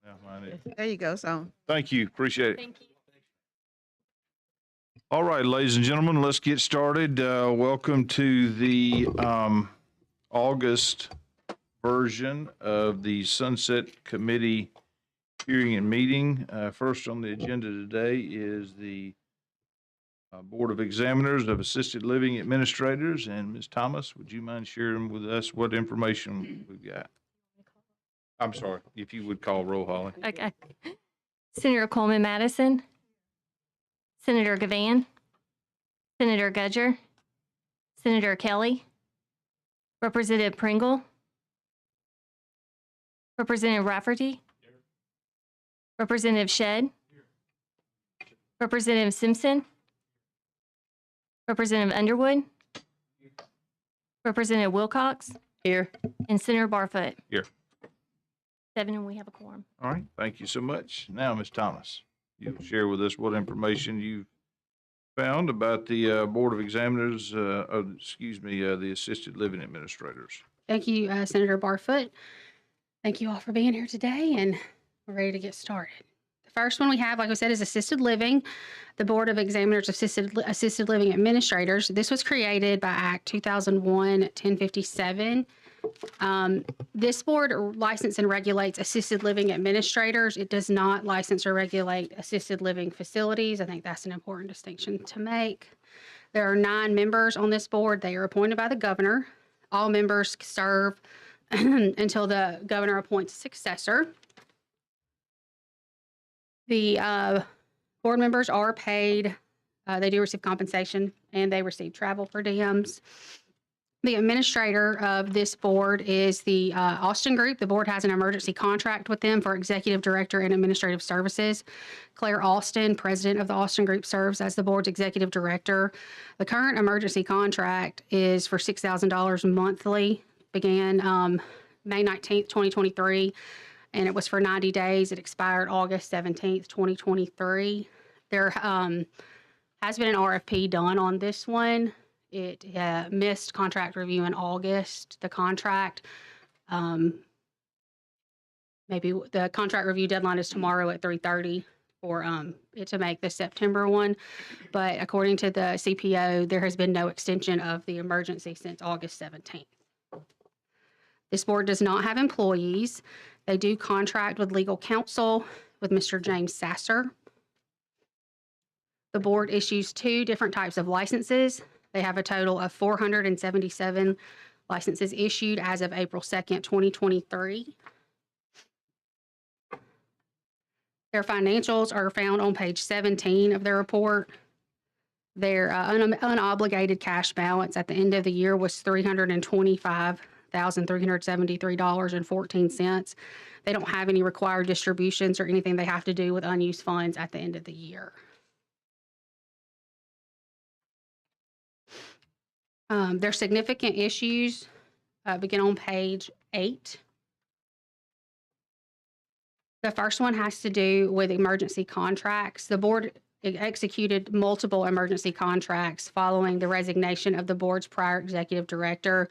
Yeah, mine is. There you go, so. Thank you. Appreciate it. Thank you. All right, ladies and gentlemen, let's get started. Welcome to the August version of the Sunset Committee hearing and meeting. First on the agenda today is the Board of Examiners of Assisted Living Administrators. And Ms. Thomas, would you mind sharing with us what information we've got? I'm sorry, if you would call roll, Holly. Okay. Senator Coleman Madison, Senator Gavan, Senator Gudger, Senator Kelly, Representative Pringle, Representative Rafferty, Representative Shedd, Representative Simpson, Representative Underwood, Representative Wilcox, Here. and Senator Barfoot. Here. 7, and we have a quorum. All right, thank you so much. Now, Ms. Thomas, you'll share with us what information you've found about the Board of Examiners, the Assisted Living Administrators. Thank you, Senator Barfoot. Thank you all for being here today, and we're ready to get started. The first one we have, like I said, is assisted living. The Board of Examiners of Assisted Living Administrators. This was created by Act 2001-1057. This board licenses and regulates assisted living administrators. It does not license or regulate assisted living facilities. I think that's an important distinction to make. There are 9 members on this board. They are appointed by the governor. All members serve until the governor appoints a successor. The board members are paid. They do receive compensation, and they receive travel per diems. The administrator of this board is the Austin Group. The board has an emergency contract with them for executive director and administrative services. Claire Austin, president of the Austin Group, serves as the board's executive director. The current emergency contract is for $6,000 monthly, began May 19th, 2023, and it was for 90 days. It expired August 17th, 2023. There has been an RFP done on this one. It missed contract review in August. The contract, maybe the contract review deadline is tomorrow at 3:30 for it to make the September one. But according to the CPO, there has been no extension of the emergency since August 17th. This board does not have employees. They do contract with legal counsel with Mr. James Sasser. The board issues 2 different types of licenses. They have a total of 477 licenses issued as of April 2nd, 2023. Their financials are found on page 17 of their report. Their unobligated cash balance at the end of the year was $325,373.14. They don't have any required distributions or anything they have to do with unused funds at the end of the year. Their significant issues begin on page 8. The first one has to do with emergency contracts. The board executed multiple emergency contracts following the resignation of the board's prior executive director.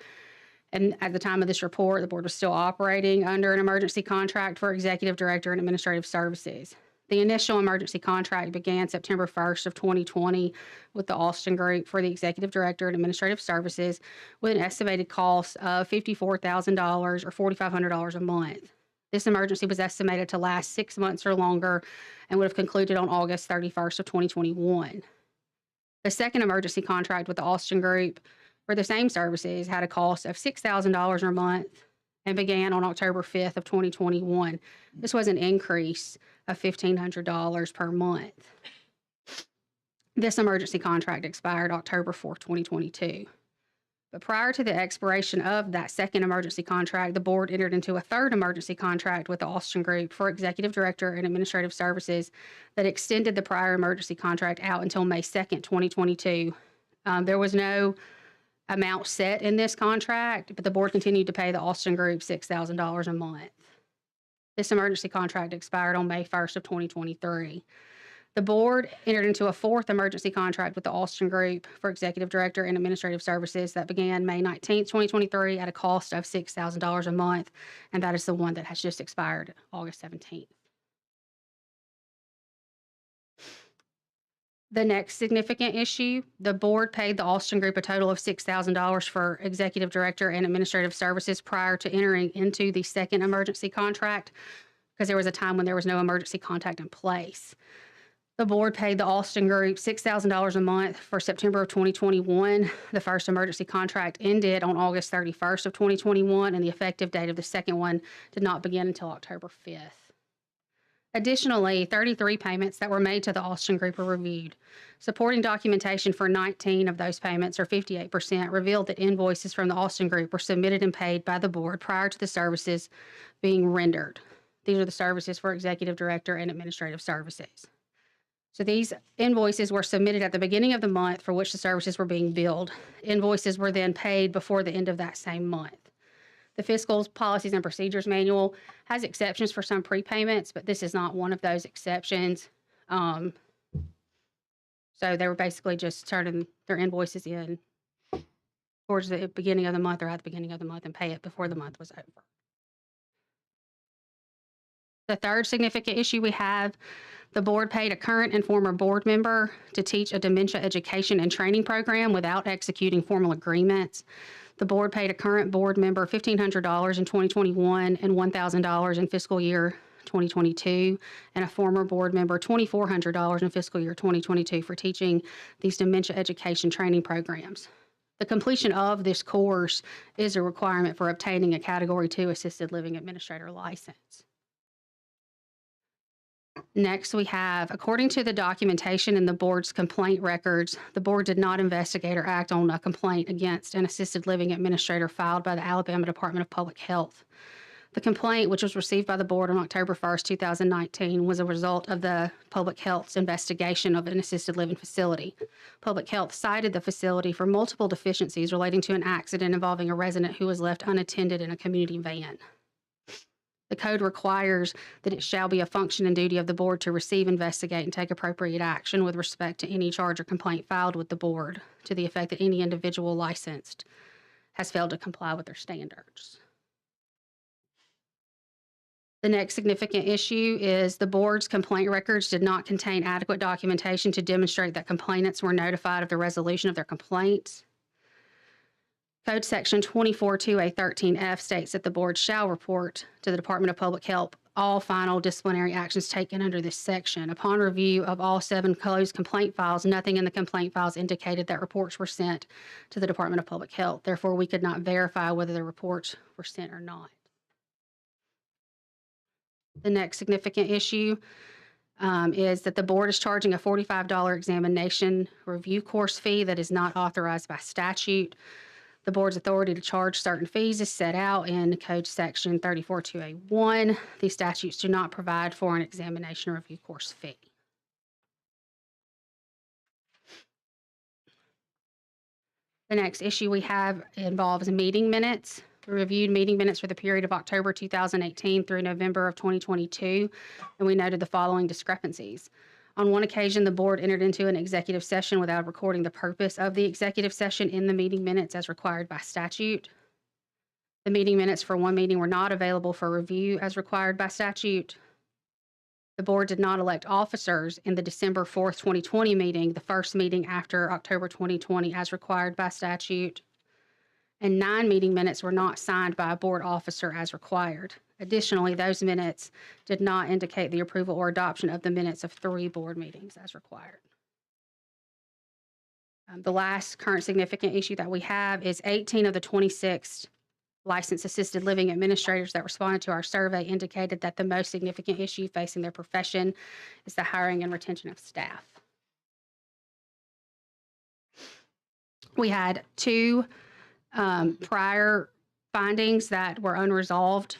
And at the time of this report, the board was still operating under an emergency contract for executive director and administrative services. The initial emergency contract began September 1st of 2020 with the Austin Group for the executive director and administrative services with an estimated cost of $54,000 or $4,500 a month. This emergency was estimated to last 6 months or longer and would have concluded on August 31st of 2021. The second emergency contract with the Austin Group for the same services had a cost of $6,000 a month and began on October 5th of 2021. This was an increase of $1,500 per month. This emergency contract expired October 4th, 2022. But prior to the expiration of that second emergency contract, the board entered into a third emergency contract with the Austin Group for executive director and administrative services that extended the prior emergency contract out until May 2nd, 2022. There was no amount set in this contract, but the board continued to pay the Austin Group $6,000 a month. This emergency contract expired on May 1st of 2023. The board entered into a fourth emergency contract with the Austin Group for executive director and administrative services that began May 19th, 2023 at a cost of $6,000 a month, and that is the one that has just expired August 17th. The next significant issue, the board paid the Alston Group a total of $6,000 for executive director and administrative services prior to entering into the second emergency contract, because there was a time when there was no emergency contact in place. The board paid the Alston Group $6,000 a month for September of 2021. The first emergency contract ended on August 31st of 2021, and the effective date of the second one did not begin until October 5th. Additionally, 33 payments that were made to the Alston Group were reviewed. Supporting documentation for 19 of those payments, or 58%, revealed that invoices from the Alston Group were submitted and paid by the board prior to the services being rendered. These are the services for executive director and administrative services. So these invoices were submitted at the beginning of the month for which the services were being billed. Invoices were then paid before the end of that same month. The Fiscal Policies and Procedures Manual has exceptions for some prepayments, but this is not one of those exceptions. So they were basically just turning their invoices in towards the beginning of the month or at the beginning of the month and pay it before the month was over. The third significant issue we have, the board paid a current and former board member to teach a dementia education and training program without executing formal agreements. The board paid a current board member $1,500 in 2021 and $1,000 in fiscal year 2022, and a former board member $2,400 in fiscal year 2022 for teaching these dementia education training programs. The completion of this course is a requirement for obtaining a Category 2 assisted living administrator license. Next, we have, according to the documentation in the board's complaint records, the board did not investigate or act on a complaint against an assisted living administrator filed by the Alabama Department of Public Health. The complaint, which was received by the board on October 1st, 2019, was a result of the Public Health's investigation of an assisted living facility. Public Health cited the facility for multiple deficiencies relating to an accident involving a resident who was left unattended in a community van. The code requires that it shall be a function and duty of the board to receive, investigate, and take appropriate action with respect to any charge or complaint filed with the board to the effect that any individual licensed has failed to comply with their standards. The next significant issue is the board's complaint records did not contain adequate documentation to demonstrate that complainants were notified of the resolution of their complaints. Code Section 242A13F states that the board shall report to the Department of Public Health all final disciplinary actions taken under this section. Upon review of all 7 closed complaint files, nothing in the complaint files indicated that reports were sent to the Department of Public Health. Therefore, we could not verify whether the reports were sent or not. The next significant issue is that the board is charging a $45 examination review course fee that is not authorized by statute. The board's authority to charge certain fees is set out in Code Section 342A1. These statutes do not provide for an examination review course fee. The next issue we have involves meeting minutes. We reviewed meeting minutes for the period of October 2018 through November of 2022, and we noted the following discrepancies. On one occasion, the board entered into an executive session without recording the purpose of the executive session in the meeting minutes as required by statute. The meeting minutes for one meeting were not available for review as required by statute. The board did not elect officers in the December 4th, 2020 meeting, the first meeting after October 2020 as required by statute. And 9 meeting minutes were not signed by a board officer as required. Additionally, those minutes did not indicate the approval or adoption of the minutes of 3 board meetings as required. The last current significant issue that we have is 18 of the 26 licensed assisted living administrators that responded to our survey indicated that the most significant issue facing their profession is the hiring and retention of staff. We had 2 prior findings that were unresolved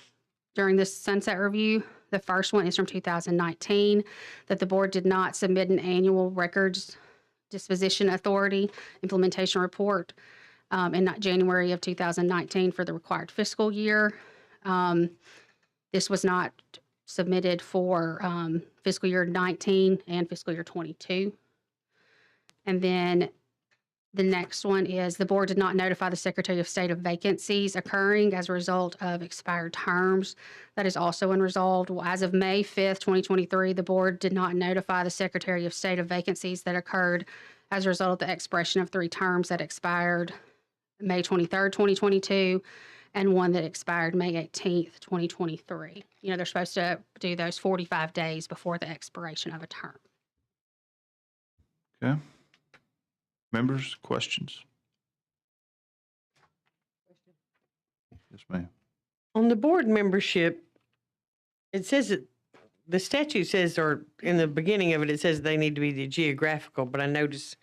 during this sunset review. The first one is from 2019, that the board did not submit an annual records disposition authority implementation report in January of 2019 for the required fiscal year. This was not submitted for fiscal year 19 and fiscal year 22. And then The next one is the board did not notify the Secretary of State of vacancies occurring as a result of expired terms. That is also unresolved. Well, as of May 5th, 2023, the board did not notify the Secretary of State of vacancies that occurred as a result of the expiration of 3 terms that expired May 23rd, 2022, and one that expired May 18th, 2023. You know, they're supposed to do those 45 days before the expiration of a term. Okay. Members, questions? Yes, ma'am. On the board membership, it says that the statute says, or in the beginning of it, it says they need to be the geographical, but I notice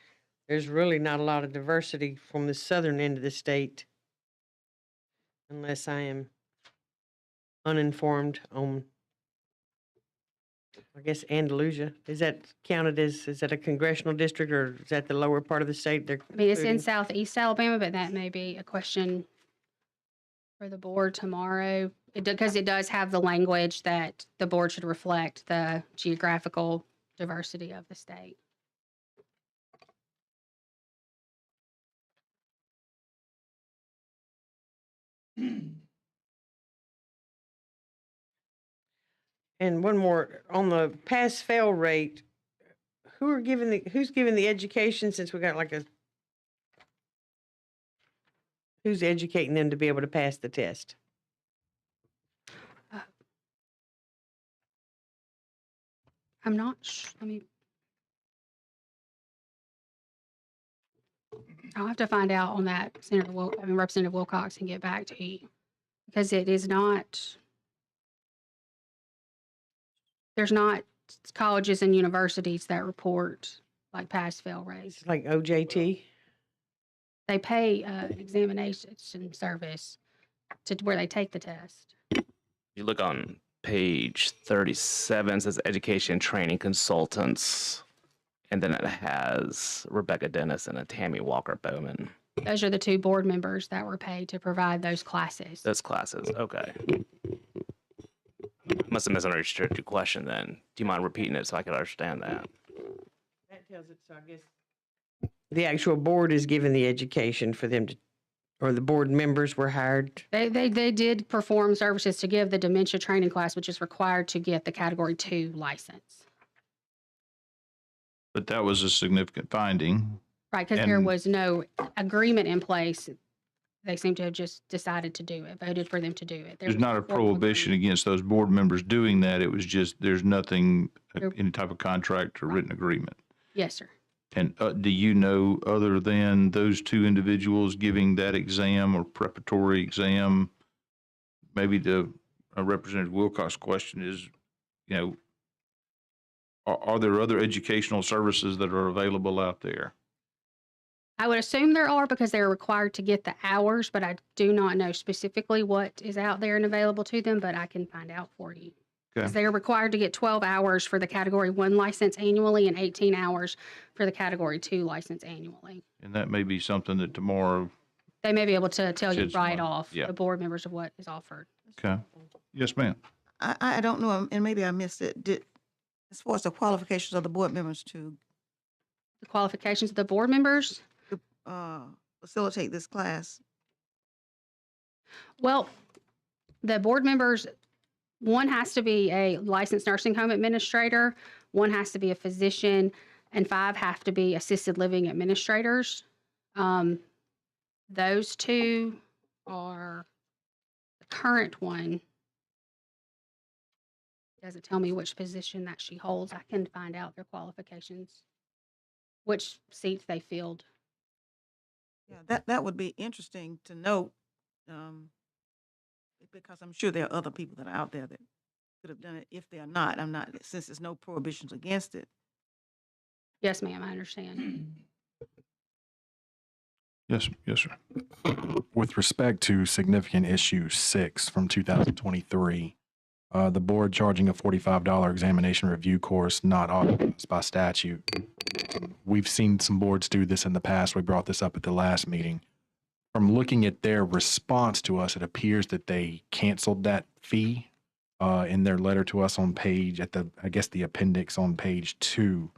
there's really not a lot of diversity from the southern end of the state, unless I am uninformed on, I guess, Andalusia. Is that counted as, is that a congressional district, or is that the lower part of the state? I mean, it's in southeast Alabama, but that may be a question for the board tomorrow. Because it does have the language that the board should reflect the geographical diversity of the state. And one more, on the pass-fail rate, who's giving the education, since we got like who's educating them to be able to pass the test? I'm not sure. I'll have to find out on that, Representative Wilcox, and get back to you. Because it is not, there's not colleges and universities that report like pass-fail rates. It's like OJT? They pay examination service to where they take the test. You look on page 37, it says education training consultants. And then it has Rebecca Dennis and a Tammy Walker Bowman. Those are the 2 board members that were paid to provide those classes. Those classes, okay. Must have misunderstood your question then. Do you mind repeating it so I can understand that? That tells it, so I guess the actual board is given the education for them to, or the board members were hired. They did perform services to give the dementia training class, which is required to get the Category 2 license. But that was a significant finding. Right, because there And- was no agreement in place. They seem to have just decided to do it, voted for them to do it. There's not a prohibition against those board members doing that. It was just, there's nothing, any type of contract or written agreement. Yes, sir. And do you know, other than those 2 individuals giving that exam or preparatory exam, maybe the Representative Wilcox question is, you know, are there other educational services that are available out there? I would assume there are because they're required to get the hours, but I do not know specifically what is out there and available to them, but I can find out for you. Because Okay. they're required to get 12 hours for the Category 1 license annually and 18 hours for the Category 2 license annually. And that may be something that tomorrow, They may be able to tell you Sheds right light. off, Yeah. the board members, of what is offered. okay. Yes, ma'am. I don't know, and maybe I missed it. As far as the qualifications of the board members to The qualifications of the board members, facilitate this class, well, the board members, one has to be a licensed nursing home administrator, one has to be a physician, and 5 have to be assisted living administrators. Those 2 are, the current one doesn't tell me which position that she holds. I can find out their qualifications, which seats they filled. yeah, that would be interesting to note, because I'm sure there are other people that are out there that could have done it. If they are not, since there's no prohibitions against it. Yes, ma'am, I understand. Yes, sir. With respect to significant issue 6 from 2023, the board charging a $45 examination review course not authorized by statute. We've seen some boards do this in the past. We brought this up at the last meeting. From looking at their response to us, it appears that they canceled that fee in their letter to us on page, I guess the appendix on page 2.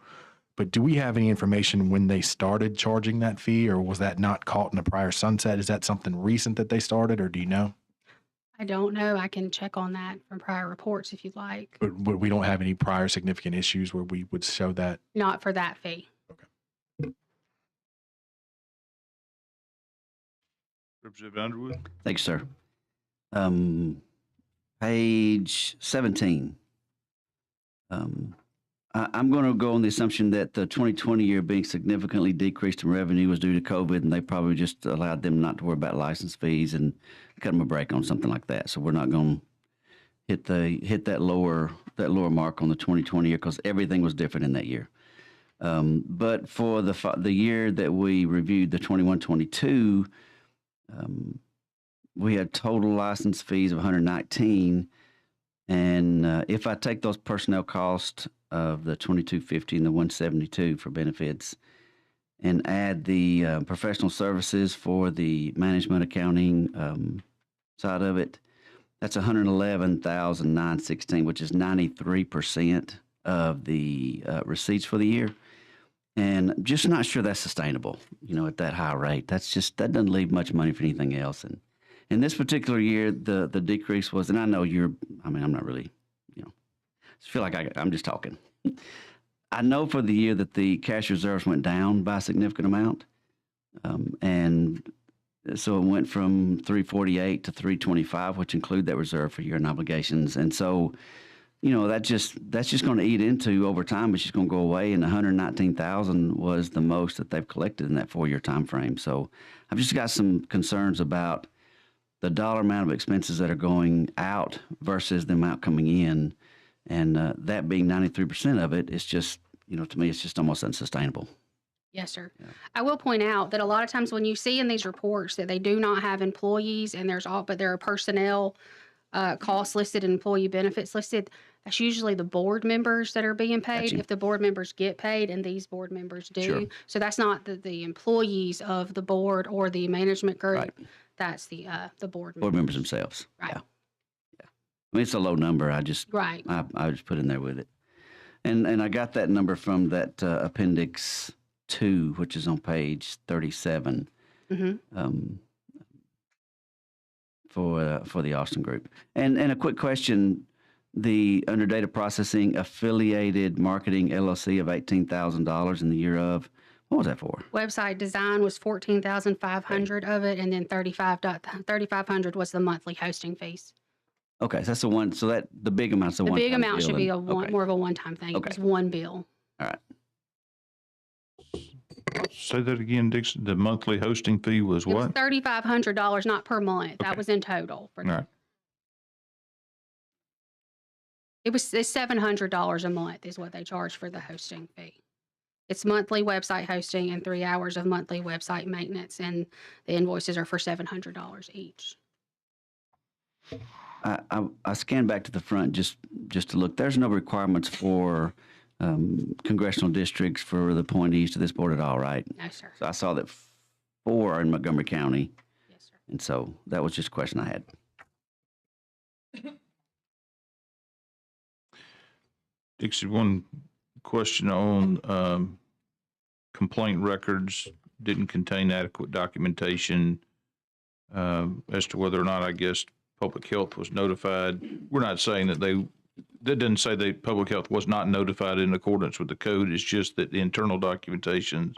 But do we have any information when they started charging that fee, or was that not caught in a prior sunset? Is that something recent that they started, or do you know? I don't know. I can check on that from prior reports if you'd like. But we don't have any prior significant issues where we would show that. Not for that fee. Representative Underwood? Thanks, sir. Page 17. I'm going to go on the assumption that the 2020 year being significantly decreased in revenue was due to COVID, and they probably just allowed them not to worry about license fees and cut them a break on something like that. So we're not going to hit that lower mark on the 2020 year because everything was different in that year. But for the year that we reviewed, the 21-22, we had total license fees of 119, and if I take those personnel costs of the 2250 and the 172 for benefits, and add the professional services for the management accounting side of it, that's 111,916, which is 93% of the receipts for the year. And I'm just not sure that's sustainable, at that high rate. That doesn't leave much money for anything else. And in this particular year, the decrease was, and I know I'm not really, I feel like I'm just talking. I know for the year that the cash reserves went down by a significant amount. And so it went from 348 to 325, which include that reserve for year-end obligations. And so, that's just going to eat into over time. It's just going to go away. And 119,000 was the most that they've collected in that 4-year time frame. So I've just got some concerns about the dollar amount of expenses that are going out versus the amount coming in. And that being 93% of it, it's just, to me, it's just almost unsustainable. Yes, sir. Yeah. I will point out that a lot of times when you see in these reports that they do not have employees and but there are personnel costs listed and employee benefits listed, that's usually the board members that are being paid. Gotcha. If the board members get paid, and these board members do. Sure. So that's not the employees of the board or the management group. Right. That's the board members. Board members themselves. Right. Yeah. I mean, it's a low number. I just Right. I just put in there with it. And I got that number from that Appendix 2, which is on page 37. Mm-hmm. For the Austin Group. And a quick question, the under data processing affiliated marketing LLC of $18,000 in the year of, what was that for? Website design was 14,500 of it, and then 3,500 was the monthly hosting fees. Okay, so that's the one. So that the big amount's the The one. big amount should be Okay. more of a one-time thing. Okay. It was one bill. All right. Say that again, Dixon. The monthly hosting fee was It was what? $3,500, not per month. That Okay. was in total. All right. It's $700 a month is what they charge for the hosting fee. It's monthly website hosting and 3 hours of monthly website maintenance, and the invoices are for $700 each. I scanned back to the front just to look. There's no requirements for congressional districts for the appointees to this board at all, right? No, sir. So I saw that 4 are in Montgomery County, Yes, sir. and so that was just a question I had. Dixie, one question on complaint records didn't contain adequate documentation as to whether or not, I guess, public health was notified. We're not saying that that doesn't say that public health was not notified in accordance with the code. It's just that the internal documentations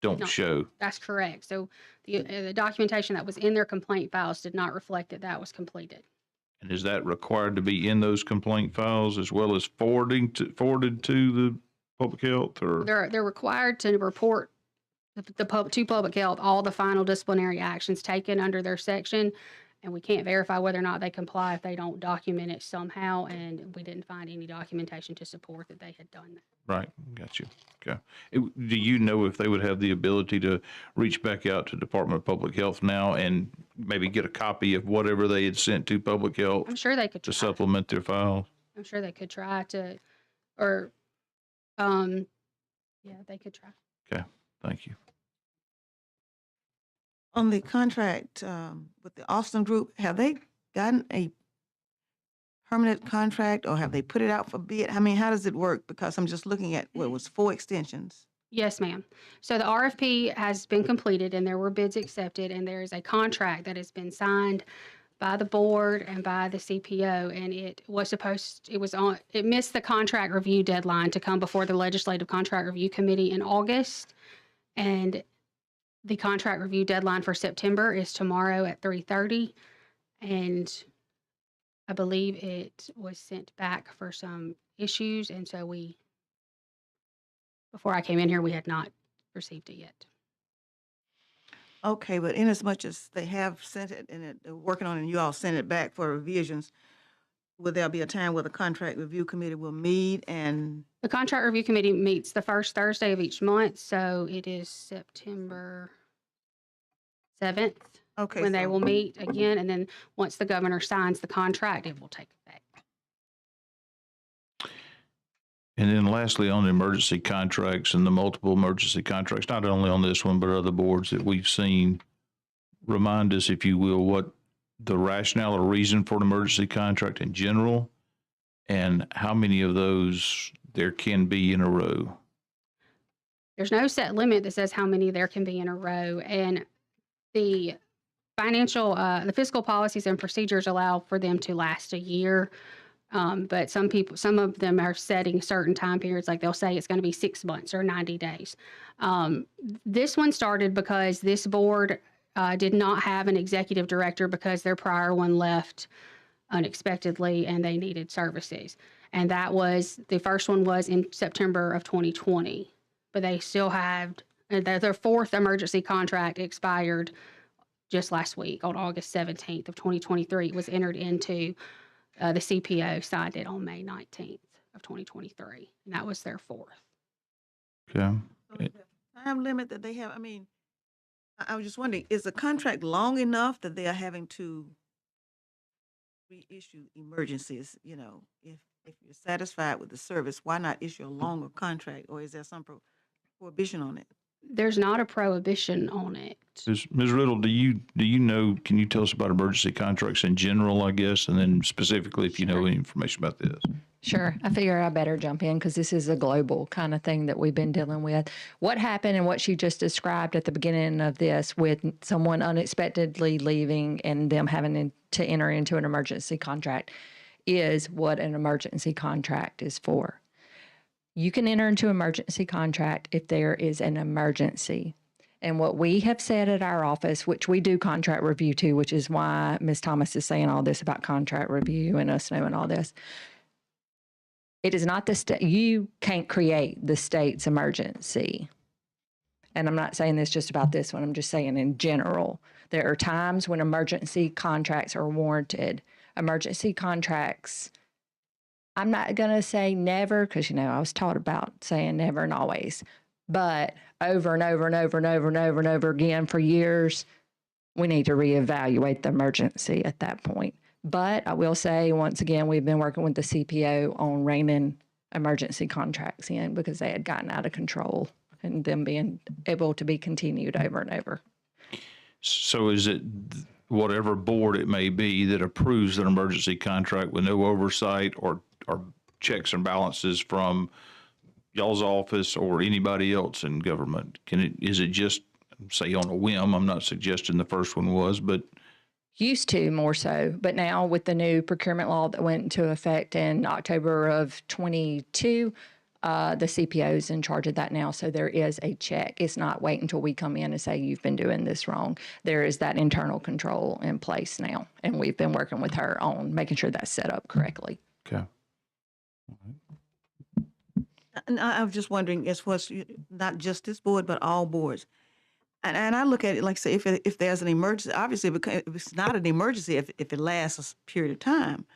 don't No. show. That's correct. So the documentation that was in their complaint files did not reflect that that was completed. And is that required to be in those complaint files as well as forwarded to the public health, or? They're required to report to public health all the final disciplinary actions taken under their section, and we can't verify whether or not they comply if they don't document it somehow, and we didn't find any documentation to support that they had done that. Right, got you. Okay. Do you know if they would have the ability to reach back out to Department of Public Health now and maybe get a copy of whatever they had sent to Public Health I'm sure they could to try. supplement their files? I'm sure they could try to, yeah, they could try. Okay, thank you. On the contract with the Austin Group, have they gotten a permanent contract, or have they put it out for bid? I mean, how does it work? Because I'm just looking at, what was 4 extensions. Yes, ma'am. So the RFP has been completed and there were bids accepted and there is a contract that has been signed by the board and by the CPO, and it missed the contract review deadline to come before the Legislative Contract Review Committee in August. And the contract review deadline for September is tomorrow at 3:30. And I believe it was sent back for some issues. And so before I came in here, we had not received it yet. Okay, but in as much as they have sent it and they're working on it and you all sent it back for revisions, will there be a time where the contract review committee will meet and, The contract review committee meets the first Thursday of each month, so it is September 7th okay. when they so- will meet again, and then once the governor signs the contract, it will take effect. And then lastly, on the emergency contracts and the multiple emergency contracts, not only on this one, but other boards that we've seen, remind us, if you will, what the rationale or reason for an emergency contract in general, and how many of those there can be in a row. There's no set limit that says how many there can be in a row, and the the fiscal policies and procedures allow for them to last a year. But some of them are setting certain time periods, like they'll say it's going to be 6 months or 90 days. This one started because this board did not have an executive director because their prior one left unexpectedly and they needed services. And the first one was in September of 2020, but they still have, their fourth emergency contract expired just last week on August 17th of 2023. It was entered into the CPO signed it on May 19th of 2023, and that was their fourth. Okay. so is there a time limit that they have? I mean, I was just wondering, is the contract long enough that they are having to reissue emergencies? You know, if you're satisfied with the service, why not issue a longer contract, or is there some prohibition on it? There's not a prohibition on it. Ms. Riddle, do you know, can you tell us about emergency contracts in general, I guess, and then specifically if you know any information about this? Sure. I figure I better jump in because this is a global kind of thing that we've been dealing with. What happened and what she just described at the beginning of this with someone unexpectedly leaving and them having to enter into an emergency contract is what an emergency contract is for. You can enter into an emergency contract if there is an emergency. And what we have said at our office, which we do contract review too, which is why Ms. Thomas is saying all this about contract review and us knowing all this. It is not the state. You can't create the state's emergency. And I'm not saying this just about this one. I'm just saying in general. There are times when emergency contracts are warranted. Emergency contracts, I'm not going to say never because, I was taught about saying never and always. But over and over and over and over and over and over again for years, we need to reevaluate the emergency at that point. But I will say, once again, we've been working with the CPO on reining emergency contracts in because they had gotten out of control and them being able to be continued over and over. So is it whatever board it may be that approves an emergency contract with no oversight or checks and balances from y'all's office or anybody else in government? Is it just, say, on a whim? I'm not suggesting the first one was, but Used to more so, but now with the new procurement law that went into effect in October of 22, the CPO is in charge of that now. So there is a check. It's not wait until we come in and say, you've been doing this wrong. There is that internal control in place now. And we've been working with her on making sure that's set up correctly. okay. And I was just wondering, as far as not just this board, but all boards. And I look at it like, say, if there's an emergency, obviously, because if it's not an emergency, if it lasts a period of time.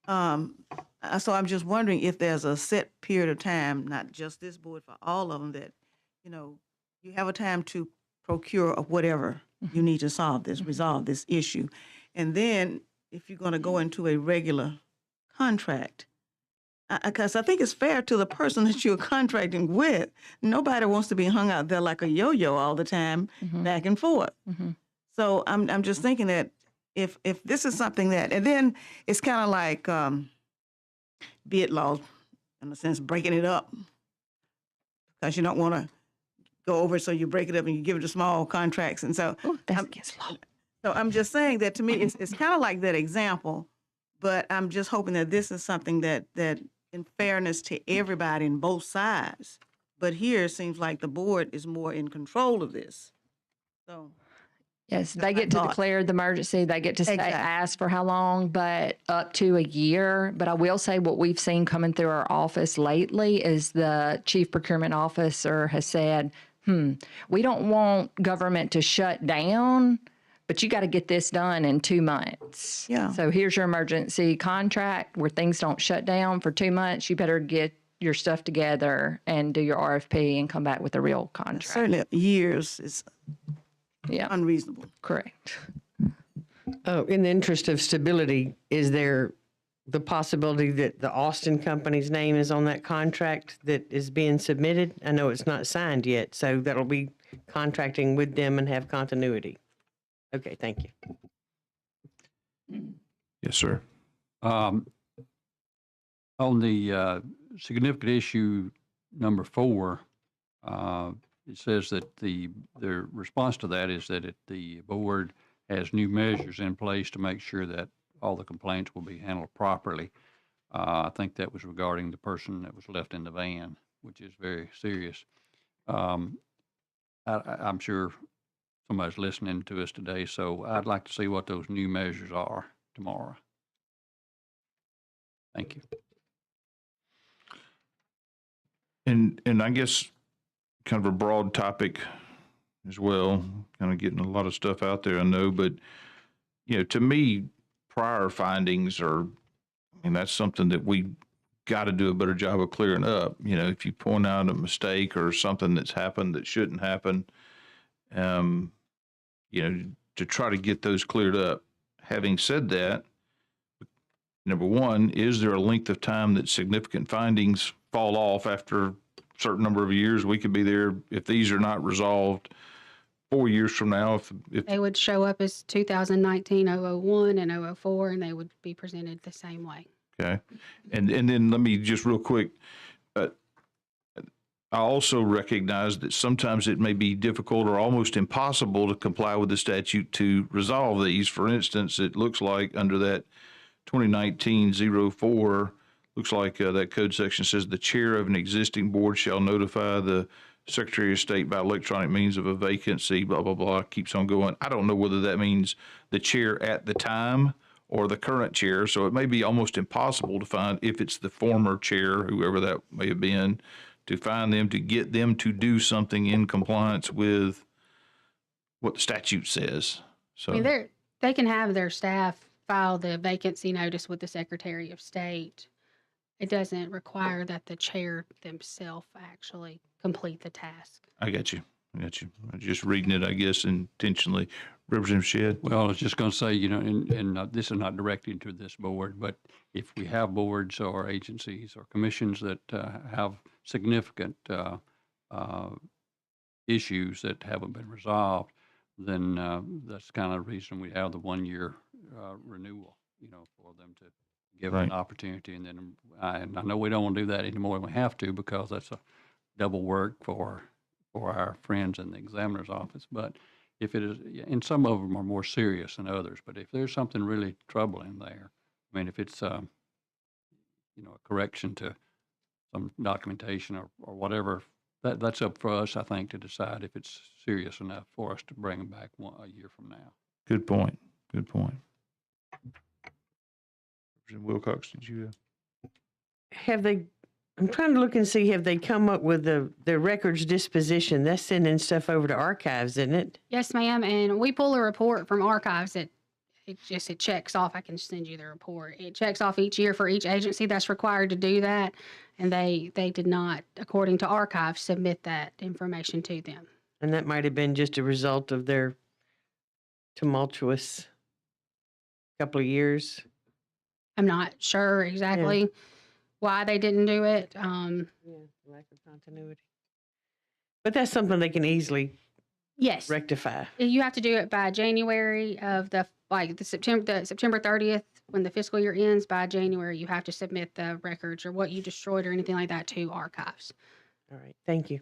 So I'm just wondering if there's a set period of time, not just this board, for all of them, that, you have a time to procure or whatever you need to resolve this issue. And then if you're going to go into a regular contract, because I think it's fair to the person that you're contracting with. Nobody wants to be hung out there like a yo-yo all the time, back and forth. Mm-hmm. So I'm just thinking that if this is something that, and then it's kind of like bid law, in a sense, breaking it up because you don't want to go over it, so you break it up and you give it to small contracts, and so Ooh, that's I'm- against law. so I'm just saying that to me, it's kind of like that example, but I'm just hoping that this is something that in fairness to everybody in both sides. But here it seems like the board is more in control of this. So Yes, That's they my get to thought. declare the emergency. They get to say, Exactly. ask for how long, but up to a year. But I will say what we've seen coming through our office lately is the chief procurement officer has said, we don't want government to shut down, but you got to get this done in 2 months. Yeah. So here's your emergency contract where things don't shut down for 2 months. You better get your stuff together and do your RFP and come back with a real contract. certainly years is Yeah, unreasonable. correct. Oh, in the interest of stability, is there the possibility that the Austin company's name is on that contract that is being submitted? I know it's not signed yet, so that'll be contracting with them and have continuity. Okay, thank you. Yes, sir. On the significant issue number 4, it says that the response to that is that the board has new measures in place to make sure that all the complaints will be handled properly. I think that was regarding the person that was left in the van, which is very serious. I'm sure somebody's listening to us today, so I'd like to see what those new measures are tomorrow. Thank you. And I guess kind of a broad topic as well, kind of getting a lot of stuff out there, I know, but, to me, prior findings that's something that we got to do a better job of clearing up. If you point out a mistake or something that's happened that shouldn't happen, to try to get those cleared up. Having said that, number one, is there a length of time that significant findings fall off after a certain number of years? We could be there if these are not resolved 4 years from now. If They would show up as 2019 001 and 004, and they would be presented the same way. Okay. And then let me just real quick, I also recognize that sometimes it may be difficult or almost impossible to comply with the statute to resolve these. For instance, it looks like under that 2019-04, looks like that code section says the chair of an existing board shall notify the Secretary of State by electronic means of a vacancy, blah, blah, blah, keeps on going. I don't know whether that means the chair at the time or the current chair, so it may be almost impossible to find if it's the former chair, whoever that may have been, to find them, to get them to do something in compliance with what the statute says. So I mean, they can have their staff file the vacancy notice with the Secretary of State. It doesn't require that the chair themselves actually complete the task. I got you. I'm just reading it, I guess, intentionally. Representative Shedd? Well, I was just going to say, and this is not directed to this board, but if we have boards or agencies or commissions that have significant issues that haven't been resolved, then that's kind of the reason we have the 1-year renewal, for them to give Right. an opportunity. And then I know we don't want to do that anymore than we have to, because that's a double work for our friends in the examiner's office. But if it is, and some of them are more serious than others, but if there's something really troubling there, I mean, if it's, a correction to some documentation or whatever, that's up for us, I think, to decide if it's serious enough for us to bring them back a year from now. Good point. Representative Wilcox, did you? I'm trying to look and see, have they come up with the records disposition? That's sending stuff over to archives, isn't it? Yes, ma'am. And we pull a report from archives it checks off. I can send you the report. It checks off each year for each agency that's required to do that. And they did not, according to archives, submit that information to them. And that might have been just a result of their tumultuous couple of years. I'm not sure exactly why they didn't do it. Yeah, lack of continuity. But that's something they can easily Yes. rectify. You have to do it by January of the like the September 30th, when the fiscal year ends, by January, you have to submit the records or what you destroyed or anything like that to archives. All right, thank you.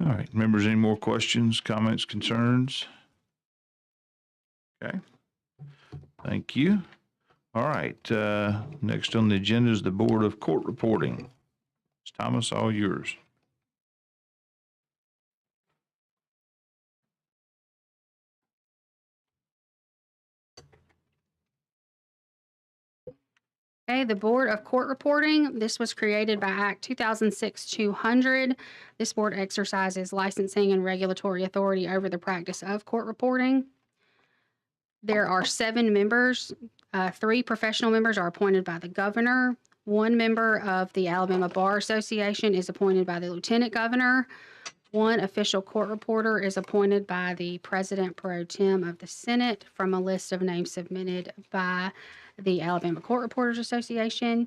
All right, members, any more questions, comments, concerns? Okay, thank you. All right, next on the agenda is the Board of Court Reporting. Ms. Thomas, all yours. Okay, the Board of Court Reporting. This was created by Act 2006-200. This board exercises licensing and regulatory authority over the practice of court reporting. There are 7 members. 3 professional members are appointed by the governor. 1 member of the Alabama Bar Association is appointed by the lieutenant governor. 1 official court reporter is appointed by the president pro tem of the Senate from a list of names submitted by the Alabama Court Reporters Association.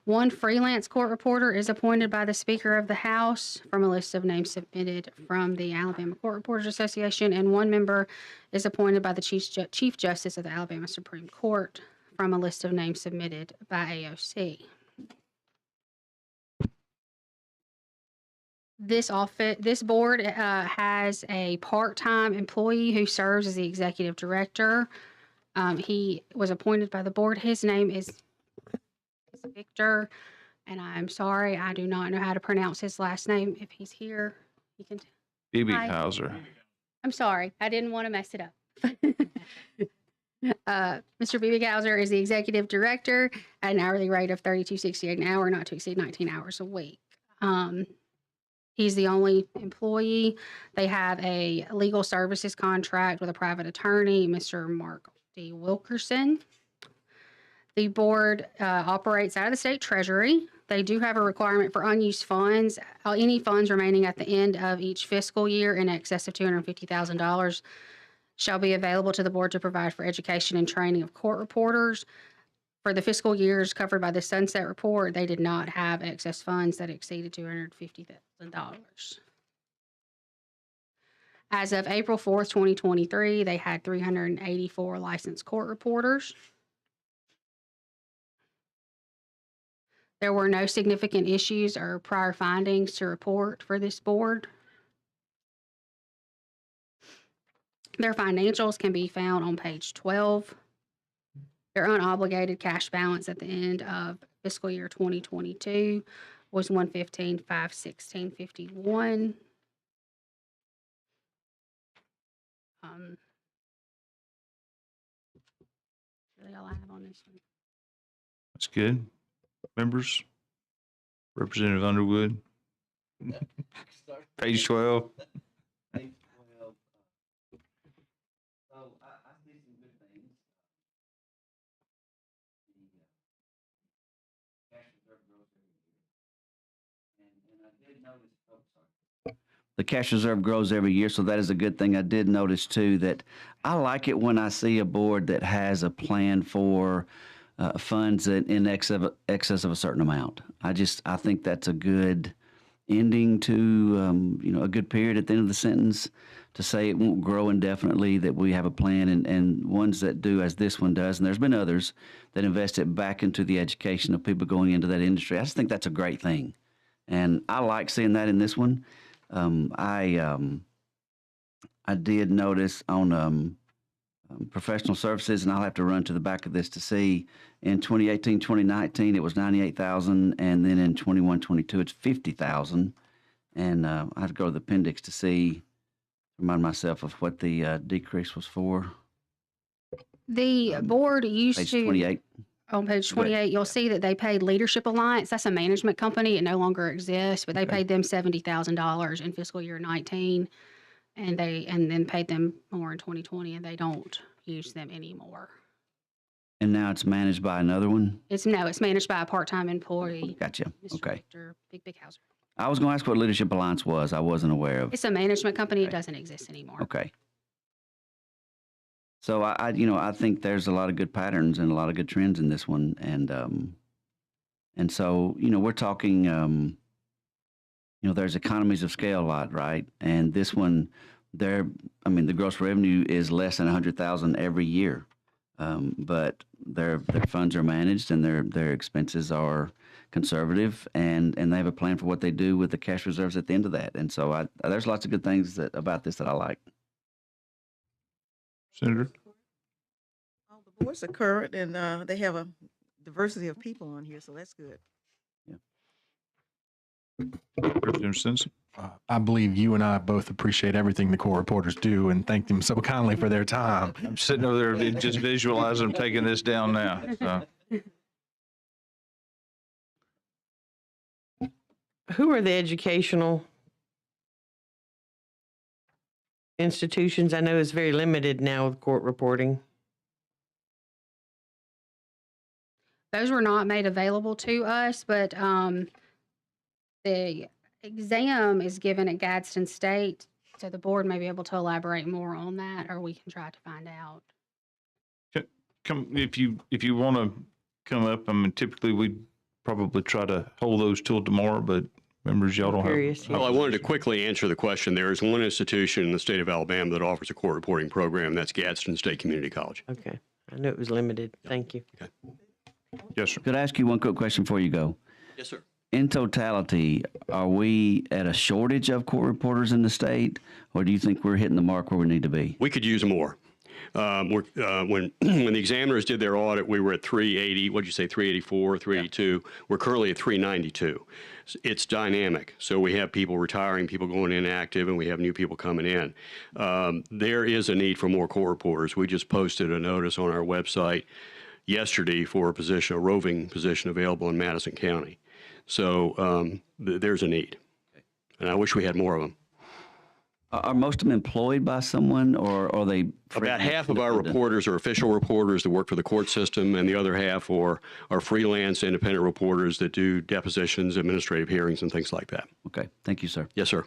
1 freelance court reporter is appointed by the Speaker of the House from a list of names submitted from the Alabama Court Reporters Association, and 1 member is appointed by the Chief Justice of the Alabama Supreme Court from a list of names submitted by AOC. This board has a part-time employee who serves as the executive director. He was appointed by the board. His name is Victor, and I'm sorry, I do not know how to pronounce his last name. If he's here, he can. Biebighauser. I'm sorry, I didn't want to mess it up. Mr. Biebighauser is the executive director at an hourly rate of $32.68 an hour, not to exceed 19 hours a week. He's the only employee. They have a legal services contract with a private attorney, Mr. Mark D. Wilkerson. The board operates out of the state treasury. They do have a requirement for unused funds. Any funds remaining at the end of each fiscal year in excess of $250,000 shall be available to the board to provide for education and training of court reporters. For the fiscal years covered by the Sunset Report, they did not have excess funds that exceeded $250,000. As of April 4th, 2023, they had 384 licensed court reporters. There were no significant issues or prior findings to report for this board. Their financials can be found on page 12. Their unobligated cash balance at the end of fiscal year 2022 was $115,516.51. Really all I have on this one. That's good. Members, Representative Underwood. Page 12. The cash reserve grows every year, so that is a good thing. I did notice too that I like it when I see a board that has a plan for funds in excess of a certain amount. I think that's a good ending to a good period at the end of the sentence to say it won't grow indefinitely, that we have a plan, and ones that do as this one does, and there's been others that invest it back into the education of people going into that industry. I just think that's a great thing, and I like seeing that in this one. I did notice on professional services, and I'll have to run to the back of this to see, in 2018, 2019, it was 98,000, and then in 21, 22, it's 50,000. And I had to go to the appendix to see, remind myself of what the decrease was for. The board used Page to. 28. On page 28, you'll see that they paid Leadership Alliance. That's a management company. It no longer exists, but they paid them $70,000 in fiscal year 19, and then paid them more in 2020, and they don't use them anymore. And now it's managed by another one? It's managed by a part-time employee. Gotcha. Mr. Okay. Victor Biebighauser. I was going to ask what Leadership Alliance was. I wasn't aware of. It's a management company. It Okay. doesn't exist anymore. Okay. So I think there's a lot of good patterns and a lot of good trends in this one, and so we're talking, there's economies of scale a lot, right? And this one the gross revenue is less than 100,000 every year, but their funds are managed and their expenses are conservative, and they have a plan for what they do with the cash reserves at the end of that. And so there's lots of good things about this that I like. Senator? All the boards are current, and they have a diversity of people on here, so that's good. Representative Simpson? I believe you and I both appreciate everything the court reporters do and thank them so kindly for their time. I'm sitting over there just visualizing them taking this down now. So. Who are the educational institutions? I know it's very limited now with court reporting. Those were not made available to us, but the exam is given at Gadsden State, so the board may be able to elaborate more on that, or we can try to find out. Come if you want to come up. I mean, typically we probably try to hold those till tomorrow, but members, y'all don't Curious, have. yeah. Well, I wanted to quickly answer the question. There is one institution in the state of Alabama that offers a court reporting program. That's Gadsden State Community College. Okay. I knew it was limited. Thank you. Yes, sir. Could I ask you one quick question before you go? Yes, sir. In totality, are we at a shortage of court reporters in the state, or do you think we're hitting the mark where we need to be? We could use more. When the examiners did their audit, we were at 380. What'd you say? 384, 382. Yeah. We're currently at 392. It's dynamic. So we have people retiring, people going inactive, and we have new people coming in. There is a need for more court reporters. We just posted a notice on our website yesterday for a roving position available in Madison County. So there's a need, and I wish we had more of them. Are most of them employed by someone, or are they? About half of our reporters are official reporters that work for the court system, and the other half are freelance independent reporters that do depositions, administrative hearings, and things like that. Okay, thank you, sir. Yes, sir.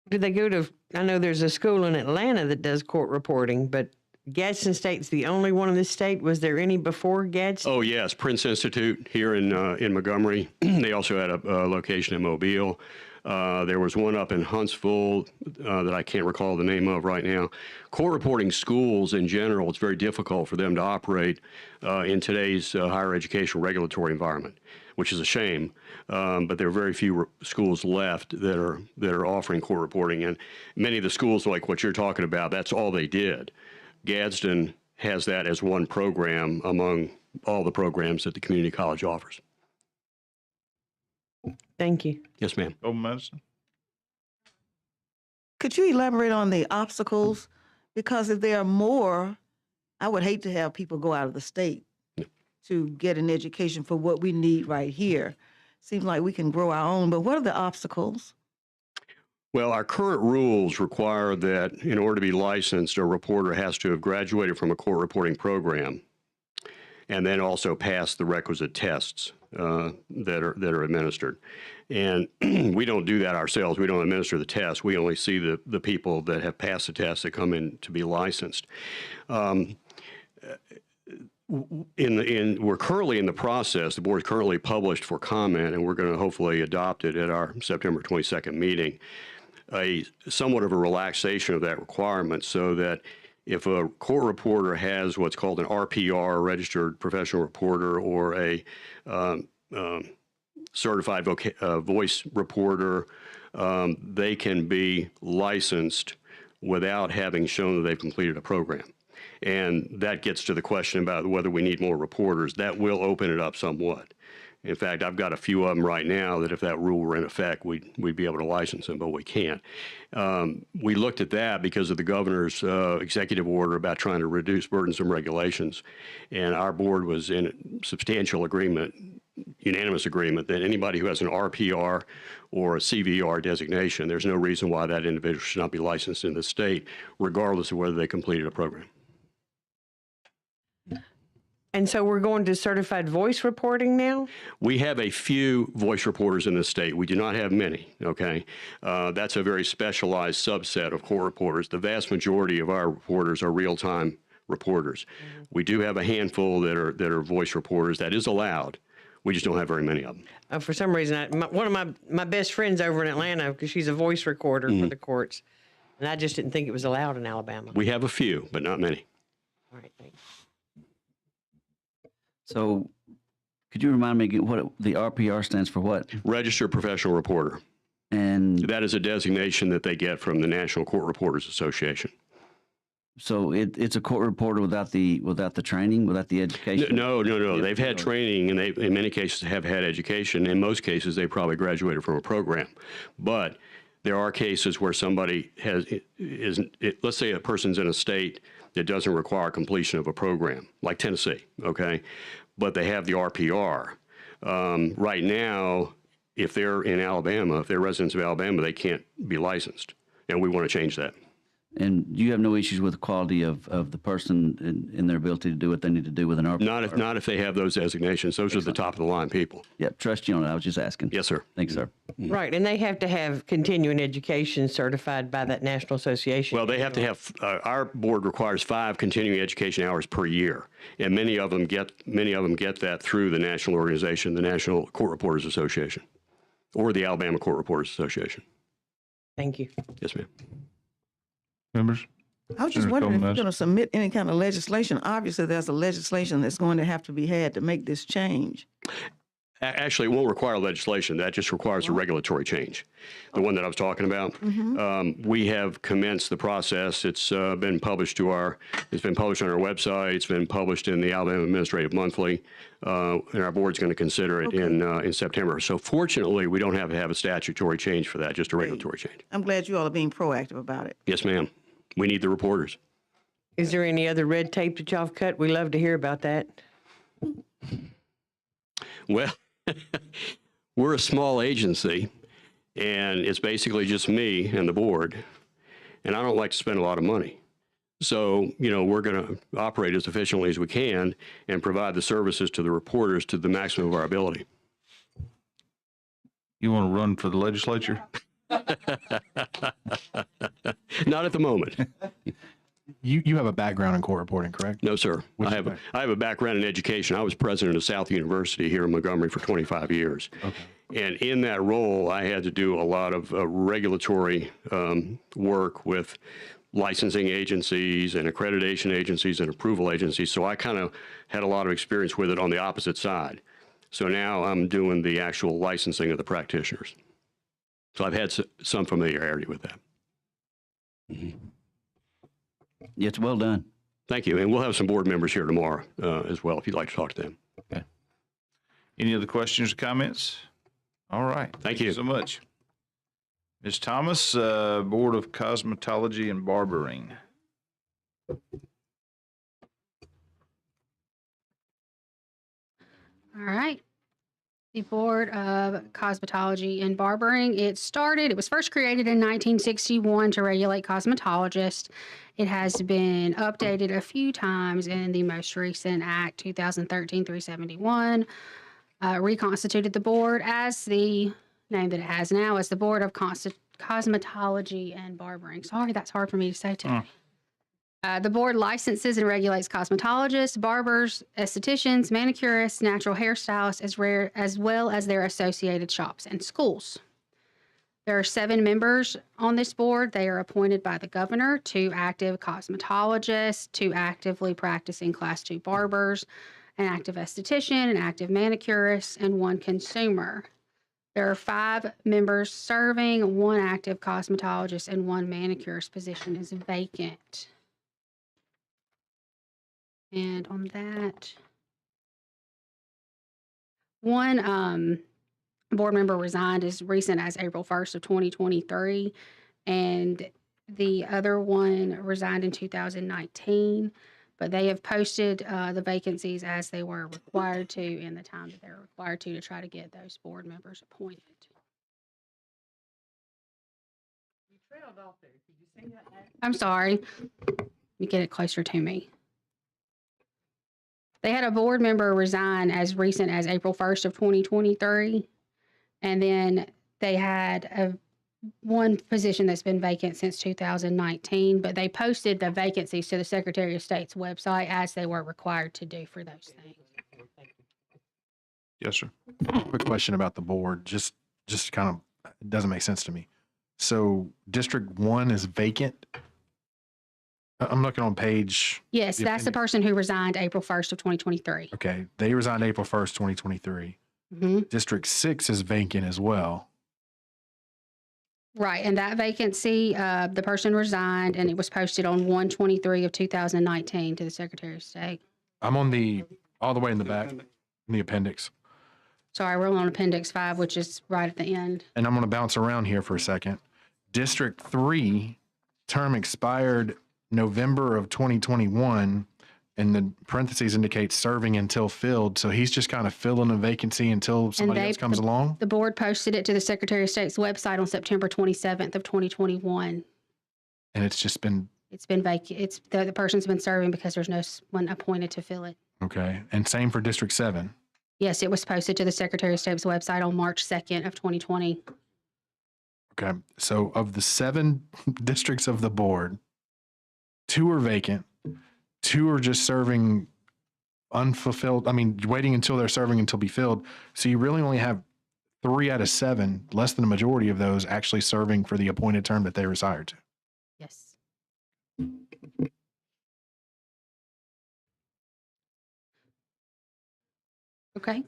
Do they go to, I know there's a school in Atlanta that does court reporting, but Gadsden State's the only one in this state. Was there any before Gadsden? Oh, yes. Prince Institute here in Montgomery. They also had a location in Mobile. There was one up in Huntsville that I can't recall the name of right now. Court reporting schools in general, it's very difficult for them to operate in today's higher education regulatory environment, which is a shame. But there are very few schools left that are offering court reporting. And many of the schools, like what you're talking about, that's all they did. Gadsden has that as one program among all the programs that the community college offers. Thank you. Yes, ma'am. Open medicine. Could you elaborate on the obstacles? Because if there are more, I would hate to have people go out of the state to get an education for what we need right here. Seems like we can grow our own, but what are the obstacles? Well, our current rules require that in order to be licensed, a reporter has to have graduated from a court reporting program and then also pass the requisite tests that are administered. And we don't do that ourselves. We don't administer the tests. We only see the people that have passed the tests that come in to be licensed. We're currently in the process. The board is currently published for comment, and we're going to hopefully adopt it at our September 22nd meeting. Somewhat of a relaxation of that requirement, so that if a court reporter has what's called an RPR, a registered professional reporter, or a certified voice reporter, they can be licensed without having shown that they've completed a program. And that gets to the question about whether we need more reporters. That will open it up somewhat. In fact, I've got a few of them right now that if that rule were in effect, we'd be able to license them, but we can't. We looked at that because of the governor's executive order about trying to reduce burdensome regulations. And our board was in substantial agreement, unanimous agreement, that anybody who has an RPR or a CVR designation, there's no reason why that individual should not be licensed in the state, regardless of whether they completed a program. And so we're going to certified voice reporting now? We have a few voice reporters in the state. We do not have many, okay? That's a very specialized subset of court reporters. The vast majority of our reporters are real-time reporters. Mm-hmm. We do have a handful that are voice reporters. That is allowed. We just don't have very many of them. For some reason, one of my best friends over in Atlanta, because she's a voice recorder for the courts, And I just didn't think it was allowed in Alabama. We have a few, but not many. All right, thanks. So could you remind me again what the RPR stands for what? Registered Professional Reporter. And That is a designation that they get from the National Court Reporters Association. so it's a court reporter without the training, without the education? No. They've had training, and they, in many cases, have had education. In most cases, they probably graduated from a program. But there are cases where somebody let's say a person's in a state that doesn't require completion of a program, like Tennessee, okay? But they have the RPR. Right now, if they're in Alabama, if they're residents of Alabama, they can't be licensed. And we want to change that. And you have no issues with the quality of the person in their ability to do what they need to do with an RPR? Not if they have those designations. Those are the top of the line people. Yep, trust you on it. I was just asking. Yes, sir. Thanks, sir. Right, and they have to have continuing education certified by that national association. Well, they have to have, our board requires 5 continuing education hours per year. And many of them get that through the national organization, the National Court Reporters Association, or the Alabama Court Reporters Association. Thank you. Yes, ma'am. Members? I was just Senator wondering if you're Gomez. going to submit any kind of legislation. Obviously, there's a legislation that's going to have to be had to make this change. Actually, it won't require legislation. That just requires a regulatory change. The one that I was talking about. We have commenced the process. It's been published on our website. It's been published in the Alabama Administrative Monthly, and our board's going to consider it in September. So fortunately, we don't have to have a statutory change for that, just a regulatory change. I'm glad you all are being proactive about it. Yes, ma'am. We need the reporters. Is there any other red tape that y'all have cut? We love to hear about that. Well, we're a small agency, and it's basically just me and the board, and I don't like to spend a lot of money. So, we're going to operate as efficiently as we can and provide the services to the reporters to the maximum of our ability. You want to run for the legislature? Not at the moment. You have a background in court reporting, correct? No, sir. Which I have a background in education. I was president of South University here in Montgomery for 25 years. Okay. And in that role, I had to do a lot of regulatory work with licensing agencies and accreditation agencies and approval agencies. So I kind of had a lot of experience with it on the opposite side. So now I'm doing the actual licensing of the practitioners. So I've had some familiarity with that. It's well done. Thank you. And we'll have some board members here tomorrow as well, if you'd like to talk to them. Okay. Any other questions or comments? All right. Thank you so much. Ms. Thomas, Board of Cosmetology and Barbering. All right. The Board of Cosmetology and Barbering. It was first created in 1961 to regulate cosmetologists. It has been updated a few times in the most recent Act 2013-371. Reconstituted the board as the name that it has now as the Board of Cosmetology and Barbering. Sorry, that's hard for me to say today. The board licenses and regulates cosmetologists, barbers, estheticians, manicurists, natural hairstylists, as well as their associated shops and schools. There are 7 members on this board. They are appointed by the governor, 2 active cosmetologists, 2 actively practicing Class 2 barbers, an active esthetician, an active manicurist, and 1 consumer. There are 5 members serving, 1 active cosmetologist, and 1 manicurist position is vacant. And on that, 1 board member resigned as recent as April 1st of 2023, and the other one resigned in 2019, but they have posted the vacancies as they were required to in the time that they're required to try to get those board members appointed. You trailed off there. Could you say that? I'm sorry. You get it closer to me. They had a board member resign as recent as April 1st of 2023. And then they had 1 position that's been vacant since 2019, but they posted the vacancies to the Secretary of State's website as they were required to do for those things. Yes, sir. Quick question about the board. Just kind of, it doesn't make sense to me. So District 1 is vacant. I'm looking on page, Yes, The that's the appendix. person who resigned April 1st of 2023. okay, they resigned April 1st, 2023. hmm District 6 is vacant as well. Right, and that vacancy, the person resigned, and it was posted on 1/23 of 2019 to the Secretary of State. I'm on all the way in the back, in the appendix. Sorry, we're on Appendix 5, which is right at the end. And I'm going to bounce around here for a second. District 3, term expired November of 2021, and the parentheses indicate serving until filled. So he's just kind of filling a vacancy until somebody else comes along. The board posted it to the Secretary of State's website on September 27th of 2021. And it's just been, It's been vacant. The person's been serving because there's no one appointed to fill it. okay. And same for District 7. Yes, it was posted to the Secretary of State's website on March 2nd of 2020. Okay. So of the 7 districts of the board, 2 are vacant, 2 are just serving unfulfilled. I mean, waiting until they're serving until be filled. So you really only have 3 out of 7, less than a majority of those actually serving for the appointed term that they retired to. Yes. Okay.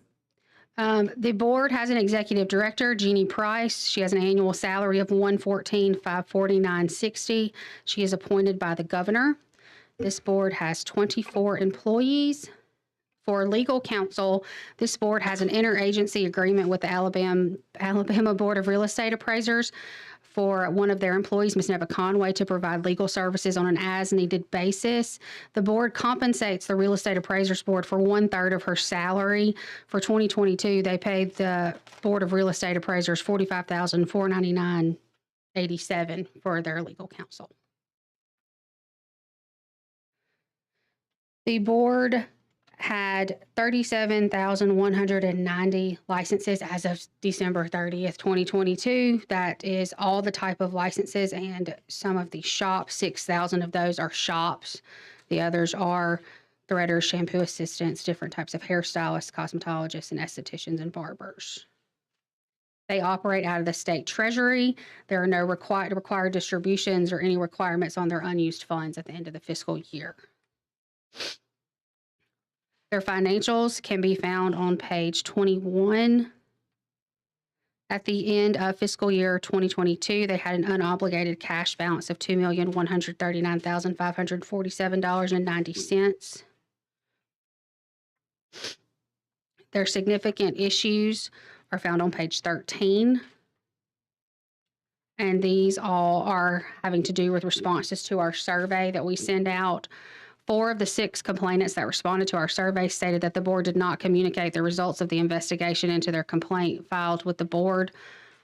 The board has an executive director, Jeannie Price. She has an annual salary of $114,549.60. She is appointed by the governor. This board has 24 employees. For legal counsel, this board has an interagency agreement with the Alabama Board of Real Estate Appraisers for one of their employees, Ms. Neva Conway, to provide legal services on an as-needed basis. The board compensates the Real Estate Appraisers Board for 1/3 of her salary. For 2022, they paid the Board of Real Estate Appraisers $45,499.87 for their legal counsel. The board had 37,190 licenses as of December 30th, 2022. That is all the type of licenses and some of the shops. 6,000 of those are shops. The others are threaders, shampoo assistants, different types of hairstylists, cosmetologists, and estheticians and barbers. They operate out of the state treasury. There are no required distributions or any requirements on their unused funds at the end of the fiscal year. Their financials can be found on page 21. At the end of fiscal year 2022, they had an unobligated cash balance of $2,139,547.90. Their significant issues are found on page 13. And these all are having to do with responses to our survey that we send out. 4 of the 6 complainants that responded to our survey stated that the board did not communicate the results of the investigation into their complaint filed with the board.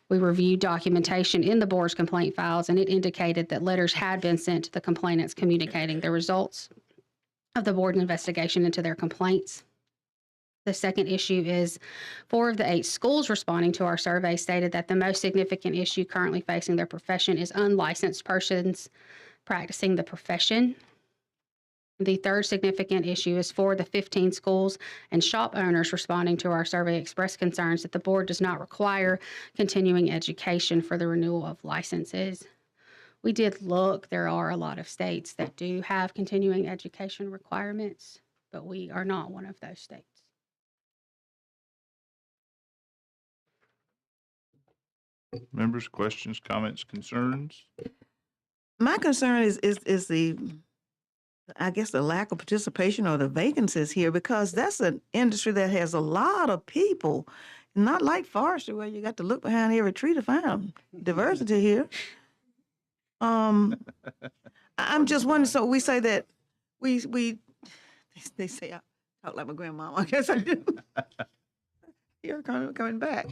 We reviewed documentation in the board's complaint files, and it indicated that letters had been sent to the complainants communicating the results of the board's investigation into their complaints. The second issue is 4 of the 8 schools responding to our survey stated that the most significant issue currently facing their profession is unlicensed persons practicing the profession. The third significant issue is 4 of the 15 schools and shop owners responding to our survey expressed concerns that the board does not require continuing education for the renewal of licenses. We did look, there are a lot of states that do have continuing education requirements, but we are not one of those states. Members, questions, comments, concerns? My concern is the, I guess, the lack of participation or the vacancies here, because that's an industry that has a lot of people, not like forestry where you got to look behind every tree to find diversity here. I'm just wondering, so we say that they say I talk like my grandma, I guess I do. You're coming back.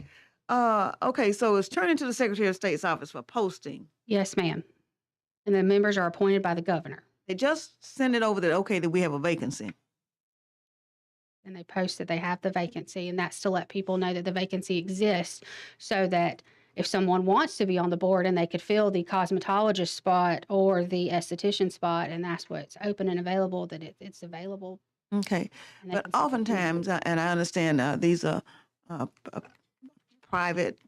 Okay, so it's turned into the Secretary of State's office for posting. Yes, ma'am. And the members are appointed by the governor. They just send it over that, okay, that we have a vacancy. And they post that they have the vacancy, and that's to let people know that the vacancy exists so that if someone wants to be on the board and they could fill the cosmetologist spot or the esthetician spot, and that's what's open and available, that it's available. Okay, and they but can submit. oftentimes, and I understand these are private,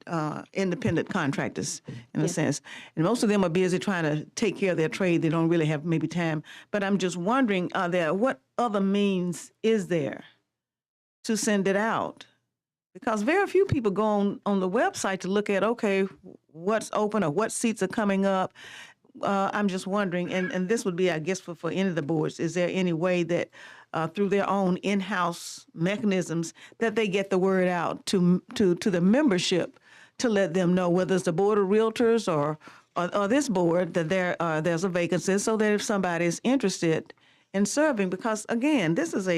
independent contractors in a sense. And most of them are busy trying to take care of their trade. They don't really have maybe time. But I'm just wondering, what other means is there to send it out? Because very few people go on the website to look at, okay, what's open or what seats are coming up. I'm just wondering, and this would be, I guess, for any of the boards, is there any way that through their own in-house mechanisms that they get the word out to the membership to let them know, whether it's the Board of Realtors or this board, that there's a vacancy, so that if somebody is interested in serving, because again, it's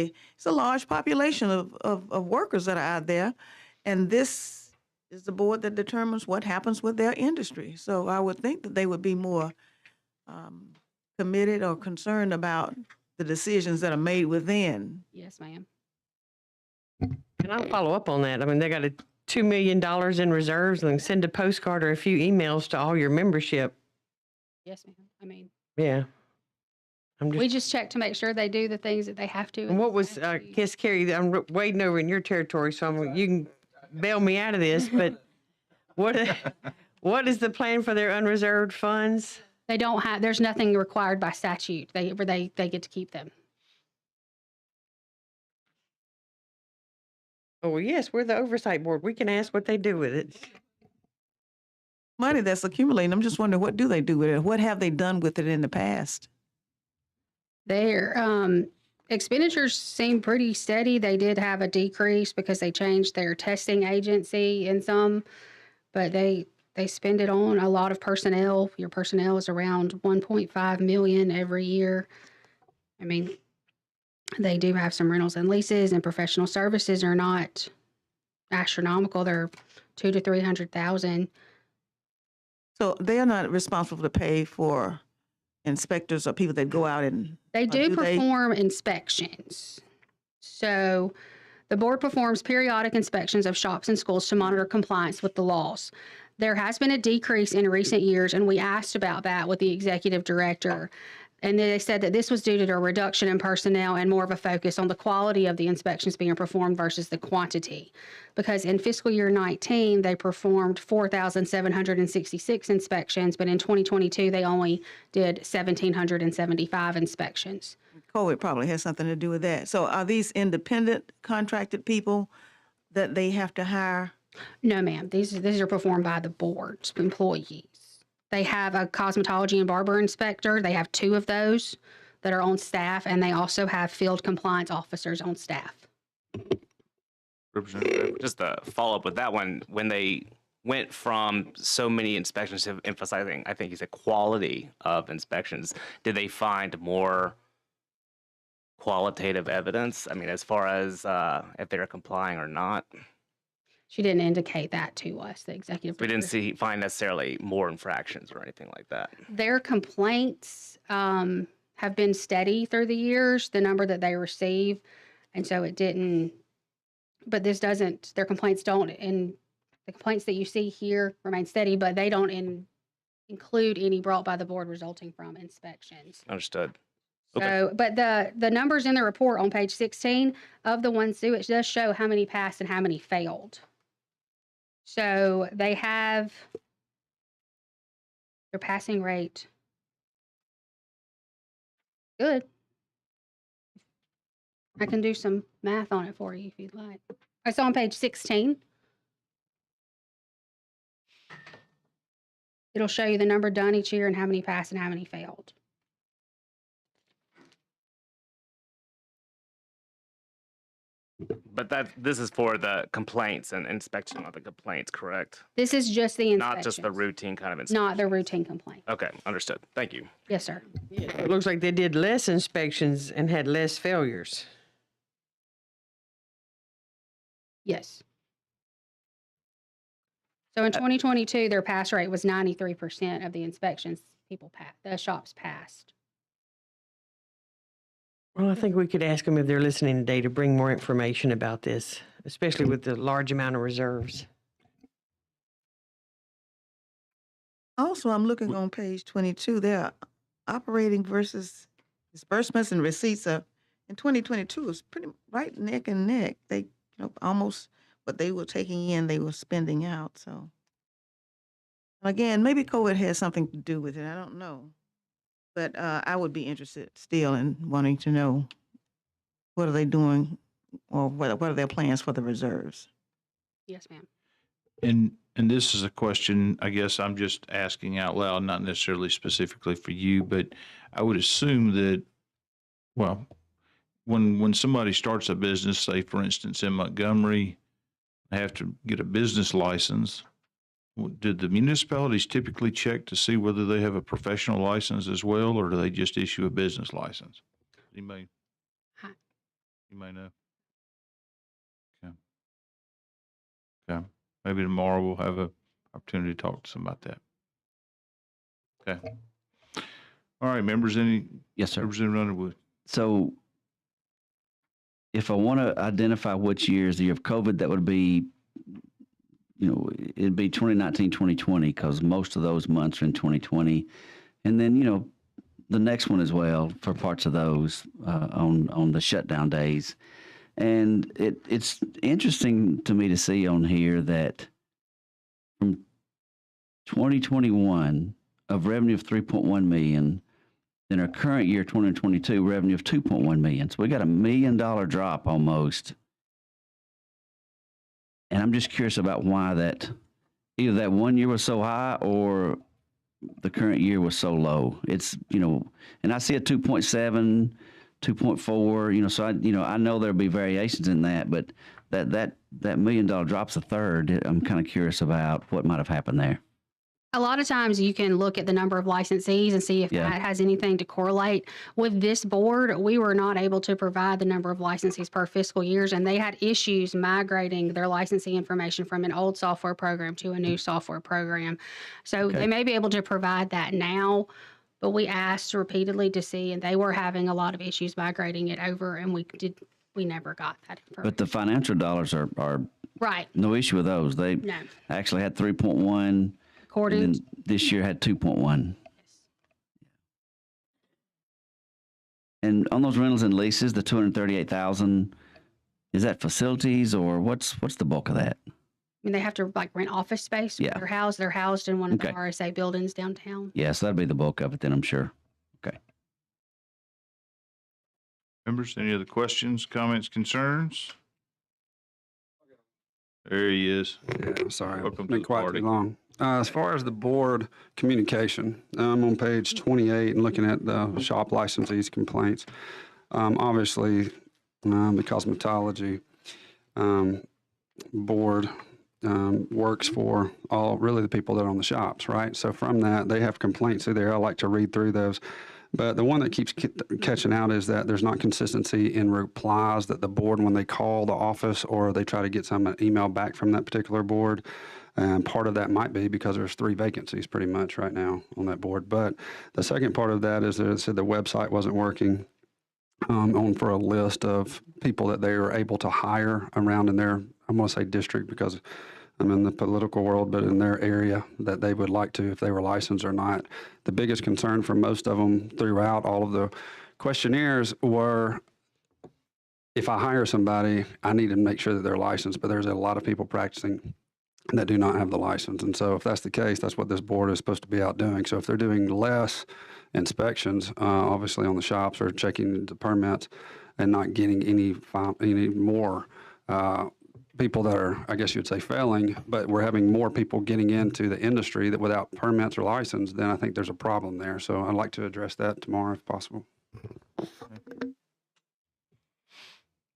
a large population of workers that are out there, and this is the board that determines what happens with their industry. So I would think that they would be more committed or concerned about the decisions that are made within. Yes, ma'am. And I'll follow up on that. I mean, they got $2 million in reserves, and send a postcard or a few emails to all your membership. Yes, ma'am. I mean, Yeah. we just check to make sure they do the things that they have to. And what was, Kiss Carrie, I'm wading over in your territory, so you can bail me out of this, but what is the plan for their unreserved funds? They don't have, there's nothing required by statute. They get to keep them. Oh, well, yes, we're the oversight board. We can ask what they do with it. Money that's accumulating, I'm just wondering, what do they do with it? What have they done with it in the past? Their expenditures seem pretty steady. They did have a decrease because they changed their testing agency in some, but they spend it on a lot of personnel. Your personnel is around 1.5 million every year. I mean, they do have some rentals and leases, and professional services are not astronomical. They're 200,000 to 300,000. So they are not responsible to pay for inspectors or people that go out and They do do they? perform inspections. So the board performs periodic inspections of shops and schools to monitor compliance with the laws. There has been a decrease in recent years, and we asked about that with the executive director. And they said that this was due to a reduction in personnel and more of a focus on the quality of the inspections being performed versus the quantity. Because in fiscal year 19, they performed 4,766 inspections, but in 2022, they only did 1,775 inspections. COVID probably has something to do with that. So are these independent contracted people that they have to hire? No, ma'am. These are performed by the board's employees. They have a cosmetology and barber inspector. They have 2 of those that are on staff, and they also have field compliance officers on staff. Representative, just to follow up with that one, when they went from so many inspections to emphasizing, I think you said quality of inspections, did they find more qualitative evidence? I mean, as far as if they're complying or not? She didn't indicate that to us, the executive We director. didn't find necessarily more infractions or anything like that. Their complaints have been steady through the years, the number that they receive. And so it didn't, but this doesn't, their complaints don't, and the complaints that you see here remain steady, but they don't include any brought by the board resulting from inspections. Understood. Okay. So, but the numbers in the report on page 16 of the ones due, it does show how many passed and how many failed. So they have their passing rate good. I can do some math on it for you if you'd like. It's on page 16. It'll show you the number done each year and how many passed and how many failed. But this is for the complaints and inspection of the complaints, correct? This is just the Not inspections. just the routine kind of inspection. Not the routine complaint. Okay, understood. Thank you. Yes, sir. It looks like they did less inspections and had less failures. Yes. So in 2022, their pass rate was 93% of the inspections the shops passed. Well, I think we could ask them if they're listening today to bring more information about this, especially with the large amount of reserves. Also, I'm looking on page 22, their operating versus disbursements and receipts are, in 2022, is pretty right neck and neck. They, almost what they were taking in, they were spending out. So again, maybe COVID has something to do with it. I don't know, but I would be interested still in wanting to know what are they doing, or what are their plans for the reserves. Yes, ma'am. And this is a question, I guess I'm just asking out loud, not necessarily specifically for you, but I would assume that, well, when somebody starts a business, say for instance in Montgomery, they have to get a business license. Did the municipalities typically check to see whether they have a professional license as well, or do they just issue a business license? Hi. You may know. Okay. Okay. Maybe tomorrow we'll have a opportunity to talk to them about that. Okay. All right, members, any, Yes, sir. Representative Underwood? So if I want to identify which year is the year of COVID, that would be, it'd be 2019, 2020, because most of those months are in 2020. And then, the next one as well for parts of those on the shutdown days. And it's interesting to me to see on here that from 2021 of revenue of 3.1 million, then our current year 2022 revenue of 2.1 million. So we got $1 million drop almost. And I'm just curious about why that either that one year was so high or the current year was so low. It's, and I see a 2.7, 2.4, so I know there'll be variations in that, but that $1 million drop's a third. I'm kind of curious about what might have happened there. A lot of times you can look at the number of licensees and see if Yeah. that has anything to correlate. With this board, we were not able to provide the number of licensees per fiscal years, and they had issues migrating their licensing information from an old software program to a new software program. So Okay. they may be able to provide that now, but we asked repeatedly to see, and they were having a lot of issues migrating it over, and we never got that information. But the financial dollars are Right. no issue with those. They No. actually had 3.1, According and to then this year had 2.1. And on those rentals and leases, the 238,000, is that facilities or what's the bulk of that? I mean, they have to rent office space. Yeah. They're housed in one of the Okay. RSA buildings downtown. Yeah, so that'd be the bulk of it then, I'm sure. Okay. Members, any other questions, comments, concerns? There he is. Yeah, I'm sorry. Welcome It's to been the quite party. too long. As far as the board communication, I'm on page 28 and looking at the shop licensees complaints. Obviously, the cosmetology board works for really the people that are on the shops, right? So from that, they have complaints through there. I like to read through those. But the one that keeps catching out is that there's not consistency in replies that the board, when they call the office or they try to get some email back from that particular board. And part of that might be because there's 3 vacancies pretty much right now on that board. But the second part of that is that it said the website wasn't working on for a list of people that they are able to hire around in their, I'm going to say district because I'm in the political world, but in their area that they would like to, if they were licensed or not. The biggest concern for most of them throughout all of the questionnaires were, if I hire somebody, I need to make sure that they're licensed, but there's a lot of people practicing that do not have the license. And so if that's the case, that's what this board is supposed to be out doing. So if they're doing less inspections, obviously on the shops or checking the permits and not getting any more people that are, I guess you'd say, failing, but we're having more people getting into the industry that without permits or license, then I think there's a problem there. So I'd like to address that tomorrow if possible.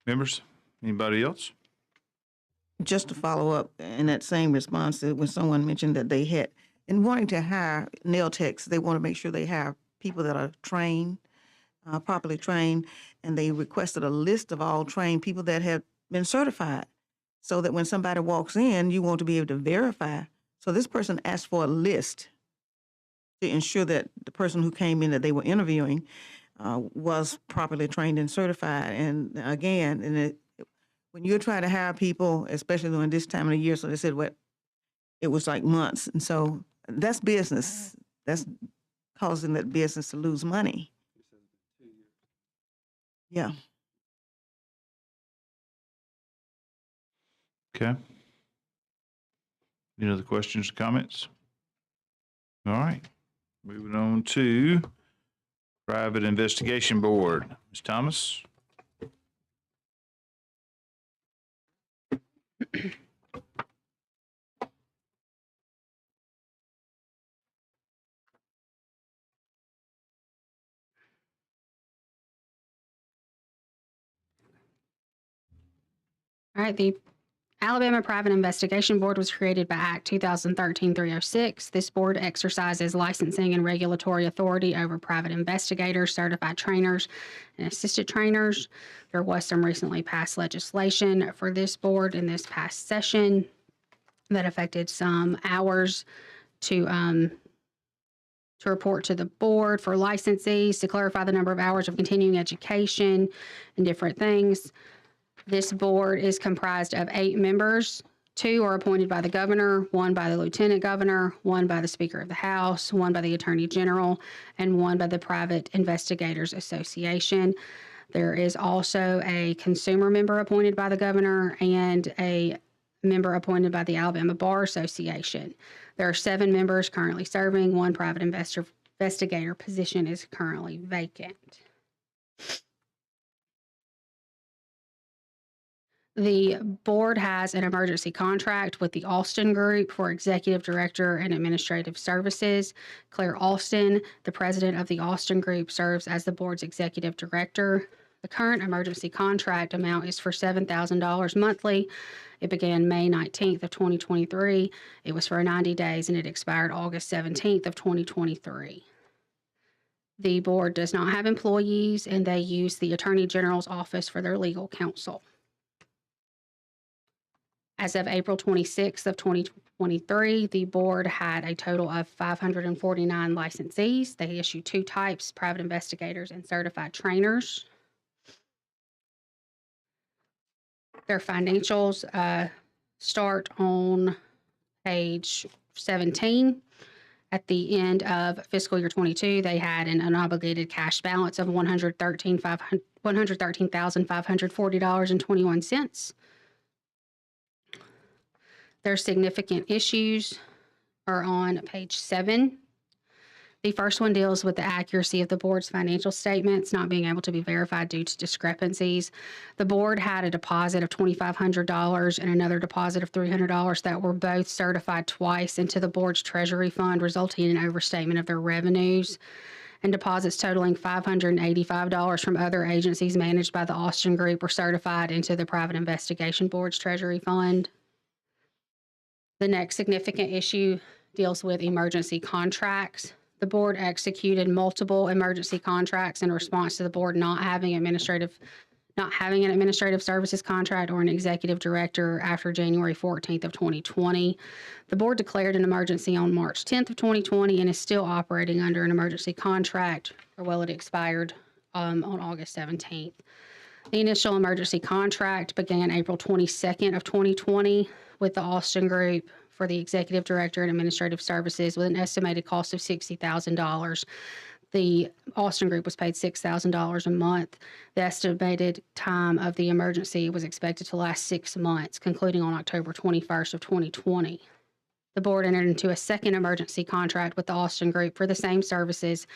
Members, anybody else? Just to follow up in that same response, when someone mentioned that they had, in wanting to hire nail techs, they want to make sure they hire people that are trained, properly trained, and they requested a list of all trained people that have been certified, so that when somebody walks in, you want to be able to verify. So this person asked for a list to ensure that the person who came in that they were interviewing was properly trained and certified. And again, when you're trying to hire people, especially during this time of the year, so they said it was like months. And so that's business. That's causing that business to lose money. Yeah. Okay. Any other questions or comments? All right. Moving on to Private Investigation Board. Ms. Thomas? All right, the Alabama Private Investigation Board was created by Act 2013-306. This board exercises licensing and regulatory authority over private investigators, certified trainers, and assisted trainers. There was some recently passed legislation for this board in this past session that affected some hours to report to the board for licensees, to clarify the number of hours of continuing education and different things. This board is comprised of 8 members. 2 are appointed by the governor, 1 by the lieutenant governor, 1 by the Speaker of the House, 1 by the Attorney General, and 1 by the Private Investigators Association. There is also a consumer member appointed by the governor and a member appointed by the Alabama Bar Association. There are 7 members currently serving. 1 private investigator position is currently vacant. The board has an emergency contract with the Alston Group for Executive Director and Administrative Services. Claire Alston, the president of the Alston Group, serves as the board's executive director. The current emergency contract amount is for $7,000 monthly. It began May 19th of 2023. It was for 90 days and it expired August 17th of 2023. The board does not have employees and they use the Attorney General's office for their legal counsel. As of April 26th of 2023, the board had a total of 549 licensees. They issue 2 types, private investigators and certified trainers. Their financials start on page 17. At the end of fiscal year 22, they had an unobligated cash balance of $113,540.21. Their significant issues are on page 7. The first one deals with the accuracy of the board's financial statements not being able to be verified due to discrepancies. The board had a deposit of $2,500 and another deposit of $300 that were both certified twice into the board's treasury fund, resulting in an overstatement of their revenues, and deposits totaling $585 from other agencies managed by the Alston Group were certified into the Private Investigation Board's treasury fund. The next significant issue deals with emergency contracts. The board executed multiple emergency contracts in response to the board not having an administrative services contract or an executive director after January 14th of 2020. The board declared an emergency on March 10th of 2020 and is still operating under an emergency contract, it expired on August 17th. The initial emergency contract began April 22nd of 2020 with the Alston Group for the executive director and administrative services with an estimated cost of $60,000. The Alston Group was paid $6,000 a month. The estimated time of the emergency was expected to last 6 months, concluding on October 21st of 2020. The board entered into a second emergency contract with the Alston Group for the same services,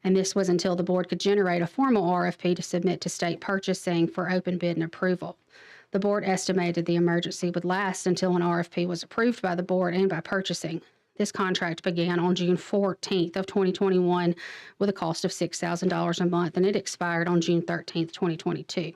and this was until the board could generate a formal RFP to submit to state purchasing for open bid and approval. The board estimated the emergency would last until an RFP was approved by the board and by purchasing. This contract began on June 14th of 2021 with a cost of $6,000 a month, and it expired on June 13th, 2022.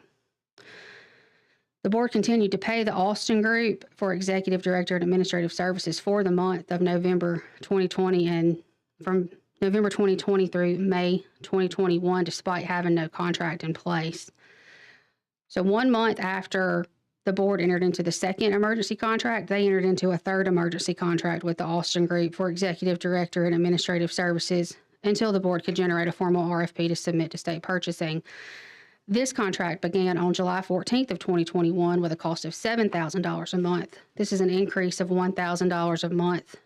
The board continued to pay the Alston Group for executive director and administrative services for the month of November 2020 and from November 2020 through May 2021, despite having no contract in place. So 1 month after the board entered into the second emergency contract, they entered into a third emergency contract with the Alston Group for executive director and administrative services until the board could generate a formal RFP to submit to state purchasing. This contract began on July 14th of 2021 with a cost of $7,000 a month. This is an increase of $1,000 a month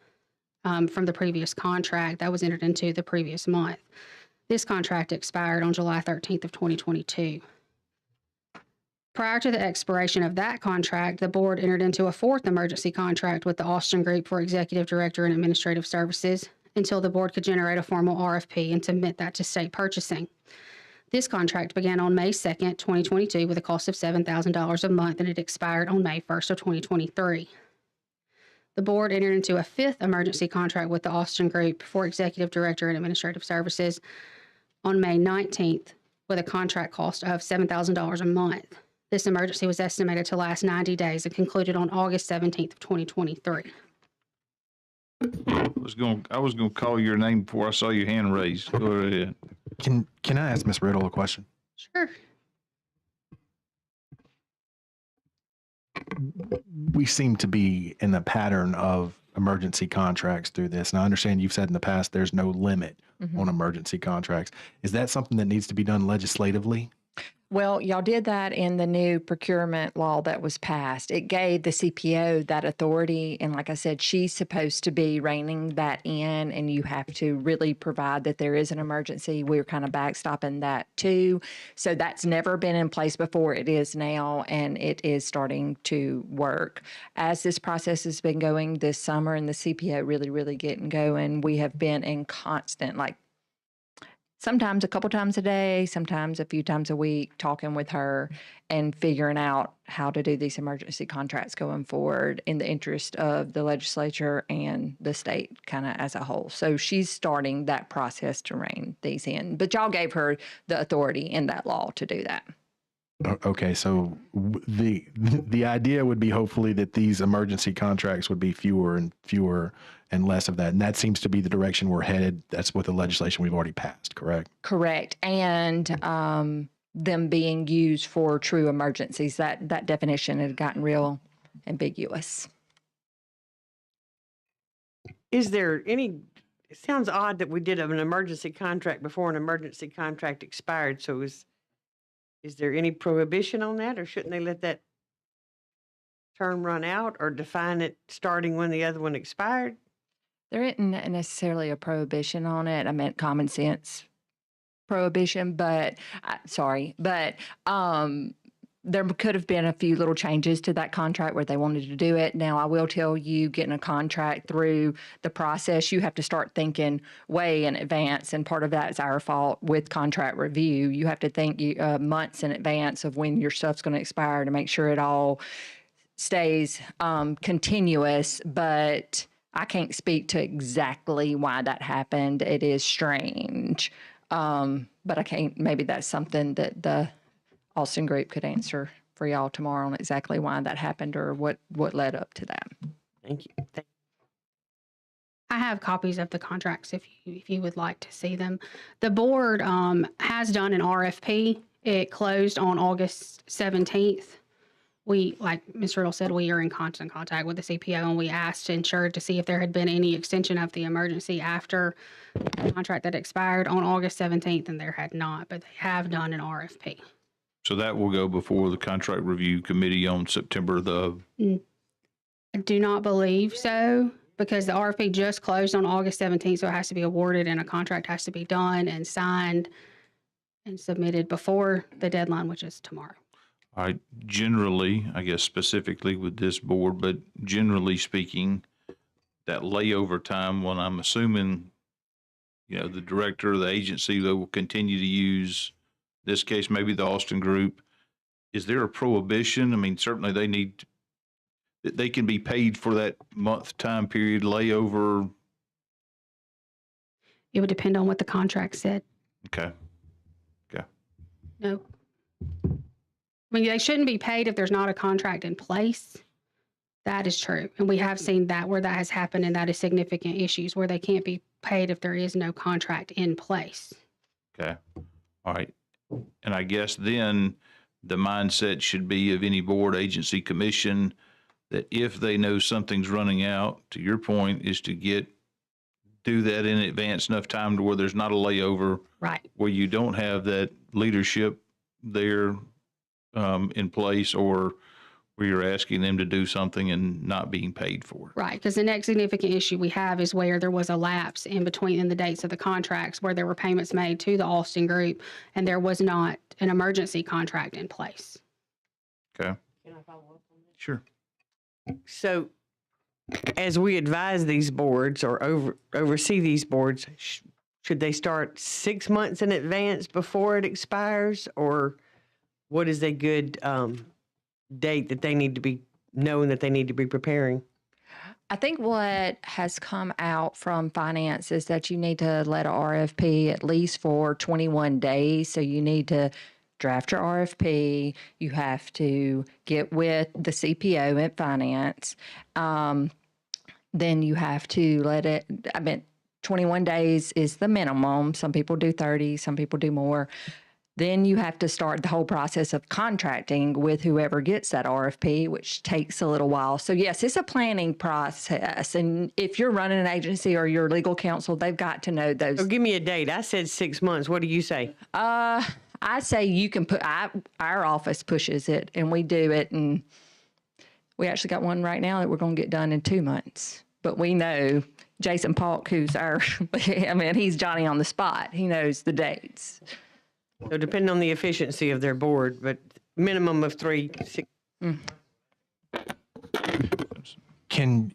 from the previous contract that was entered into the previous month. This contract expired on July 13th of 2022. Prior to the expiration of that contract, the board entered into a fourth emergency contract with the Austin Group for executive director and administrative services until the board could generate a formal RFP and submit that to state purchasing. This contract began on May 2nd, 2022 with a cost of $7,000 a month, and it expired on May 1st of 2023. The board entered into a fifth emergency contract with the Austin Group for executive director and administrative services on May 19th with a contract cost of $7,000 a month. This emergency was estimated to last 90 days and concluded on August 17th of 2023. I was gonna call your name before I saw your hand raised. Go ahead. Can I ask Ms. Riddle a question? Sure. We seem to be in the pattern of emergency contracts through this. And I understand you've said in the past there's no limit on emergency contracts. Is that something that needs to be done legislatively? Well, y'all did that in the new procurement law that was passed. It gave the CPO that authority. And like I said, she's supposed to be reining that in, and you have to really provide that there is an emergency. We're kind of backstopping that too. So that's never been in place before. It is now, and it is starting to work. As this process has been going this summer and the CPO really getting going, we have been in constant, like, sometimes a couple times a day, sometimes a few times a week, talking with her and figuring out how to do these emergency contracts going forward in the interest of the legislature and the state kind of as a whole. So she's starting that process to rein these in. But y'all gave her the authority in that law to do that. Okay, so the idea would be hopefully that these emergency contracts would be fewer and less of that. And that seems to be the direction we're headed. That's with the legislation we've already passed, correct? Correct. And them being used for true emergencies. That definition had gotten real ambiguous. Is there any, it sounds odd that we did an emergency contract before an emergency contract expired. So is there any prohibition on that, or shouldn't they let that term run out or define it starting when the other one expired? There isn't necessarily a prohibition on it. I meant common sense prohibition, but there could have been a few little changes to that contract where they wanted to do it. Now, I will tell you, getting a contract through the process, you have to start thinking way in advance, and part of that is our fault with contract review. You have to think months in advance of when your stuff's going to expire to make sure it all stays continuous, but I can't speak to exactly why that happened. It is strange, but I can't, maybe that's something that the Austin Group could answer for y'all tomorrow on exactly why that happened or what led up to that. Thank you. I have copies of the contracts if you would like to see them. The board has done an RFP. It closed on August 17th. We, like Ms. Riddle said, we are in constant contact with the CPO, and we asked Insured to see if there had been any extension of the emergency after the contract that expired on August 17th, and there had not, but they have done an RFP. So that will go before the contract review committee on September the. I do not believe so, because the RFP just closed on August 17th, so it has to be awarded and a contract has to be done and signed and submitted before the deadline, which is tomorrow. I generally, I guess specifically with this board, but generally speaking, that layover time, when I'm assuming, the director of the agency that will continue to use, this case, maybe the Austin Group, is there a prohibition? I mean, certainly they can be paid for that month time period layover. It would depend on what the contract said. Okay. No. I mean, they shouldn't be paid if there's not a contract in place. That is true. And we have seen that where that has happened, and that is significant issues where they can't be paid if there is no contract in place. Okay. All right. And I guess then the mindset should be of any board, agency, commission, that if they know something's running out, to your point, is to do that in advance enough time to where there's not a layover. Right. Where you don't have that leadership there in place, or where you're asking them to do something and not being paid for it. Right, because the next significant issue we have is where there was a lapse in the dates of the contracts, where there were payments made to the Austin Group and there was not an emergency contract in place. Okay. Sure. So as we advise these boards or oversee these boards, should they start 6 months in advance before it expires? Or what is a good date that they need to be knowing that they need to be preparing? I think what has come out from finance is that you need to let a RFP at least for 21 days. So you need to draft your RFP. You have to get with the CPO at finance. Then you have to let it, 21 days is the minimum. Some people do 30, some people do more. Then you have to start the whole process of contracting with whoever gets that RFP, which takes a little while. So yes, it's a planning process. And if you're running an agency or your legal counsel, they've got to know those. So give me a date. I said 6 months. What do you say? I say you can put, our office pushes it and we do it. And we actually got one right now that we're going to get done in 2 months. But we know Jason Polk, who's our, he's Johnny on the spot. He knows the dates. So depending on the efficiency of their board, but minimum of 3, 6. Can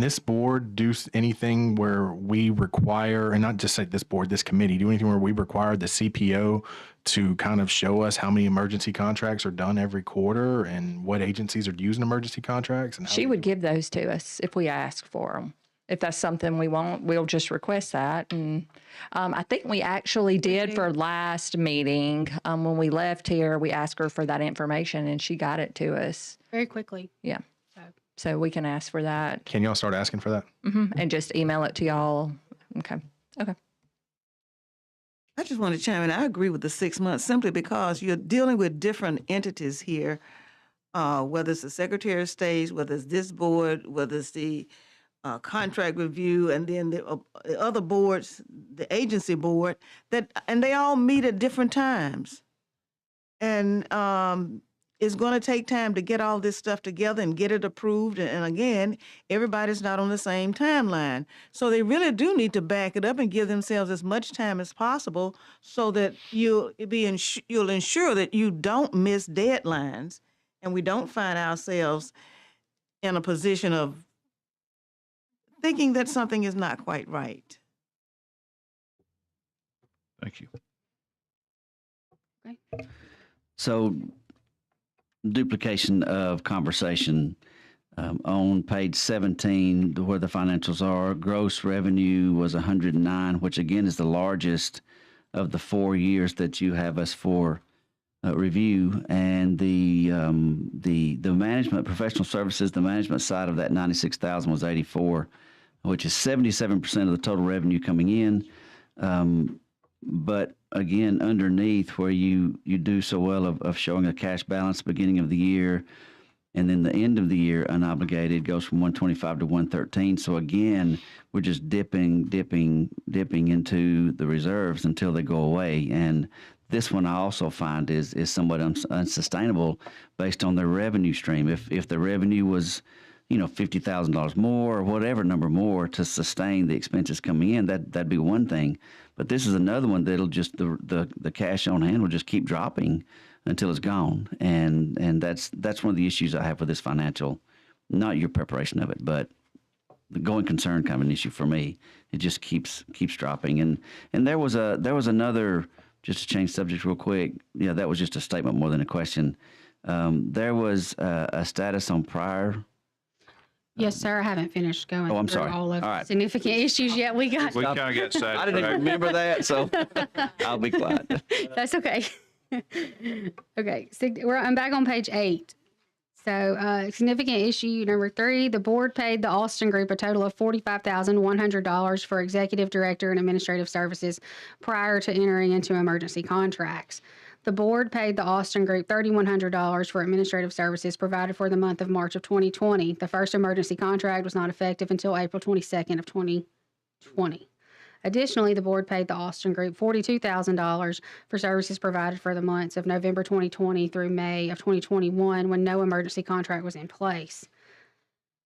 this board do anything where we require, and not just say this board, this committee, do anything where we require the CPO to kind of show us how many emergency contracts are done every quarter and what agencies are using emergency contracts? And how She would give those to us if we ask for them. If that's something we want, we'll just request that. And I think we actually did for last meeting. When we left here, we asked her for that information and she got it to us. Very quickly. Yeah. So we can ask for that. Can y'all start asking for that? And just email it to y'all. Okay. I just want to chime in. I agree with the 6 months simply because you're dealing with different entities here, whether it's the Secretary of State, whether it's this board, whether it's the contract review, and then the other boards, the agency board, and they all meet at different times. And it's going to take time to get all this stuff together and get it approved. And again, everybody's not on the same timeline. So they really do need to back it up and give themselves as much time as possible so that you'll ensure that you don't miss deadlines and we don't find ourselves in a position of thinking that something is not quite right. Thank you. Okay. So, duplication of conversation. On page 17, where the financials are, gross revenue was 109, which again is the largest of the 4 years that you have us for review. And the management, professional services, the management side of that 96,000 was 84, which is 77% of the total revenue coming in. But again, underneath where you do so well of showing a cash balance beginning of the year, and then the end of the year unobligated goes from 125 to 113. So again, we're just dipping into the reserves until they go away. And this one I also find is somewhat unsustainable based on their revenue stream. If the revenue was, $50,000 more or whatever number more to sustain the expenses coming in, that'd be one thing. But this is another one that'll just the cash on hand will just keep dropping until it's gone. And that's one of the issues I have with this financial, not your preparation of it, but the going concern kind of an issue for me. It just keeps dropping. And there was another, just to change subject real quick. Yeah, that was just a statement more than a question. There was a status on prior. Yes, sir. I haven't finished going I'm through sorry. all of All the right. significant issues yet. We got. We kind of got sidetracked. I didn't even remember that, so I'll be quiet. That's okay. Okay, so I'm back on page 8. So significant issue number 3, the board paid the Austin Group a total of $45,100 for executive director and administrative services prior to entering into emergency contracts. The board paid the Austin Group $3,100 for administrative services provided for the month of March of 2020. The first emergency contract was not effective until April 22nd of 2020. Additionally, the board paid the Austin Group $42,000 for services provided for the months of November 2020 through May of 2021 when no emergency contract was in place.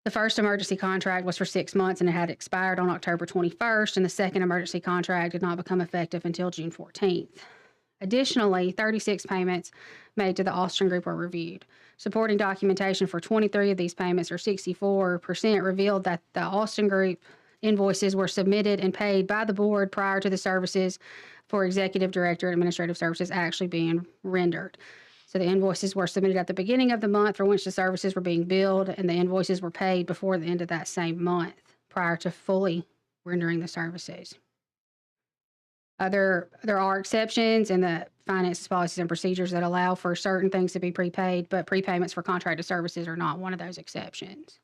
The first emergency contract was for 6 months and it had expired on October 21st, and the second emergency contract did not become effective until June 14th. Additionally, 36 payments made to the Austin Group were reviewed. Supporting documentation for 23 of these payments, or 64%, revealed that the Austin Group invoices were submitted and paid by the board prior to the services for Executive Director and Administrative Services actually being rendered. So the invoices were submitted at the beginning of the month for which the services were being billed, and the invoices were paid before the end of that same month prior to fully rendering the services. There are exceptions in the finances, policies, and procedures that allow for certain things to be prepaid, but prepayments for contracted services are not one of those exceptions.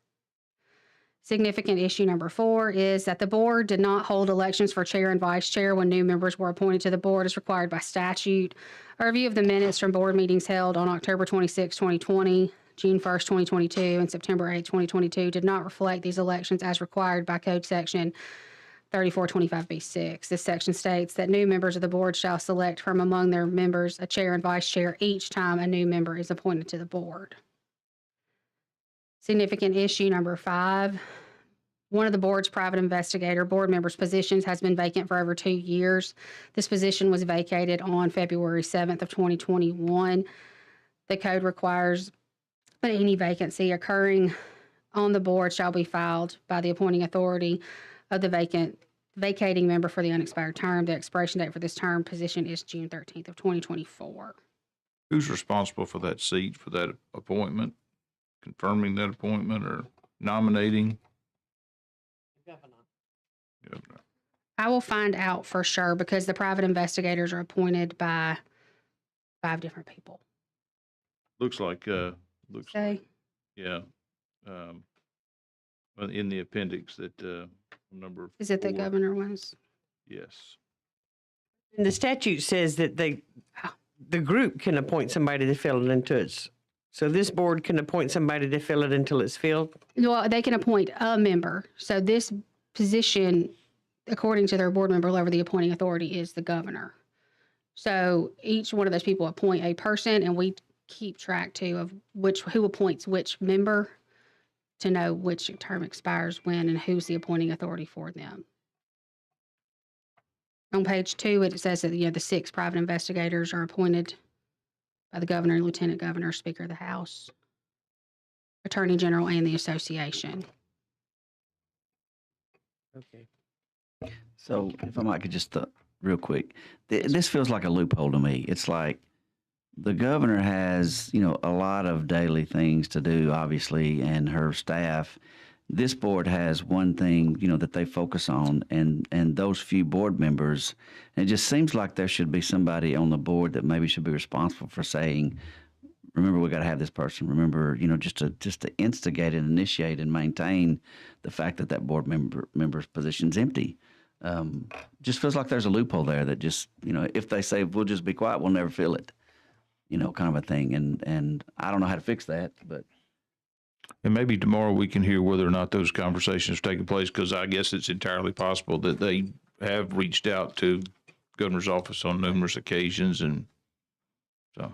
Significant issue number 4 is that the board did not hold elections for chair and vice chair when new members were appointed to the board as required by statute. A review of the minutes from board meetings held on October 26, 2020, June 1st, 2022, and September 8, 2022 did not reflect these elections as required by Code Section 3425B6. This section states that new members of the board shall select from among their members a chair and vice chair each time a new member is appointed to the board. Significant issue number 5. One of the board's private investigator board members' positions has been vacant for over 2 years. This position was vacated on February 7th of 2021. The code requires that any vacancy occurring on the board shall be filed by the appointing authority of the vacating member for the unexpired term. The expiration date for this term position is June 13th of 2024. Who's responsible for that seat, for that appointment? Confirming that appointment or nominating? Governor. I will find out for sure because the private investigators are appointed by 5 different people. Looks like, Okay. yeah. Well, in the appendix that, number Is it the 4. governor was? Yes. And the statute says that the group can appoint somebody to fill it until it's, so this board can appoint somebody to fill it until it's filled? Well, they can appoint a member. So this position, according to their board member over the appointing authority, is the governor. So each one of those people appoint a person, and we keep track too of who appoints which member to know which term expires when and who's the appointing authority for them. On page 2, it says that the 6 private investigators are appointed by the governor, lieutenant governor, speaker of the House, attorney general, and the association. Okay. So if I might could just, real quick, this feels like a loophole to me. It's like the governor has, a lot of daily things to do, obviously, and her staff. This board has one thing, that they focus on, and those few board members. And it just seems like there should be somebody on the board that maybe should be responsible for saying, remember, we got to have this person. Remember, just to instigate and initiate and maintain the fact that board member's position's empty. Just feels like there's a loophole there that just, if they say we'll just be quiet, we'll never fill it, kind of a thing. And I don't know how to fix that, but. And maybe tomorrow we can hear whether or not those conversations are taking place, because I guess it's entirely possible that they have reached out to governor's office on numerous occasions. And so.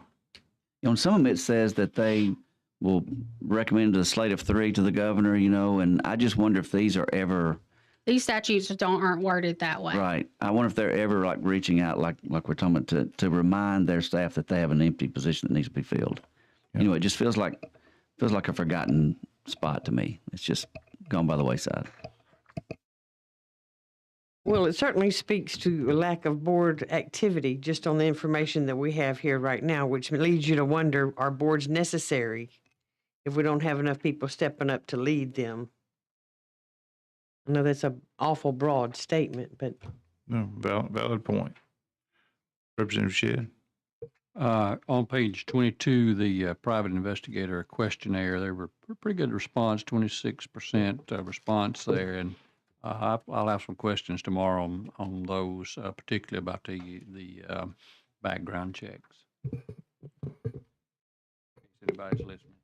On some of them, it says that they will recommend a slate of 3 to the governor, and I just wonder if these are ever. These statutes aren't worded that way. Right. I wonder if they're ever reaching out, like we're talking about, to remind their staff that they have an empty position that needs to be filled. Yeah. It just feels like a forgotten spot to me. It's just gone by the wayside. Well, it certainly speaks to a lack of board activity just on the information that we have here right now, which leads you to wonder, are boards necessary if we don't have enough people stepping up to lead them? I know that's an awful broad statement, but. No, valid point. Representative Shedd? On page 22, the private investigator questionnaire, there were pretty good response, 26% response there. And I'll have some questions tomorrow on those, particularly about the background checks. If anybody's listening.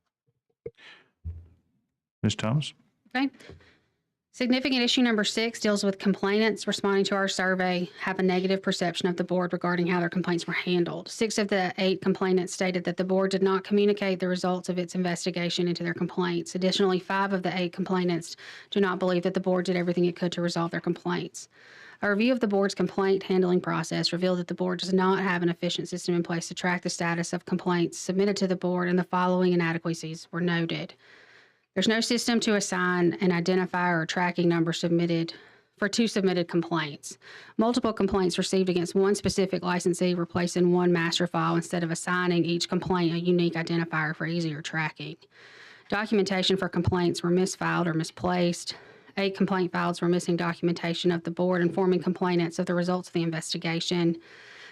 Ms. Thomas? Okay. Significant issue number 6 deals with complainants responding to our survey have a negative perception of the board regarding how their complaints were handled. 6 of the 8 complainants stated that the board did not communicate the results of its investigation into their complaints. Additionally, 5 of the 8 complainants do not believe that the board did everything it could to resolve their complaints. A review of the board's complaint handling process revealed that the board does not have an efficient system in place to track the status of complaints submitted to the board, and the following inadequacies were noted. There's no system to assign an identifier or tracking number submitted for 2 submitted complaints. Multiple complaints received against one specific licensee were placed in one master file instead of assigning each complaint a unique identifier for easier tracking. Documentation for complaints were misfiled or misplaced. 8 complaint files were missing documentation of the board informing complainants of the results of the investigation.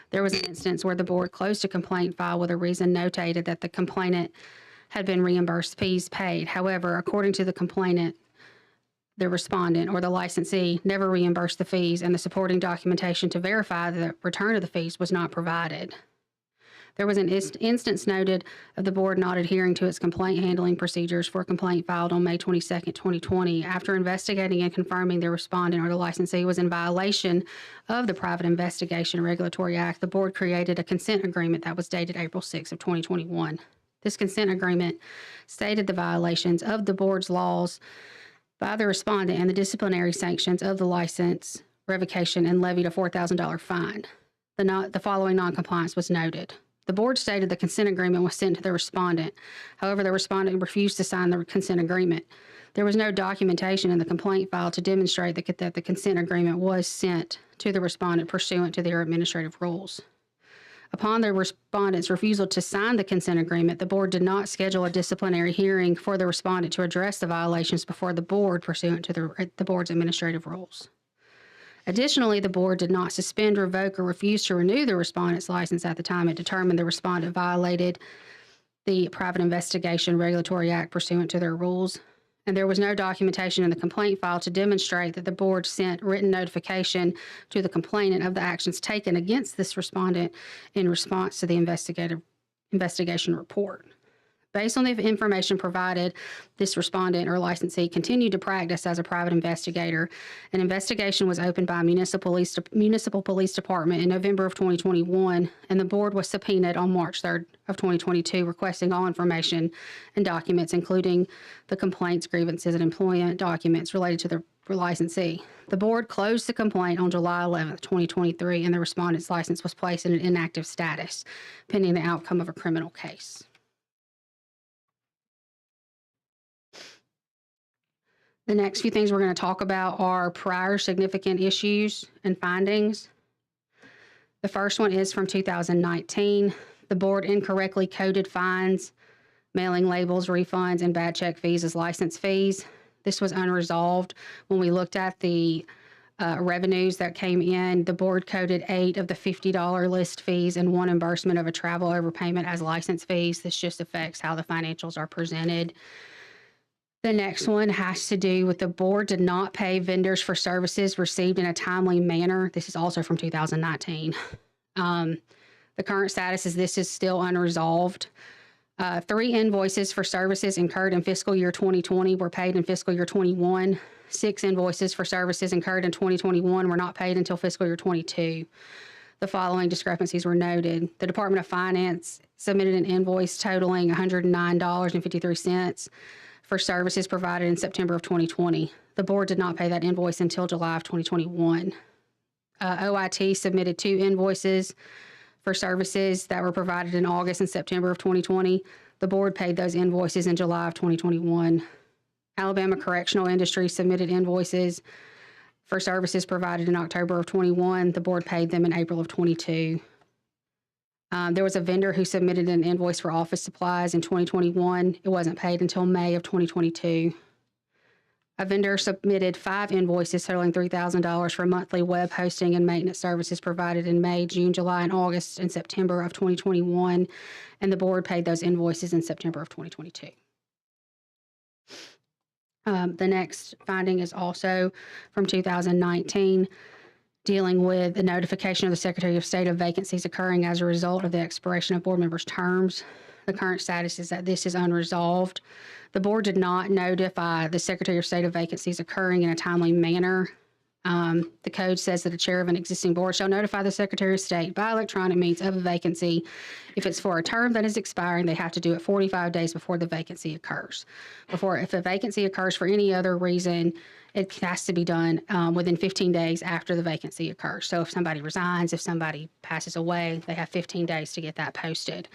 There was an instance where the board closed a complaint file with a reason notated that the complainant had been reimbursed fees paid. However, according to the complainant, the respondent or the licensee never reimbursed the fees, and the supporting documentation to verify the return of the fees was not provided. There was an instance noted of the board not adhering to its complaint handling procedures for a complaint filed on May 22nd, 2020. After investigating and confirming the respondent or the licensee was in violation of the Private Investigation Regulatory Act, the board created a consent agreement that was dated April 6th of 2021. This consent agreement stated the violations of the board's laws by the respondent and the disciplinary sanctions of the license revocation, and levied a $4,000 fine. The following noncompliance was noted. The board stated the consent agreement was sent to the respondent. However, the respondent refused to sign the consent agreement. There was no documentation in the complaint file to demonstrate that the consent agreement was sent to the respondent pursuant to their administrative rules. Upon the respondent's refusal to sign the consent agreement, the board did not schedule a disciplinary hearing for the respondent to address the violations before the board pursuant to the board's administrative rules. Additionally, the board did not suspend, revoke, or refuse to renew the respondent's license at the time it determined the respondent violated the Private Investigation Regulatory Act pursuant to their rules. And there was no documentation in the complaint file to demonstrate that the board sent written notification to the complainant of the actions taken against this respondent in response to the investigation report. Based on the information provided, this respondent or licensee continued to practice as a private investigator. An investigation was opened by a municipal police department in November of 2021, and the board was subpoenaed on March 3rd of 2022, requesting all information and documents, including the complaints, grievances, and employment documents related to the licensee. The board closed the complaint on July 11th, 2023, and the respondent's license was placed in an inactive status, pending the outcome of a criminal case. The next few things we're going to talk about are prior significant issues and findings. The first one is from 2019. The board incorrectly coded fines, mailing labels, refunds, and bad check fees as license fees. This was unresolved. When we looked at the revenues that came in, the board coded 8 of the $50 list fees and 1 reimbursement of a travel overpayment as license fees. This just affects how the financials are presented. The next one has to do with the board did not pay vendors for services received in a timely manner. This is also from 2019. The current status is this is still unresolved. 3 invoices for services incurred in fiscal year 2020 were paid in fiscal year 21. 6 invoices for services incurred in 2021 were not paid until fiscal year 22. The following discrepancies were noted. The Department of Finance submitted an invoice totaling $109.53 for services provided in September of 2020. The board did not pay that invoice until July of 2021. OIT submitted 2 invoices for services that were provided in August and September of 2020. The board paid those invoices in July of 2021. Alabama Correctional Industry submitted invoices for services provided in October of 21. The board paid them in April of 22. There was a vendor who submitted an invoice for office supplies in 2021. It wasn't paid until May of 2022. A vendor submitted 5 invoices totaling $3,000 for monthly web hosting and maintenance services provided in May, June, July, and August and September of 2021, and the board paid those invoices in September of 2022. The next finding is also from 2019. Dealing with the notification of the Secretary of State of vacancies occurring as a result of the expiration of board members' terms. The current status is that this is unresolved. The board did not notify the Secretary of State of vacancies occurring in a timely manner. The code says that the chair of an existing board shall notify the Secretary of State by electronic means of a vacancy. If it's for a term that is expiring, they have to do it 45 days before the vacancy occurs. If a vacancy occurs for any other reason, it has to be done within 15 days after the vacancy occurs. So if somebody resigns, if somebody passes away, they have 15 days to get that posted.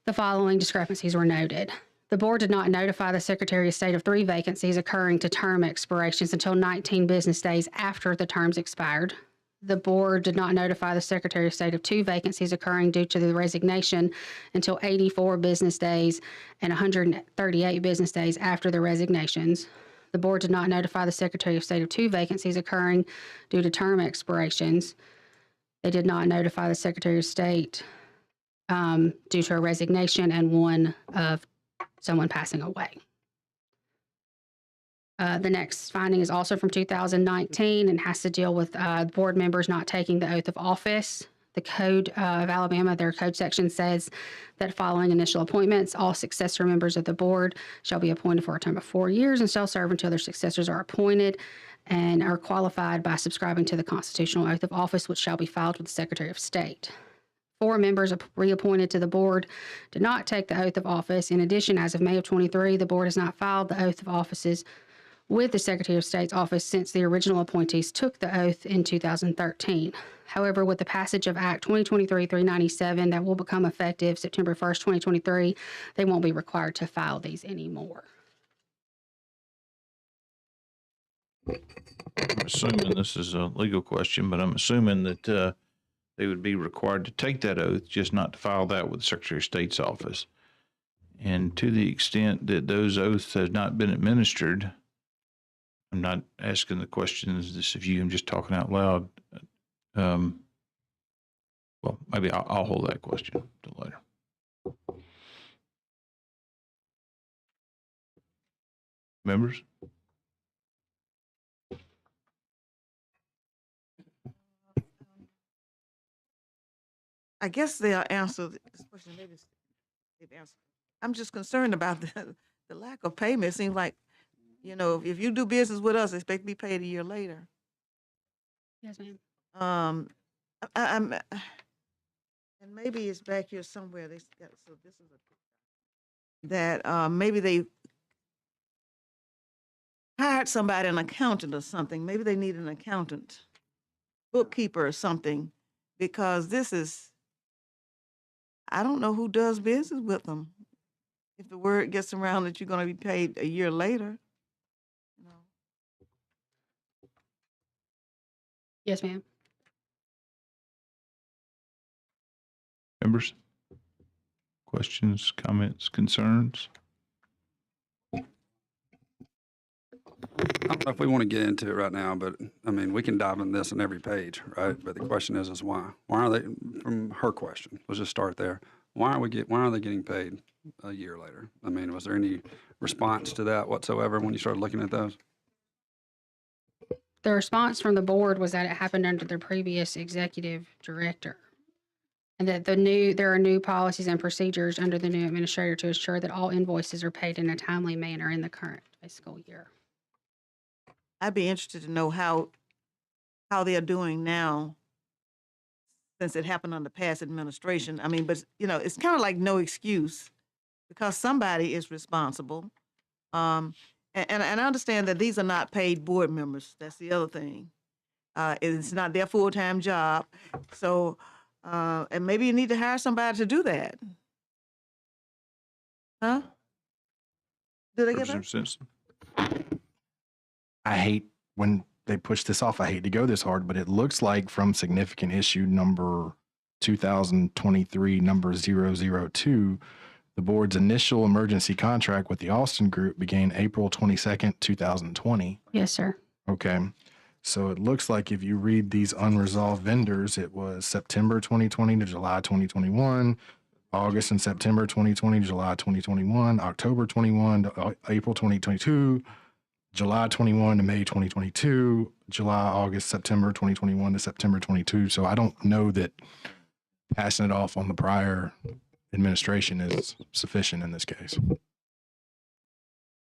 The following discrepancies were noted. The board did not notify the Secretary of State of 3 vacancies occurring to term expirations until 19 business days after the terms expired. The board did not notify the Secretary of State of 2 vacancies occurring due to the resignation until 84 business days and 138 business days after the resignations. The board did not notify the Secretary of State of 2 vacancies occurring due to term expirations. They did not notify the Secretary of State due to a resignation and one of someone passing away. The next finding is also from 2019 and has to deal with board members not taking the oath of office. The Code of Alabama, their code section says that following initial appointments, all successor members of the board shall be appointed for a term of 4 years and shall serve until their successors are appointed and are qualified by subscribing to the constitutional oath of office, which shall be filed with the Secretary of State. 4 members reappointed to the board did not take the oath of office. In addition, as of May of 23, the board has not filed the oath of offices with the Secretary of State's office since the original appointees took the oath in 2013. However, with the passage of Act 2023-397 that will become effective September 1st, 2023, they won't be required to file these anymore. I'm assuming this is a legal question, but I'm assuming that they would be required to take that oath, just not to file that with the Secretary of State's office. And to the extent that those oaths have not been administered, I'm not asking the questions, this of you, I'm just talking out loud. Well, maybe I'll hold that question till later. Members? I guess they'll answer this question. Maybe they've answered. I'm just concerned about the lack of payment. It seems like, you know, if you do business with us, expect to be paid a year later. Yes, ma'am. I'm, and maybe it's back here somewhere. They got, so this is that maybe they hired somebody, an accountant or something. Maybe they need an accountant, bookkeeper or something, because this is, I don't know who does business with them. If the word gets around that you're going to be paid a year later, you know. Yes, ma'am. Members? Questions, comments, concerns? I don't know if we want to get into it right now, but I mean, we can dive in this on every page, right? But the question is why? Why are they, from her question, let's just start there. Why are they getting paid a year later? I mean, was there any response to that whatsoever when you started looking at those? The response from the board was that it happened under the previous executive director. And that there are new policies and procedures under the new administrator to ensure that all invoices are paid in a timely manner in the current fiscal year. I'd be interested to know how they are doing now, since it happened under past administration. I mean, but you know, it's kind of like no excuse, because somebody is responsible. And I understand that these are not paid board members. That's the other thing. It's not their full-time job. So, and maybe you need to hire somebody to do that. Huh? Do they get that? Representative Simpson? I hate when they push this off. I hate to go this hard, but it looks like from significant issue number 2023, number 002, the board's initial emergency contract with the Austin Group began April 22nd, 2020. Yes, sir. Okay. So it looks like if you read these unresolved vendors, it was September 2020 to July 2021, August and September 2020 to July 2021, October 21 to April 2022, July 21 to May 2022, July, August, September 2021 to September 22. So I don't know that passing it off on the prior administration is sufficient in this case.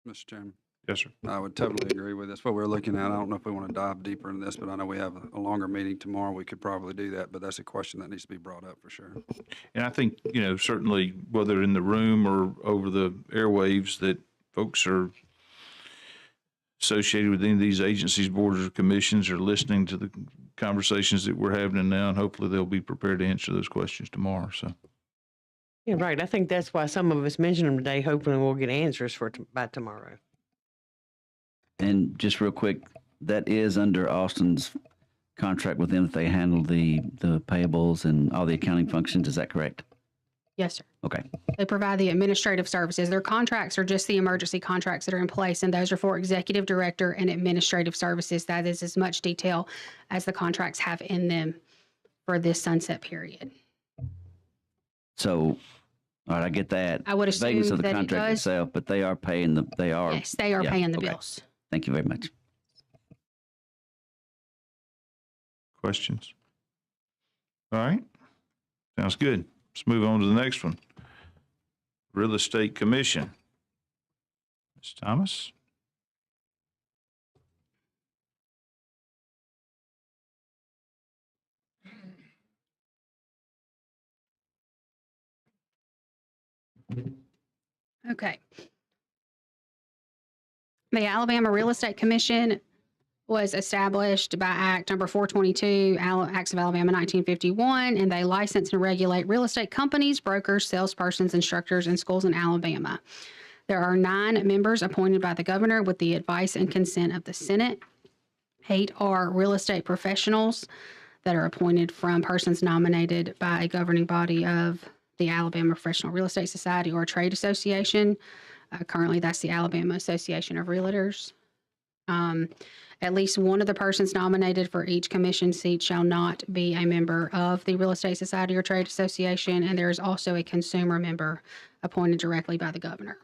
Mr. Chairman. Yes, sir. I would totally agree with this. What we're looking at, I don't know if we want to dive deeper into this, but I know we have a longer meeting tomorrow. We could probably do that, but that's a question that needs to be brought up for sure. And I think, certainly whether in the room or over the airwaves, that folks are associated with any of these agencies, boards, or commissions are listening to the conversations that we're having now, and hopefully they'll be prepared to answer those questions tomorrow. So, Yeah, right. I think that's why some of us mentioned them today, hoping we'll get answers by tomorrow. And just real quick, that is under Austin's contract with them that they handle the payables and all the accounting functions. Is that correct? Yes, sir. Okay. They provide the administrative services. Their contracts are just the emergency contracts that are in place, and those are for executive director and administrative services. That is as much detail as the contracts have in them for this sunset period. So, all right, I get that. I would assume Vagueness of the that it contract does. itself, but they are paying Yes, they are yeah, paying the okay. bills. Thank you very much. questions? All right. Sounds good. Let's move on to the next one. Real Estate Commission. Ms. Thomas? Okay. The Alabama Real Estate Commission was established by Act number 422, Acts of Alabama 1951, and they license and regulate real estate companies, brokers, salespersons, instructors, and schools in Alabama. There are 9 members appointed by the governor with the advice and consent of the Senate. 8 are real estate professionals that are appointed from persons nominated by a governing body of the Alabama Professional Real Estate Society or a trade association. Currently, that's the Alabama Association of Realtors. At least one of the persons nominated for each commission seat shall not be a member of the Real Estate Society or Trade Association, and there is also a consumer member appointed directly by the governor.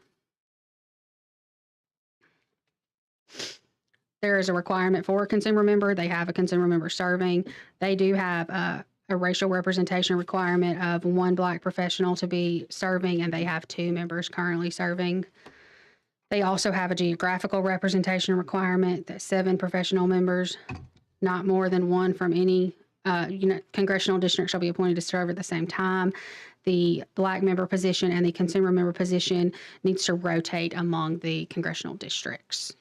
There is a requirement for a consumer member. They have a consumer member serving. They do have a racial representation requirement of 1 Black professional to be serving, and they have 2 members currently serving. They also have a geographical representation requirement that 7 professional members, not more than 1 from any congressional district, shall be appointed to serve at the same time. The Black member position and the consumer member position needs to rotate among the congressional districts.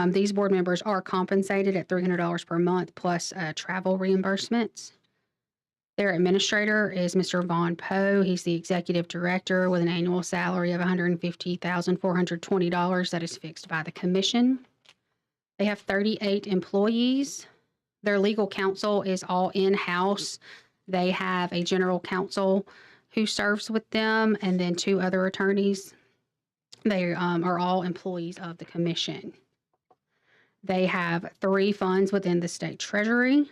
These board members are compensated at $300 per month plus travel reimbursements. Their administrator is Mr. Vaughn Poe. He's the executive director with an annual salary of $150,420 that is fixed by the commission. They have 38 employees. Their legal counsel is all in-house. They have a general counsel who serves with them and then 2 other attorneys. They are all employees of the commission. They have 3 funds within the state treasury.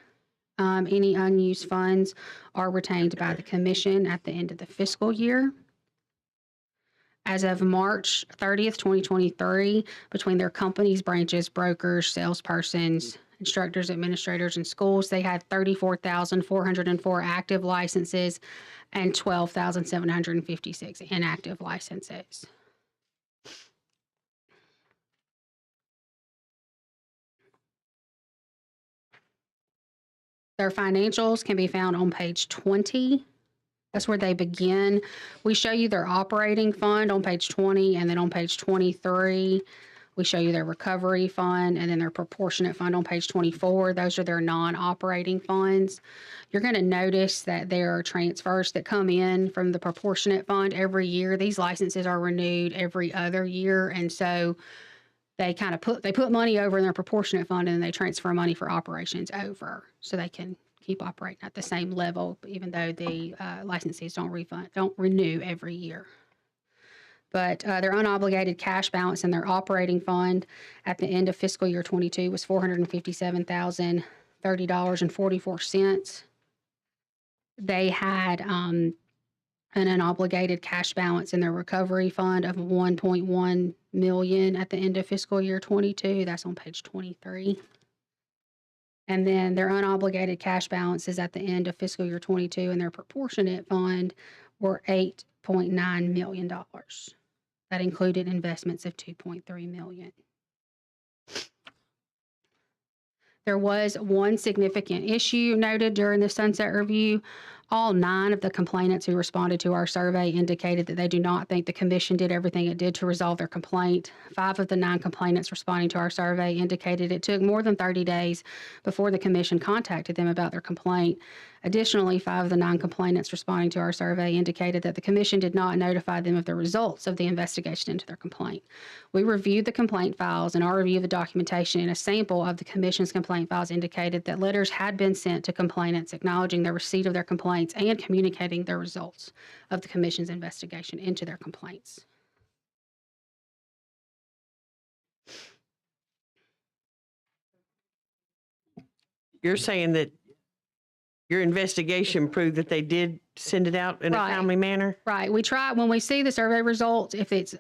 Any unused funds are retained by the commission at the end of the fiscal year. As of March 30th, 2023, between their companies, branches, brokers, salespersons, instructors, administrators, and schools, they had 34,404 active licenses and 12,756 inactive licenses. Their financials can be found on page 20. That's where they begin. We show you their operating fund on page 20, and then on page 23, we show you their recovery fund, and then their proportionate fund on page 24. Those are their non-operating funds. You're going to notice that there are transfers that come in from the proportionate fund every year. These licenses are renewed every other year, and so they kind of put money over in their proportionate fund, and then they transfer money for operations over so they can keep operating at the same level, even though the licensees don't renew every year. But their unobligated cash balance in their operating fund at the end of fiscal year 22 was $457,030.44. They had an unobligated cash balance in their recovery fund of $1.1 million at the end of fiscal year 22. That's on page 23. And then their unobligated cash balances at the end of fiscal year 22 in their proportionate fund were $8.9 million. That included investments of $2.3 million. There was one significant issue noted during the sunset review. All 9 of the complainants who responded to our survey indicated that they do not think the commission did everything it did to resolve their complaint. 5 of the 9 complainants responding to our survey indicated it took more than 30 days before the commission contacted them about their complaint. Additionally, 5 of the 9 complainants responding to our survey indicated that the commission did not notify them of the results of the investigation into their complaint. We reviewed the complaint files, and our review of the documentation and a sample of the commission's complaint files indicated that letters had been sent to complainants acknowledging the receipt of their complaints and communicating the results of the commission's investigation into their complaints. You're saying that your investigation proved that they did send it out in Right. a timely manner? Right. We try, when we see the survey results, if it's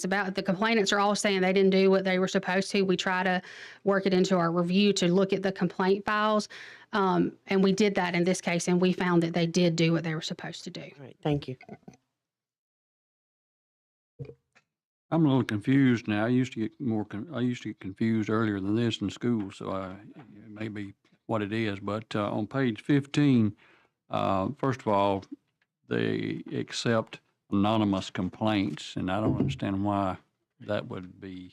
about the complainants are all saying they didn't do what they were supposed to, we try to work it into our review to look at the complaint files. And we did that in this case, and we found that they did do what they were supposed to do. All right, thank you. I'm a little confused now. I used to get confused earlier than this in school, so it may be what it is. But on page 15, first of all, they accept anonymous complaints, and I don't understand why that would be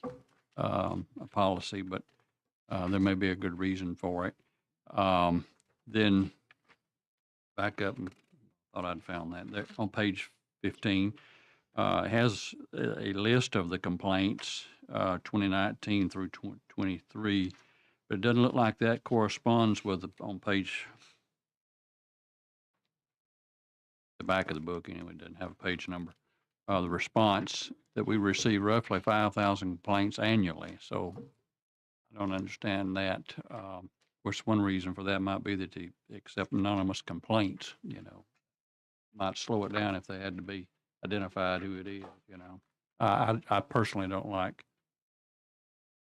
a policy, but there may be a good reason for it. Then back up, and thought I'd found that there on page 15. It has a list of the complaints, 2019 through 23, but it doesn't look like that corresponds with on page, the back of the book anyway, it doesn't have a page number. The response that we receive roughly 5,000 complaints annually, so I don't understand that. Of course, one reason for that might be that they accept anonymous complaints, might slow it down if they had to be identified who it is, I personally don't like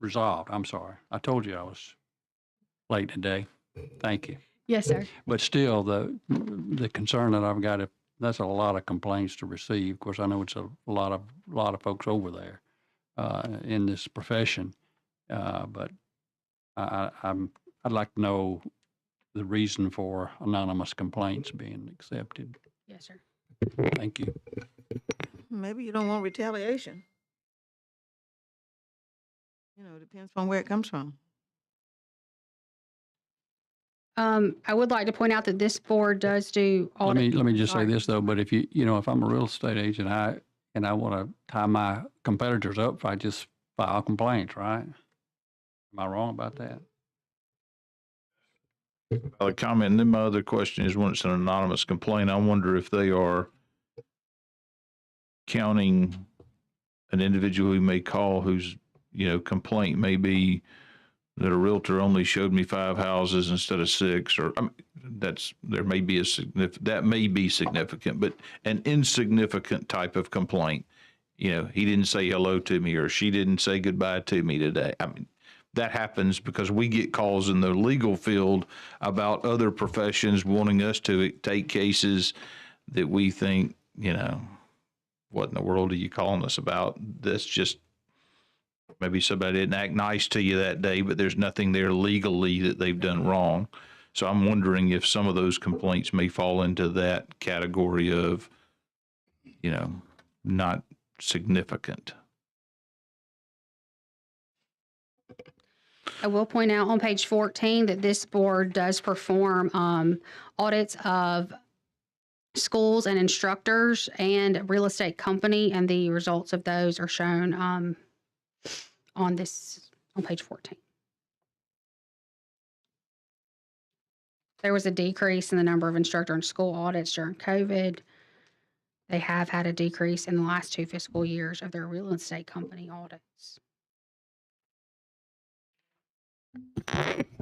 resolved. I'm sorry. I told you I was late today. Thank you. Yes, sir. But still, the concern that I've got, if that's a lot of complaints to receive. Of course, I know it's a lot of folks over there in this profession, but I'd like to know the reason for anonymous complaints being accepted. Yes, sir. Thank you. Maybe you don't want retaliation. It depends on where it comes from. I would like to point out that this board does do audit. Let me just say Sorry. this though, but if if I'm a real estate agent, and I want to tie my competitors up if I just file complaints, right? Am I wrong about that? A comment, and then my other question is, when it's an anonymous complaint, I wonder if they are counting an individual who may call whose, complaint may be that a realtor only showed me 5 houses instead of 6, or that may be significant, but an insignificant type of complaint. He didn't say hello to me, or she didn't say goodbye to me today. That happens because we get calls in the legal field about other professions wanting us to take cases that we think, what in the world are you calling us about? That's just, maybe somebody didn't act nice to you that day, but there's nothing there legally that they've done wrong. So I'm wondering if some of those complaints may fall into that category of, not significant. I will point out on page 14 that this board does perform audits of schools and instructors and real estate company, and the results of those are shown on page 14. There was a decrease in the number of instructor and school audits during COVID. They have had a decrease in the last 2 fiscal years of their real estate company audits.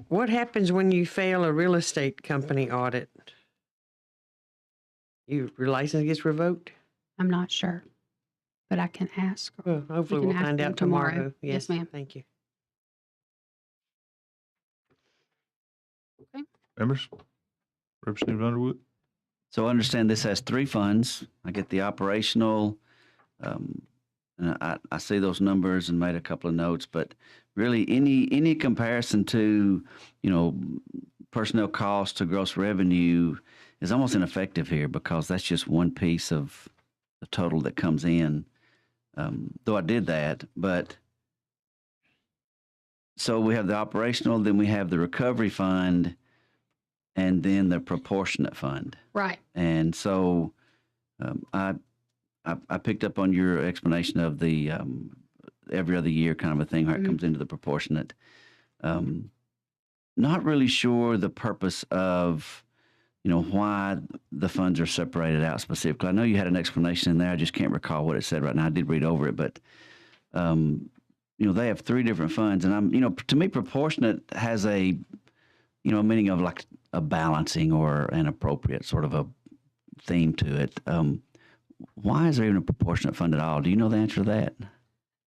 What happens when you fail a real estate company audit? Your license gets revoked? I'm not sure, but I can ask. Well, hopefully can we'll ask find them out tomorrow. tomorrow. Yes, ma'am. Thank you. Members? Representative Underwood? So I understand this has 3 funds. I get the operational, And I see those numbers and made a couple of notes, but really any comparison to, personnel cost to gross revenue is almost ineffective here because that's just one piece of the total that comes in. Though I did that, but so we have the operational, then we have the recovery fund, and then the proportionate fund. Right. And so I picked up on your explanation of the every other year kind of a thing, how it comes into the proportionate. Not really sure the purpose of, why the funds are separated out specifically. I know you had an explanation in there. I just can't recall what it said right now. I did read over it, but they have three different funds, and to me, proportionate has a meaning of like a balancing or an appropriate sort of a theme to it. Why is there even a proportionate fund at all? Do you know the answer to that?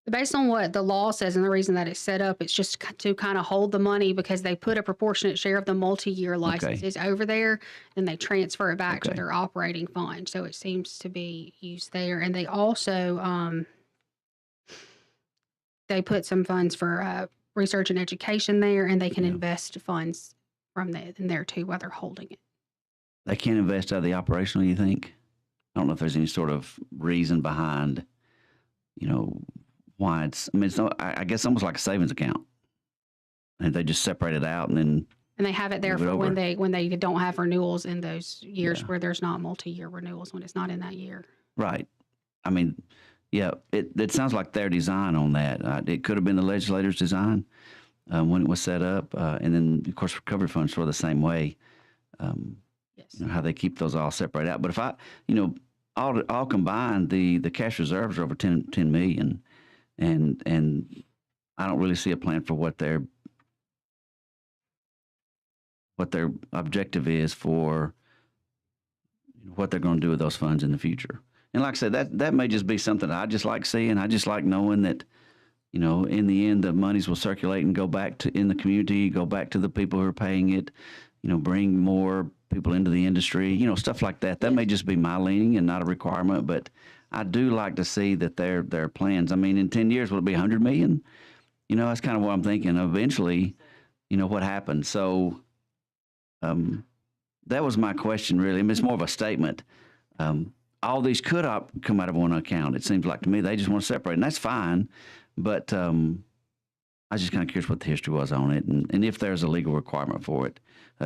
Based on what the law says and the reason that it's set up, it's just to kind of hold the money because they put a proportionate share of the multi-year licenses over there and they transfer it back to their operating fund. So it seems to be used there. And they also, they put some funds for research and education there, and they can invest funds from that in there too while they're holding it. They can't invest out of the operational, you think? I don't know if there's any sort of reason behind, why it's, it's not, I guess almost like a savings account. And they just separate it out and then. And they have it there move it for when over. they don't have renewals in those years where there's not multi-year renewals when it's not in that year. Right. It sounds like their design on that. It could have been the legislator's design when it was set up. And then, of course, recovery funds for the same way. How they keep those all separated out. But if all combined, the cash reserves are over 10 million. And I don't really see a plan for what their objective is for what they're going to do with those funds in the future. And like I said, that may just be something I just like seeing. I just like knowing that, in the end, the monies will circulate and go back to in the community, go back to the people who are paying it, bring more people into the industry, stuff like that. That may just be my leaning and not a requirement, but I do like to see that their plans. In 10 years, will it be 100 million? That's kind of what I'm thinking. Eventually, what happens. So that was my question, really. It's more of a statement. All these could come out of one account. It seems like to me they just want to separate, and that's fine. But I was just kind of curious what the history was on it, and if there's a legal requirement for it.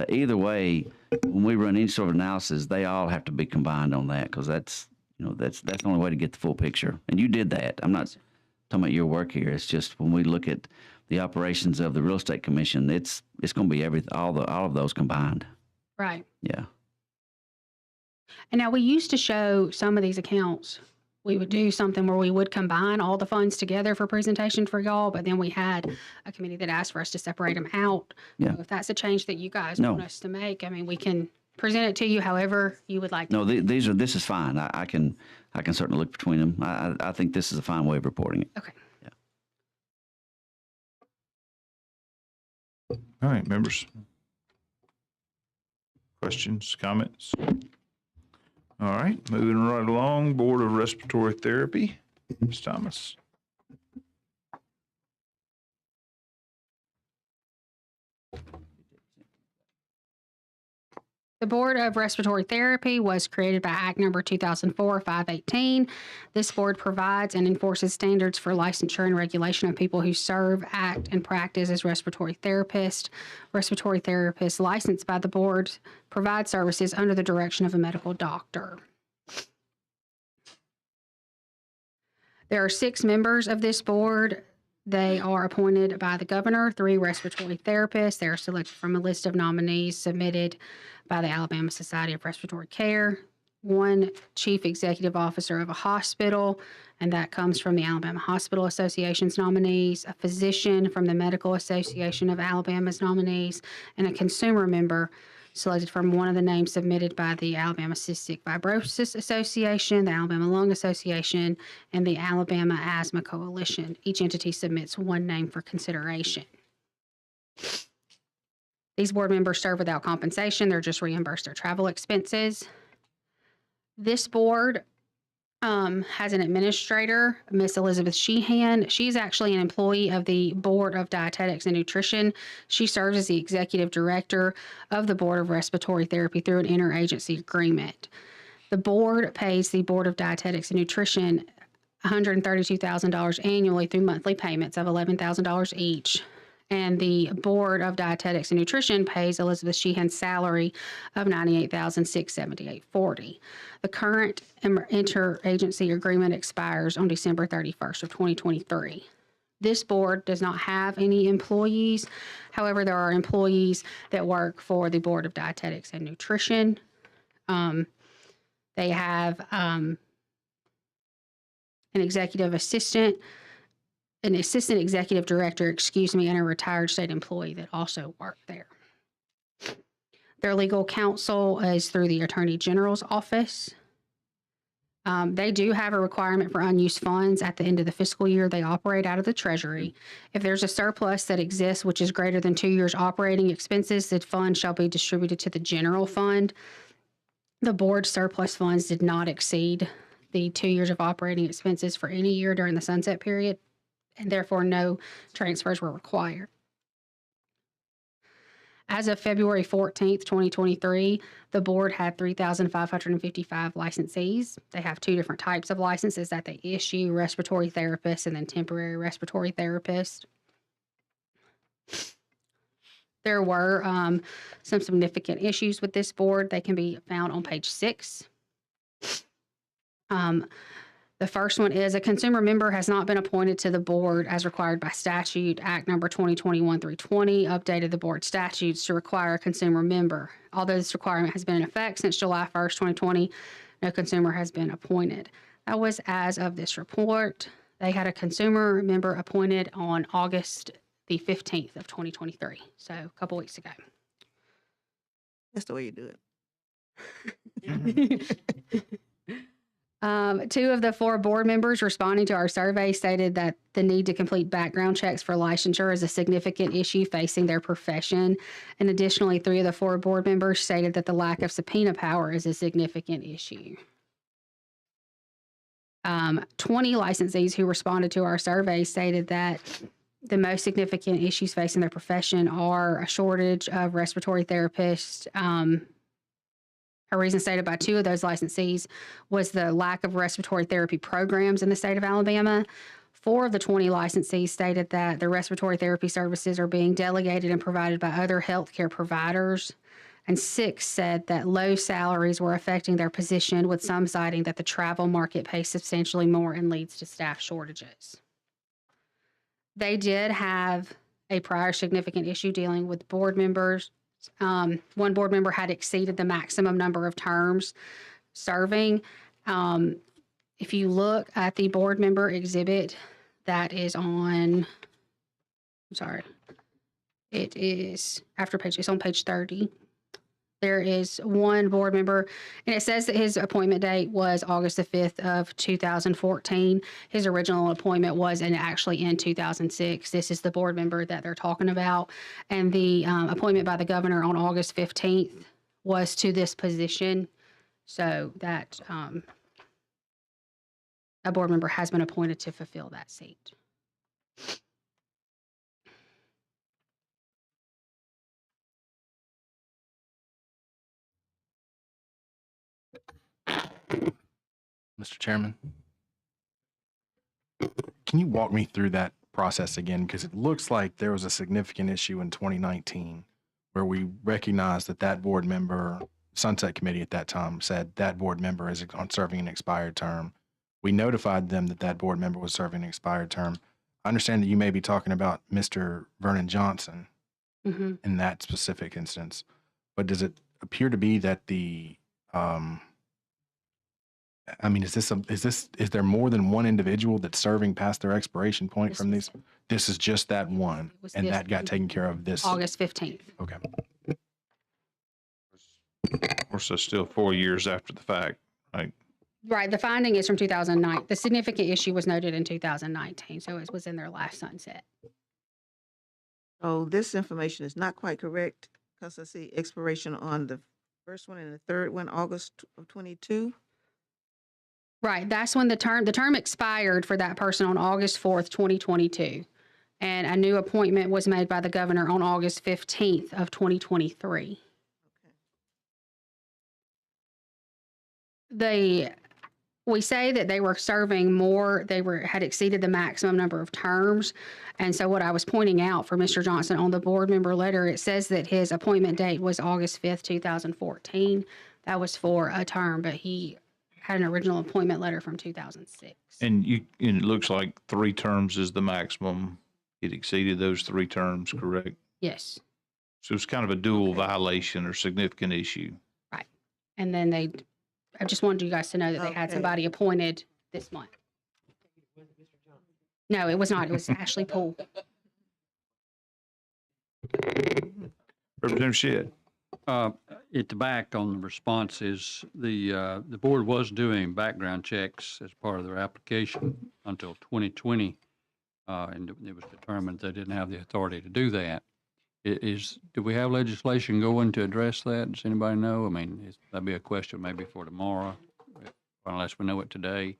Either way, when we run any sort of analysis, they all have to be combined on that because that's the only way to get the full picture. And you did that. I'm not talking about your work here. It's just when we look at the operations of the Real Estate Commission, it's going to be all of those combined. Right. Yeah. And now we used to show some of these accounts. We would do something where we would combine all the funds together for presentation for y'all, but then we had a committee that asked for us to separate them out. Yeah. So if that's a change that you guys want us to make, we can present it to you however you would like. No, this is fine. I can certainly look between them. I think this is a fine way of reporting it. Okay. Yeah. All right, members. Questions, comments? All right, moving right along, Board of Respiratory Therapy, Ms. Thomas. The Board of Respiratory Therapy was created by Act Number 2004-518. This board provides and enforces standards for licensure and regulation of people who serve, act, and practice as respiratory therapists. Respiratory therapists licensed by the board provide services under the direction of a medical doctor. There are 6 members of this board. They are appointed by the governor, 3 respiratory therapists. They are selected from a list of nominees submitted by the Alabama Society of Respiratory Care, 1 chief executive officer of a hospital, and that comes from the Alabama Hospital Association's nominees, a physician from the Medical Association of Alabama's nominees, and a consumer member selected from one of the names submitted by the Alabama Cystic Fibrosis Association, the Alabama Lung Association, and the Alabama Asthma Coalition. Each entity submits 1 name for consideration. These board members serve without compensation. They're just reimbursed their travel expenses. This board has an administrator, Miss Elizabeth Sheehan. She's actually an employee of the Board of Dietetics and Nutrition. She serves as the executive director of the Board of Respiratory Therapy through an interagency agreement. The board pays the Board of Dietetics and Nutrition $132,000 annually through monthly payments of $11,000 each. And the Board of Dietetics and Nutrition pays Elizabeth Sheehan's salary of $98,678.40. The current interagency agreement expires on December 31st of 2023. This board does not have any employees. However, there are employees that work for the Board of Dietetics and Nutrition. They have an executive assistant, an assistant executive director, and a retired state employee that also work there. Their legal counsel is through the Attorney General's office. They do have a requirement for unused funds at the end of the fiscal year. They operate out of the Treasury. If there's a surplus that exists, which is greater than 2 years operating expenses, the fund shall be distributed to the general fund. The board's surplus funds did not exceed the 2 years of operating expenses for any year during the sunset period, and therefore no transfers were required. As of February 14th, 2023, the board had 3,555 licensees. They have two different types of licenses that they issue, respiratory therapists and then temporary respiratory therapists. There were some significant issues with this board. They can be found on page 6. The first one is a consumer member has not been appointed to the board as required by statute. Act number 2021-320 updated the board statutes to require a consumer member. Although this requirement has been in effect since July 1st, 2020, no consumer has been appointed. That was as of this report. They had a consumer member appointed on August the 15th of 2023, so a couple weeks ago. That's the way you do it. Two of the 4 board members responding to our survey stated that the need to complete background checks for licensure is a significant issue facing their profession. And additionally, 3 of the 4 board members stated that the lack of subpoena power is a significant issue. 20 licensees who responded to our survey stated that the most significant issues facing their profession are a shortage of respiratory therapists. A reason stated by 2 of those licensees was the lack of respiratory therapy programs in the state of Alabama. 4 of the 20 licensees stated that the respiratory therapy services are being delegated and provided by other healthcare providers. And 6 said that low salaries were affecting their position, with some citing that the travel market pays substantially more and leads to staff shortages. They did have a prior significant issue dealing with board members. One board member had exceeded the maximum number of terms serving. If you look at the board member exhibit that is on, it's on page 30. There is one board member, and it says that his appointment date was August the 5th of 2014. His original appointment was actually in 2006. This is the board member that they're talking about. And the appointment by the governor on August 15th was to this position. So that a board member has been appointed to fulfill that seat. Mr. Chairman, can you walk me through that process again? Because it looks like there was a significant issue in 2019 where we recognized that that board member, Sunset Committee at that time, said that board member is on serving an expired term. We notified them that that board member was serving an expired term. I understand that you may be talking about Mr. Vernon Johnson in that specific instance, but does it appear to be that the is there more than one individual that's serving past their expiration point from these? This is just that one, and that got taken care of this August 15th. Okay. Of course, that's still 4 years after the fact, right? Right. The finding is from 2009. The significant issue was noted in 2019, so it was in their last sunset. So this information is not quite correct, because I see expiration on the first one and the third one, August of 22. Right, that's when the term expired for that person on August 4th, 2022. And a new appointment was made by the governor on August 15th of 2023. We say that they were serving more, had exceeded the maximum number of terms. And so what I was pointing out for Mr. Johnson on the board member letter, it says that his appointment date was August 5th, 2014. That was for a term, but he had an original appointment letter from 2006. And it looks like 3 terms is the maximum. It exceeded those 3 terms, correct? Yes, So it's kind of a dual violation or significant issue. right. And then I just wanted you guys to know that they had Okay. somebody appointed this month. No, it was not. It was Ashley Poole. Representative Shedd. At the back on the responses, the board was doing background checks as part of their application until 2020, and it was determined they didn't have the authority to do that. Do we have legislation going to address that? Does anybody know? I mean, that'd be a question maybe for tomorrow, unless we know it today.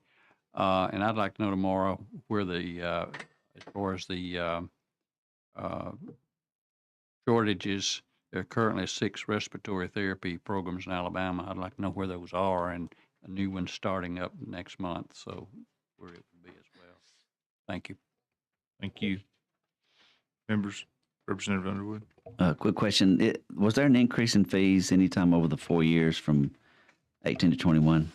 And I'd like to know tomorrow where as far as the shortages. There are currently 6 respiratory therapy programs in Alabama. I'd like to know where those are, and a new one starting up next month, so where it would be as well. Thank you. Thank you. Members, Representative Underwood. Quick question. Was there an increase in fees anytime over the 4 years from 18 to 21?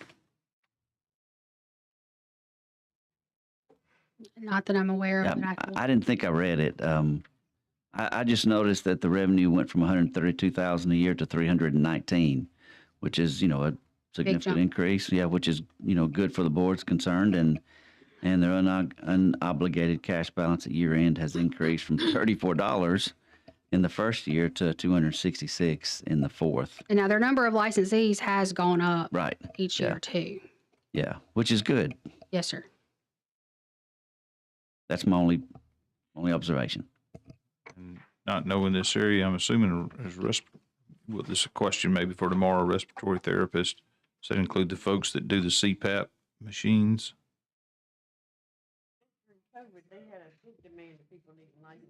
Not that I'm aware of. Yeah, but I can- I didn't think I read it. I just noticed that the revenue went from 132,000 a year to 319, which is, a jump. significant increase. Yeah, which is, good for the board's concerned, and their unobligated cash balance at year end has increased from $34 in the first year to $266 in the fourth. And now their number of licensees has gone up Right. each Yeah. year too. Yeah, which is good. Yes, sir. That's my only observation. And not knowing this area, I'm assuming well, this is a question maybe for tomorrow, respiratory therapist. Does that include the folks that do the CPAP machines?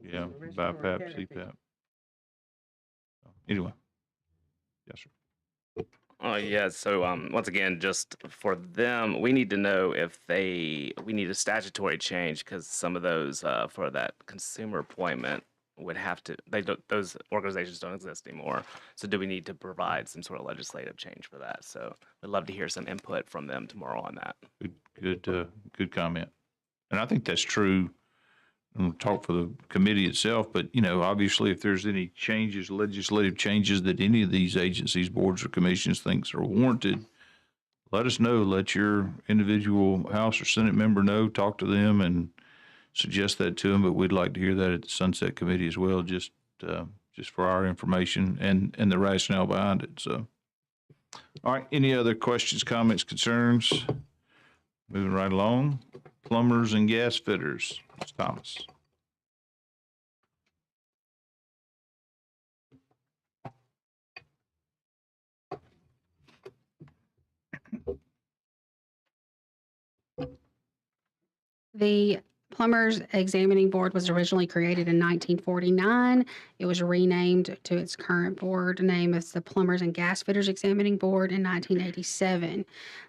Yeah, BiPAP, CPAP. Anyway. Yes, sir. Oh, yeah. So, once again, just for them, we need to know if we need a statutory change because some of those for that consumer appointment would have to, those organizations don't exist anymore. So do we need to provide some sort of legislative change for that? So I'd love to hear some input from them tomorrow on that. Good comment. And I think that's true. I'm gonna talk for the committee itself, but obviously if there's any changes, legislative changes that any of these agencies, boards or commissions thinks are warranted, let us know, let your individual House or Senate member know, talk to them and suggest that to them. But we'd like to hear that at the Sunset Committee as well, just for our information and the rationale behind it. So, all right, any other questions, comments, concerns? Moving right along, plumbers and gas fitters, Ms. Thomas. The Plumbers Examining Board was originally created in 1949. It was renamed to its current board name as the Plumbers and Gas Fitters Examining Board in 1987.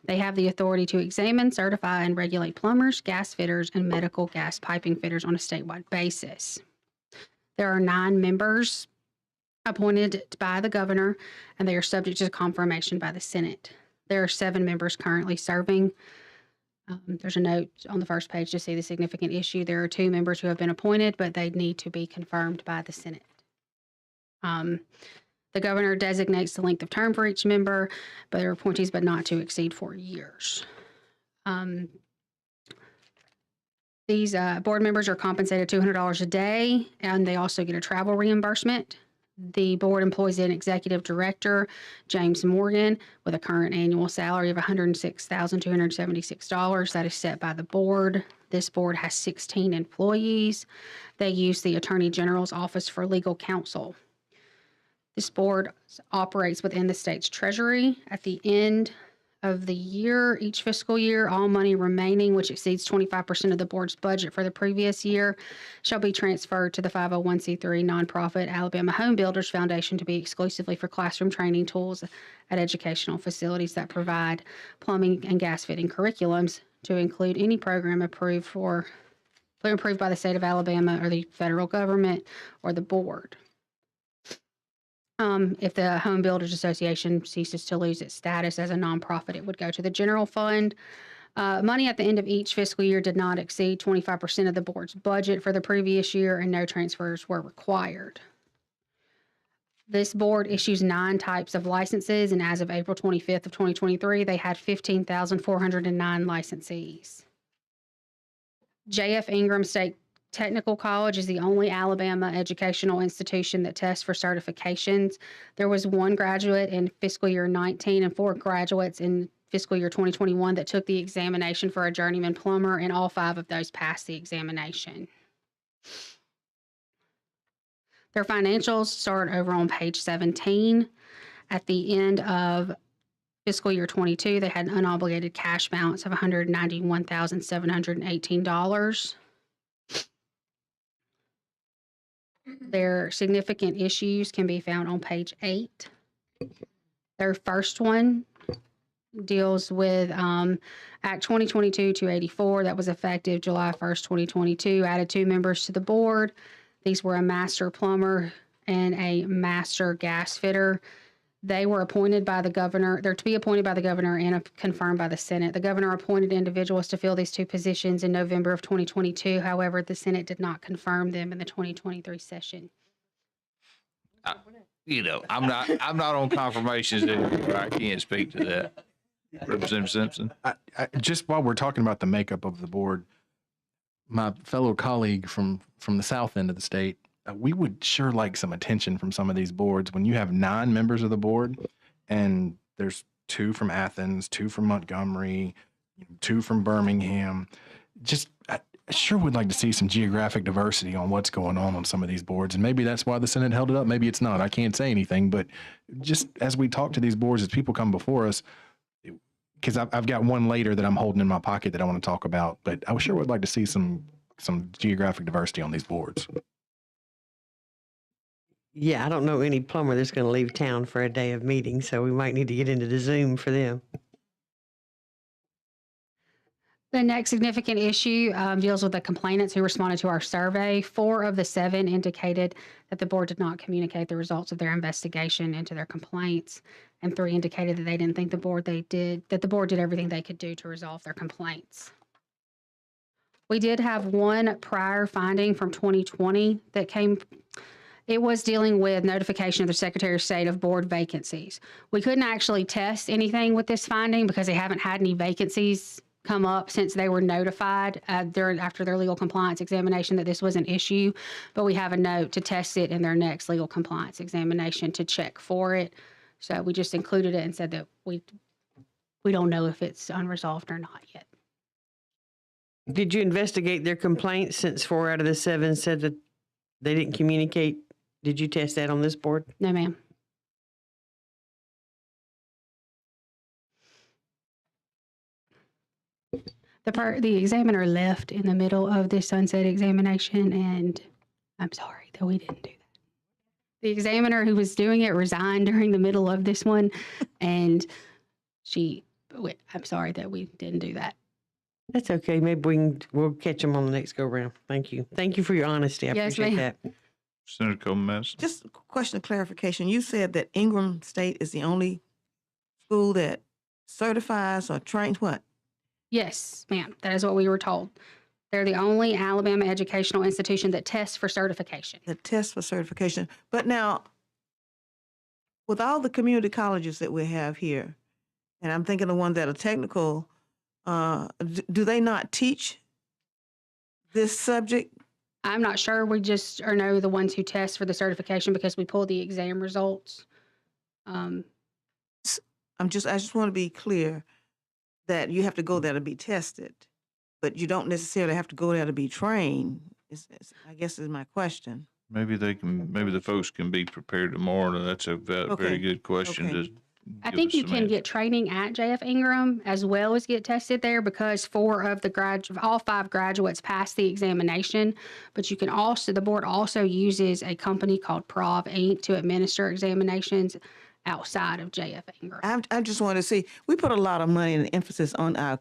They have the authority to examine, certify, and regulate plumbers, gas fitters, and medical gas piping fitters on a statewide basis. There are 9 members appointed by the governor, and they are subject to confirmation by the Senate. There are 7 members currently serving. There's a note on the first page to see the significant issue. There are 2 members who have been appointed, but they need to be confirmed by the Senate. The governor designates the length of term for each member, but they're appointees, but not to exceed 4 years. These board members are compensated $200 a day, and they also get a travel reimbursement. The board employs an executive director, James Morgan, with a current annual salary of $106,276. That is set by the board. This board has 16 employees. They use the Attorney General's Office for Legal Counsel. This board operates within the state's treasury. At the end of the year, each fiscal year. All money remaining, which exceeds 25% of the board's budget for the previous year, shall be transferred to the 501c3 nonprofit Alabama Home Builders Foundation to be exclusively for classroom training tools at educational facilities that provide plumbing and gas fitting curriculums, to include any program approved by the state of Alabama or the federal government or the board. If the Home Builders Association ceases to lose its status as a nonprofit, it would go to the general fund. Money at the end of each fiscal year did not exceed 25% of the board's budget for the previous year, and no transfers were required. This board issues 9 types of licenses, and as of April 25th of 2023, they had 15,409 licensees. J.F. Ingram State Technical College is the only Alabama educational institution that tests for certifications. There was 1 graduate in fiscal year 19 and 4 graduates in fiscal year 2021 that took the examination for a journeyman plumber, and all 5 of those passed the examination. Their financials start over on page 17. At the end of fiscal year 22, they had an unobligated cash balance of $191,718. Their significant issues can be found on page 8. Their first one deals with Act 2022-284 that was effective July 1st, 2022, added 2 members to the board. These were a master plumber and a master gas fitter. They were appointed by the governor. They're to be appointed by the governor and confirmed by the Senate. The governor appointed individuals to fill these 2 positions in November of 2022. However, the Senate did not confirm them in the 2023 session. I'm not on confirmations anymore. I can't speak to that. Representative Simpson. Just while we're talking about the makeup of the board, my fellow colleague from the south end of the state, we would sure like some attention from some of these boards. When you have 9 members of the board and there's 2 from Athens, 2 from Montgomery, 2 from Birmingham, I sure would like to see some geographic diversity on what's going on some of these boards. And maybe that's why the Senate held it up. Maybe it's not. I can't say anything. But just as we talk to these boards, as people come before us, because I've got one later that I'm holding in my pocket that I want to talk about. But I sure would like to see some geographic diversity on these boards. Yeah, I don't know any plumber that's going to leave town for a day of meetings, so we might need to get into the Zoom for them. The next significant issue deals with the complainants who responded to our survey. 4 of the 7 indicated that the board did not communicate the results of their investigation into their complaints, and 3 indicated that they didn't think the board did everything they could do to resolve their complaints. We did have one prior finding from 2020 that came. It was dealing with notification of the Secretary of State of board vacancies. We couldn't actually test anything with this finding because they haven't had any vacancies come up since they were notified after their legal compliance examination that this was an issue. But we have a note to test it in their next legal compliance examination to check for it. So we just included it and said that we don't know if it's unresolved or not yet. Did you investigate their complaints since 4 out of the 7 said that they didn't communicate? Did you test that on this board? No, ma'am. The examiner left in the middle of this sunset examination, and I'm sorry that we didn't do that. The examiner who was doing it resigned during the middle of this one, and I'm sorry that we didn't do that. That's okay. Maybe we'll catch them on the next go round. Thank you. Thank you for your honesty. I appreciate that. Senator Coleman. Just a question of clarification. You said that Ingram State is the only school that certifies or trains what? Yes, ma'am. That is what we were told. They're the only Alabama educational institution that tests for certification. That tests for certification. But now, with all the community colleges that we have here, and I'm thinking the ones that are technical, do they not teach this subject? I'm not sure. We just know the ones who test for the certification because we pull the exam results. I just want to be clear that you have to go there to be tested, but you don't necessarily have to go there to be trained. I guess is my question. Maybe the folks can be prepared tomorrow. That's a very good question. Okay. I give think us you some can answer. get training at JF Ingram as well as get tested there because all 5 graduates passed the examination. But you can also, the board also uses a company called Prov Inc. to administer examinations outside of JF Ingram. I just want to see, we put a lot of money and emphasis on our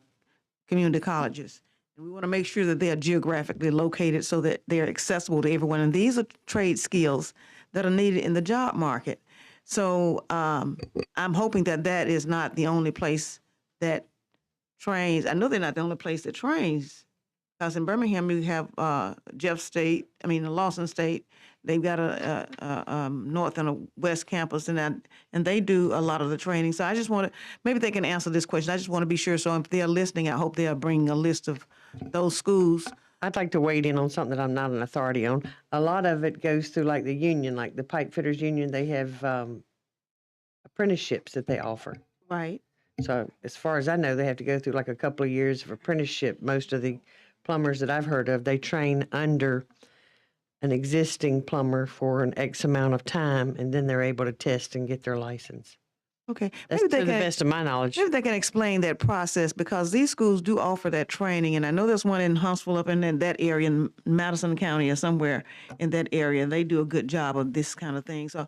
community colleges. And we want to make sure that they are geographically located so that they're accessible to everyone. And these are trade skills that are needed in the job market. So I'm hoping that that is not the only place that trains. I know they're not the only place that trains. Because in Birmingham, you have Lawson State. They've got a North and a West campus, and they do a lot of the training. So I just want to, maybe they can answer this question. I just want to be sure. So if they're listening, I hope they are bringing a list of those schools. I'd like to weigh in on something that I'm not an authority on. A lot of it goes through like the union, like the Pipe Fitters Union. They have apprenticeships that they offer. Right. So as far as I know, they have to go through like a couple of years of apprenticeship. Most of the plumbers that I've heard of, they train under an existing plumber for an X amount of time, and then they're able to test and get their license. Okay. That's Maybe to they the can, best of my knowledge. maybe they can explain that process because these schools do offer that training. And I know there's one in Huntsville up in that area in Madison County or somewhere in that area. They do a good job of this kind of thing. So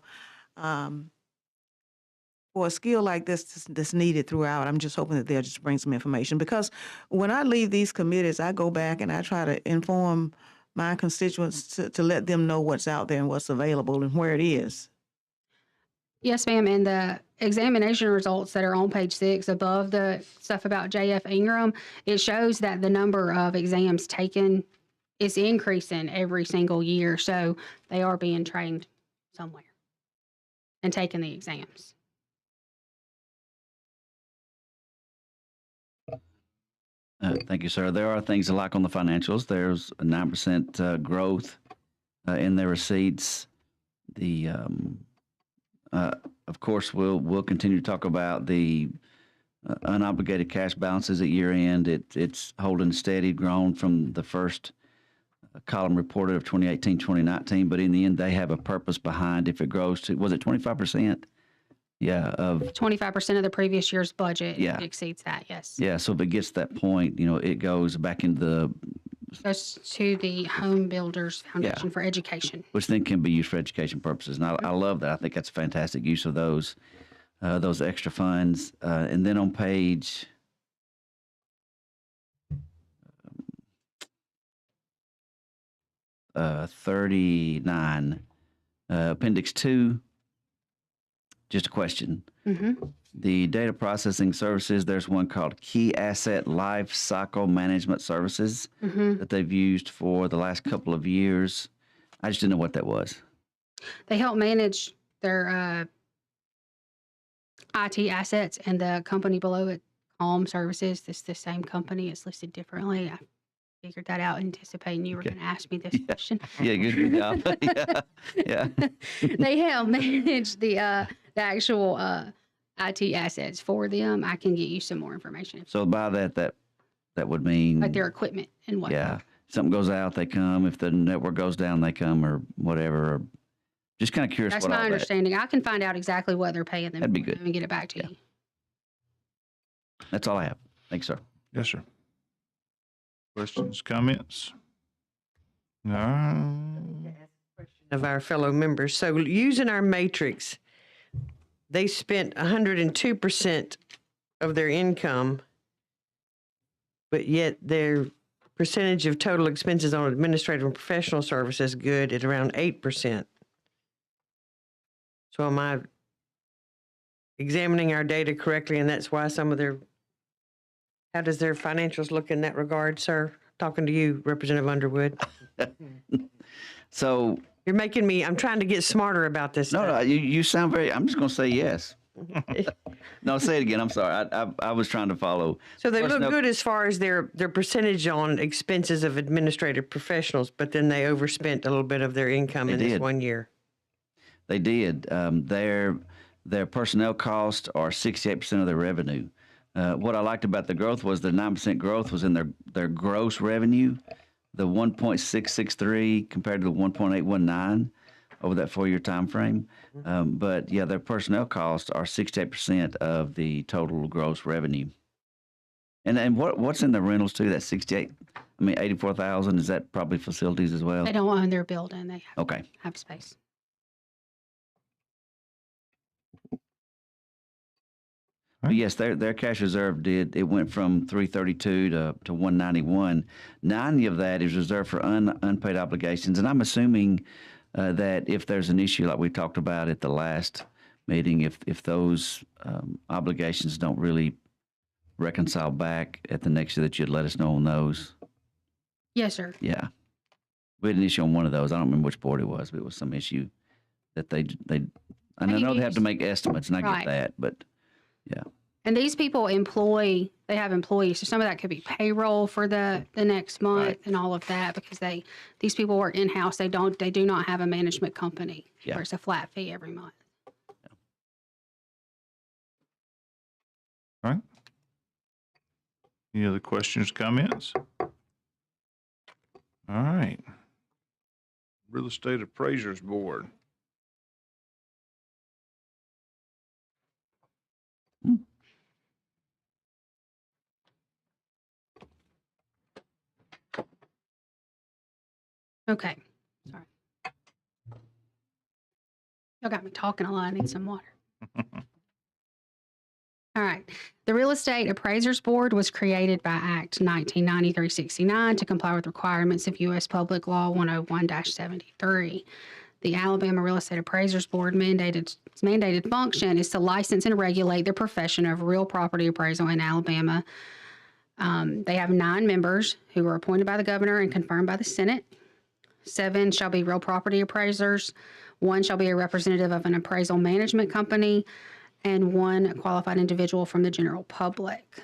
for a skill like this that's needed throughout, I'm just hoping that they'll just bring some information. Because when I leave these committees, I go back and I try to inform my constituents to let them know what's out there and what's available and where it is. Yes, ma'am. And the examination results that are on page 6 above the stuff about JF Ingram, it shows that the number of exams taken is increasing every single year. So they are being trained somewhere and taking the exams. Thank you, sir. There are things I like on the financials. There's a 9% growth in their receipts. Of course, we'll continue to talk about the unobligated cash balances at year end. It's holding steady, grown from the first column reported of 2018, 2019. But in the end, they have a purpose behind if it grows to, was it 25%? Yeah, of 25% of the previous year's budget. Yeah. It exceeds that, yes. yeah. So if it gets to that point, it goes back into the Goes to the Home Builders Foundation for Education. which then can be used for education purposes. And I love that. I think that's a fantastic use of those extra funds. And then on page 39, Appendix 2, just a question. Mm-hmm. The data processing services, there's one called Key Asset Life Cycle Management Services Mm-hmm. that they've used for the last couple of years. I just didn't know what that was. They help manage their IT assets, and the company below it, Calm Services, it's the same company. It's listed differently. I figured that out, anticipating you were Okay. going to ask me this question. Yeah, good job. yeah. They help manage the actual IT assets for them. I can get you some more information, So by that would mean like their equipment and whatnot. yeah, something goes out, they come. If the network goes down, they come, or whatever. Or just kind of curious. That's what my all that. understanding. I can find out exactly what they're paying them That'd be for good. and get it back to Yeah. you. That's all I have. Thanks, sir. Yes, sir. Questions, comments? No. Of our fellow members. So using our matrix, they spent 102% of their income, but yet their percentage of total expenses on administrative and professional services good at around 8%. So am I examining our data correctly, and that's why some of their, how does their financials look in that regard, sir? Talking to you, Representative Underwood. So You're making me, I'm trying to get smarter about this no, stuff. you sound very. I'm just going to say yes. No, say it again. I'm sorry. I was trying to follow. So they look Personnel- good as far as their percentage on expenses of administrative professionals, but then they overspent a little bit of their income They in this did. 1 year. They did. Their personnel costs are 68% of their revenue. What I liked about the growth was the 9% growth was in their gross revenue. The 1.663 compared to the 1.819 over that 4-year time frame. But yeah, their personnel costs are 68% of the total gross revenue. And what's in the rentals too? That 68. I mean, 84,000. Is that probably facilities as well? They don't own their building. They Okay. have space. But yes, their cash reserve it went from 332 to 191. 90 of that is reserved for unpaid obligations, and I'm assuming that if there's an issue like we talked about at the last meeting, if those obligations don't really reconcile back at the next year, that you'd let us know on those. Yes, sir. Yeah, we had an issue on one of those. I don't remember which board it was, but it was some issue that they. And I know they have to make estimates, and I Right. get that, but yeah. And these people they have employees. So some of that could be payroll for the next month Right. and all of that because these people work in-house. They do not have a management company Yeah. where it's a flat fee every month. All right. Any other questions, comments? All right. Real Estate Appraisers Board. Okay. Sorry. Y'all got me talking a lot. I need some water. All right. The Real Estate Appraisers Board was created by Act 1993-69 to comply with requirements of U.S. Public Law 101-73. The Alabama Real Estate Appraisers Board mandated function is to license and regulate the profession of real property appraisal in Alabama. They have 9 members who are appointed by the governor and confirmed by the Senate. 7 shall be real property appraisers. 1 shall be a representative of an appraisal management company, and 1 qualified individual from the general public.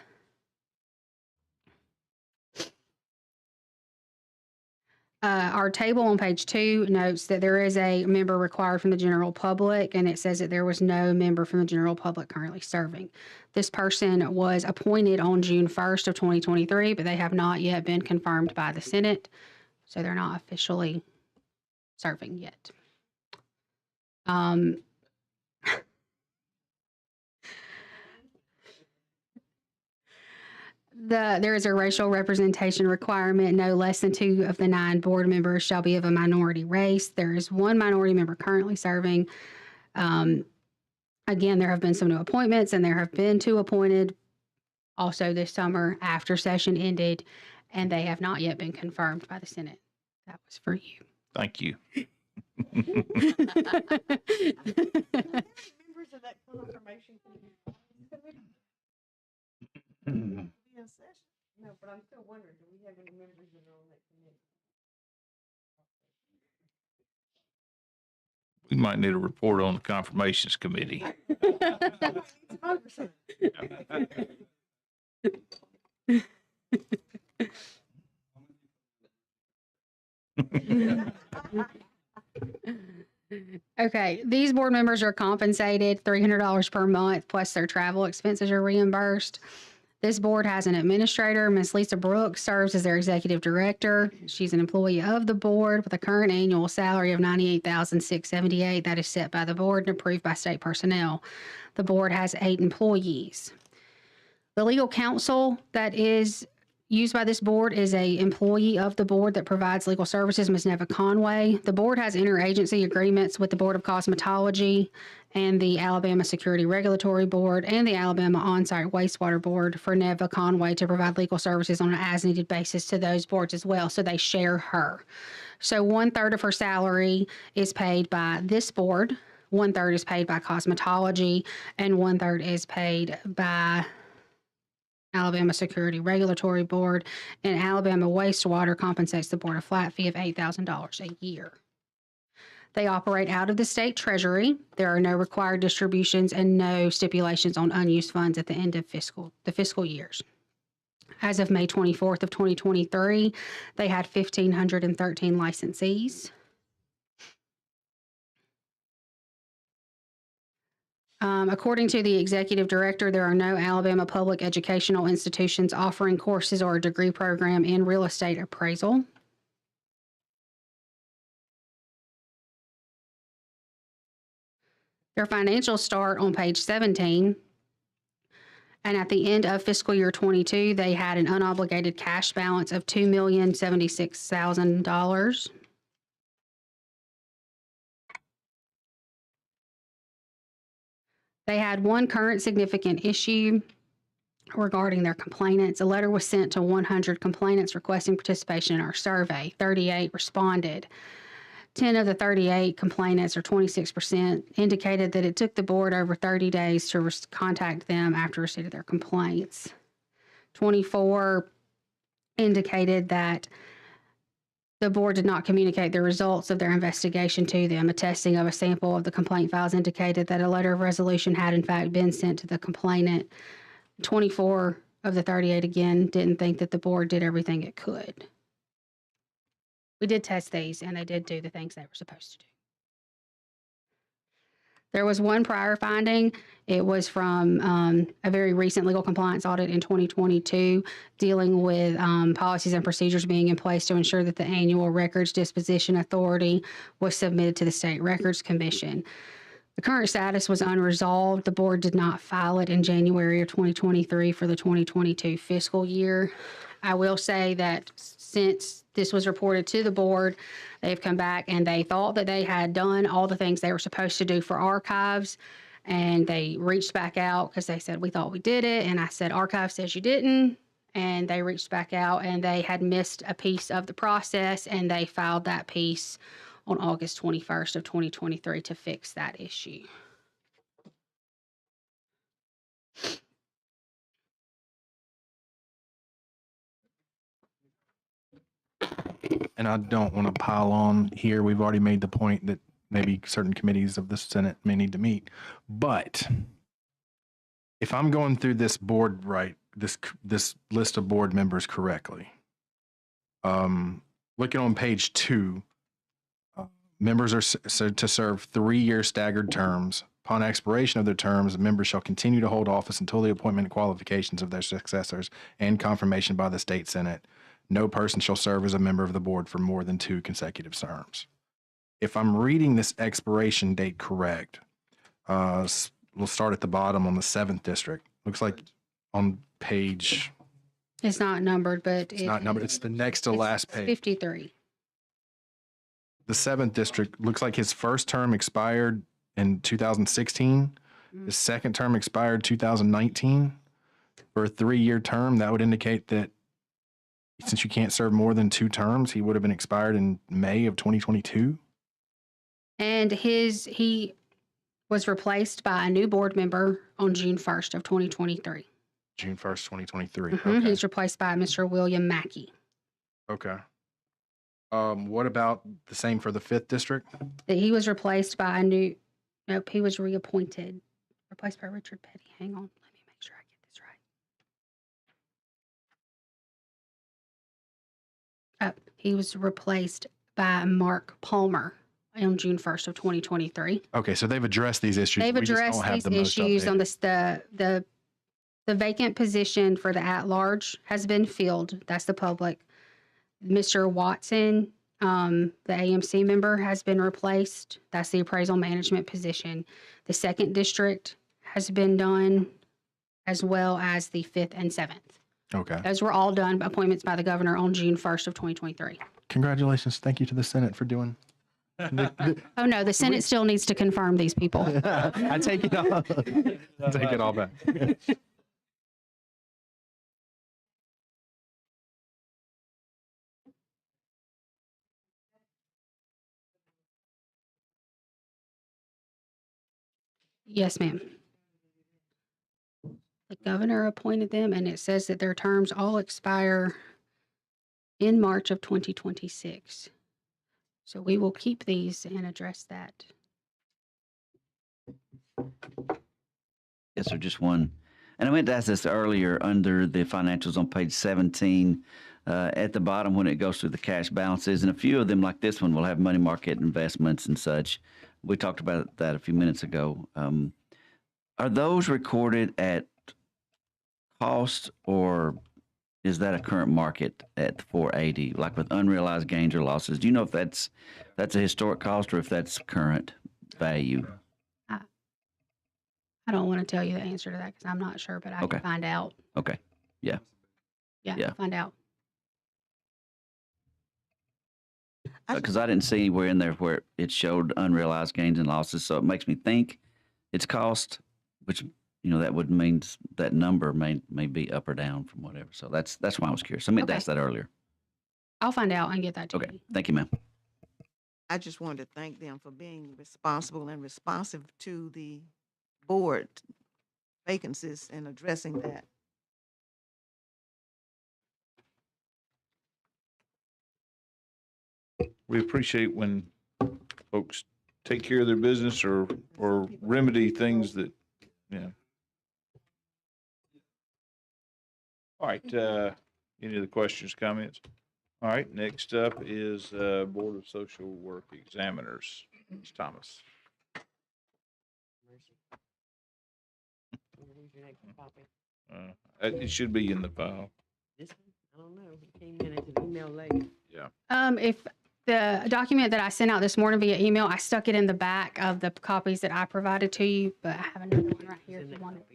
Our table on page 2 notes that there is a member required from the general public, and it says that there was no member from the general public currently serving. This person was appointed on June 1st of 2023, but they have not yet been confirmed by the Senate, so they're not officially serving yet. There is a racial representation requirement. No less than 2 of the 9 board members shall be of a minority race. There is 1 minority member currently serving. Again, there have been some new appointments, and there have been 2 appointed also this summer after session ended, and they have not yet been confirmed by the Senate. That was for you. Thank you. Members of that confirmation committee. No, but I'm still wondering, do we have any members that are on that committee? We might need a report on the confirmations committee. Okay, these board members are compensated $300 per month, plus their travel expenses are reimbursed. This board has an administrator. Ms. Lisa Brooks serves as their executive director. She's an employee of the board with a current annual salary of $98,678. That is set by the board and approved by state personnel. The board has 8 employees. The legal counsel that is used by this board is a employee of the board that provides legal services, Ms. Neva Conway. The board has interagency agreements with the Board of Cosmetology and the Alabama Security Regulatory Board and the Alabama On-Site Wastewater Board for Neva Conway to provide legal services on an as-needed basis to those boards as well. So they share her. So 1/3 of her salary is paid by this board, 1/3 is paid by cosmetology, and 1/3 is paid by Alabama Security Regulatory Board, and Alabama Wastewater compensates the board a flat fee of $8,000 a year. They operate out of the state treasury. There are no required distributions and no stipulations on unused funds at the end of the fiscal years. As of May 24th of 2023, they had 1,513 licensees. According to the executive director, there are no Alabama public educational institutions offering courses or a degree program in real estate appraisal. Their financials start on page 17. And at the end of fiscal year 22, they had an unobligated cash balance of $2,076,000. They had one current significant issue regarding their complainants. A letter was sent to 100 complainants requesting participation in our survey. 38 responded. 10 of the 38 complainants, or 26%, indicated that it took the board over 30 days to contact them after receipt of their complaints. 24 indicated that the board did not communicate the results of their investigation to them. A testing of a sample of the complaint files indicated that a letter of resolution had in fact been sent to the complainant. 24 of the 38, again, didn't think that the board did everything it could. We did test these, and they did do the things they were supposed to do. There was one prior finding. It was from a very recent legal compliance audit in 2022 dealing with policies and procedures being in place to ensure that the annual records disposition authority was submitted to the State Records Commission. The current status was unresolved. The board did not file it in January of 2023 for the 2022 fiscal year. I will say that since this was reported to the board, they've come back and they thought that they had done all the things they were supposed to do for archives. And they reached back out because they said, we thought we did it. And I said, archive says you didn't. And they reached back out and they had missed a piece of the process, and they filed that piece on August 21st of 2023 to fix that issue. And I don't want to pile on here. We've already made the point that maybe certain committees of the Senate may need to meet. But if I'm going through this board right, this list of board members correctly, looking on page 2, members are to serve 3-year staggered terms. Upon expiration of their terms, members shall continue to hold office until the appointment and qualifications of their successors and confirmation by the state Senate. No person shall serve as a member of the board for more than 2 consecutive terms. If I'm reading this expiration date correct, we'll start at the bottom on the 7th district. Looks like on page... It's not numbered, but It's not numbered. It's the next to last page. 53. The 7th district looks like his first term expired in 2016. His second term expired 2019. For a 3-year term, that would indicate that since you can't serve more than 2 terms, he would have been expired in May of 2022. And he was replaced by a new board member on June 1st of 2023. June 1st, 2023. Mm-hmm. Okay. He's replaced by Mr. William Mackey. Okay. What about the same for the 5th district? That he was replaced by a new, nope, he was reappointed, replaced by Richard Petty. Hang on, let me make sure I get this right. He was replaced by Mark Palmer on June 1st of 2023. Okay, so they've addressed these issues. They've We just addressed don't have these the most issues on updated. the vacant position for the at-large has been filled. That's the public. Mr. Watson, the AMC member, has been replaced. That's the appraisal management position. The 2nd district has been done, as well as the 5th and 7th. Okay. Those were all done by appointments by the governor on June 1st of 2023. Congratulations. Thank you to the Senate for doing. Oh, no, the Senate still needs to confirm these people. I take it all. I take it all back. Yes, ma'am. The governor appointed them, and it says that their terms all expire in March of 2026. So we will keep these and address that. Yes, sir, just one. And I meant to ask this earlier under the financials on page 17. At the bottom when it goes through the cash balances, and a few of them like this one will have money market investments and such. We talked about that a few minutes ago. Are those recorded at cost, or is that a current market at 480, like with unrealized gains or losses? Do you know if that's a historic cost or if that's current value? I don't want to tell you the answer to that because I'm not sure, but I Okay. can find out. Okay. Yeah. Yeah, Yeah. find out. I Because I didn't see anywhere in there where it showed unrealized gains and losses. So it makes me think it's cost, which, that would mean that number may be up or down from whatever. So that's why I was curious. I meant to Okay. ask that earlier. I'll find out and get that to Okay. you. Thank you, ma'am. I just wanted to thank them for being responsible and responsive to the board vacancies and addressing that. We appreciate when folks take care of their business or remedy things that, All right, any other questions, comments? All right, next up is Board of Social Work Examiners. Ms. Thomas. It should be in the file. This one? I don't know. It came in as an email late. If the document that I sent out this morning via email, I stuck it in the back of the copies that I provided to you, but I have another one right here if you want it.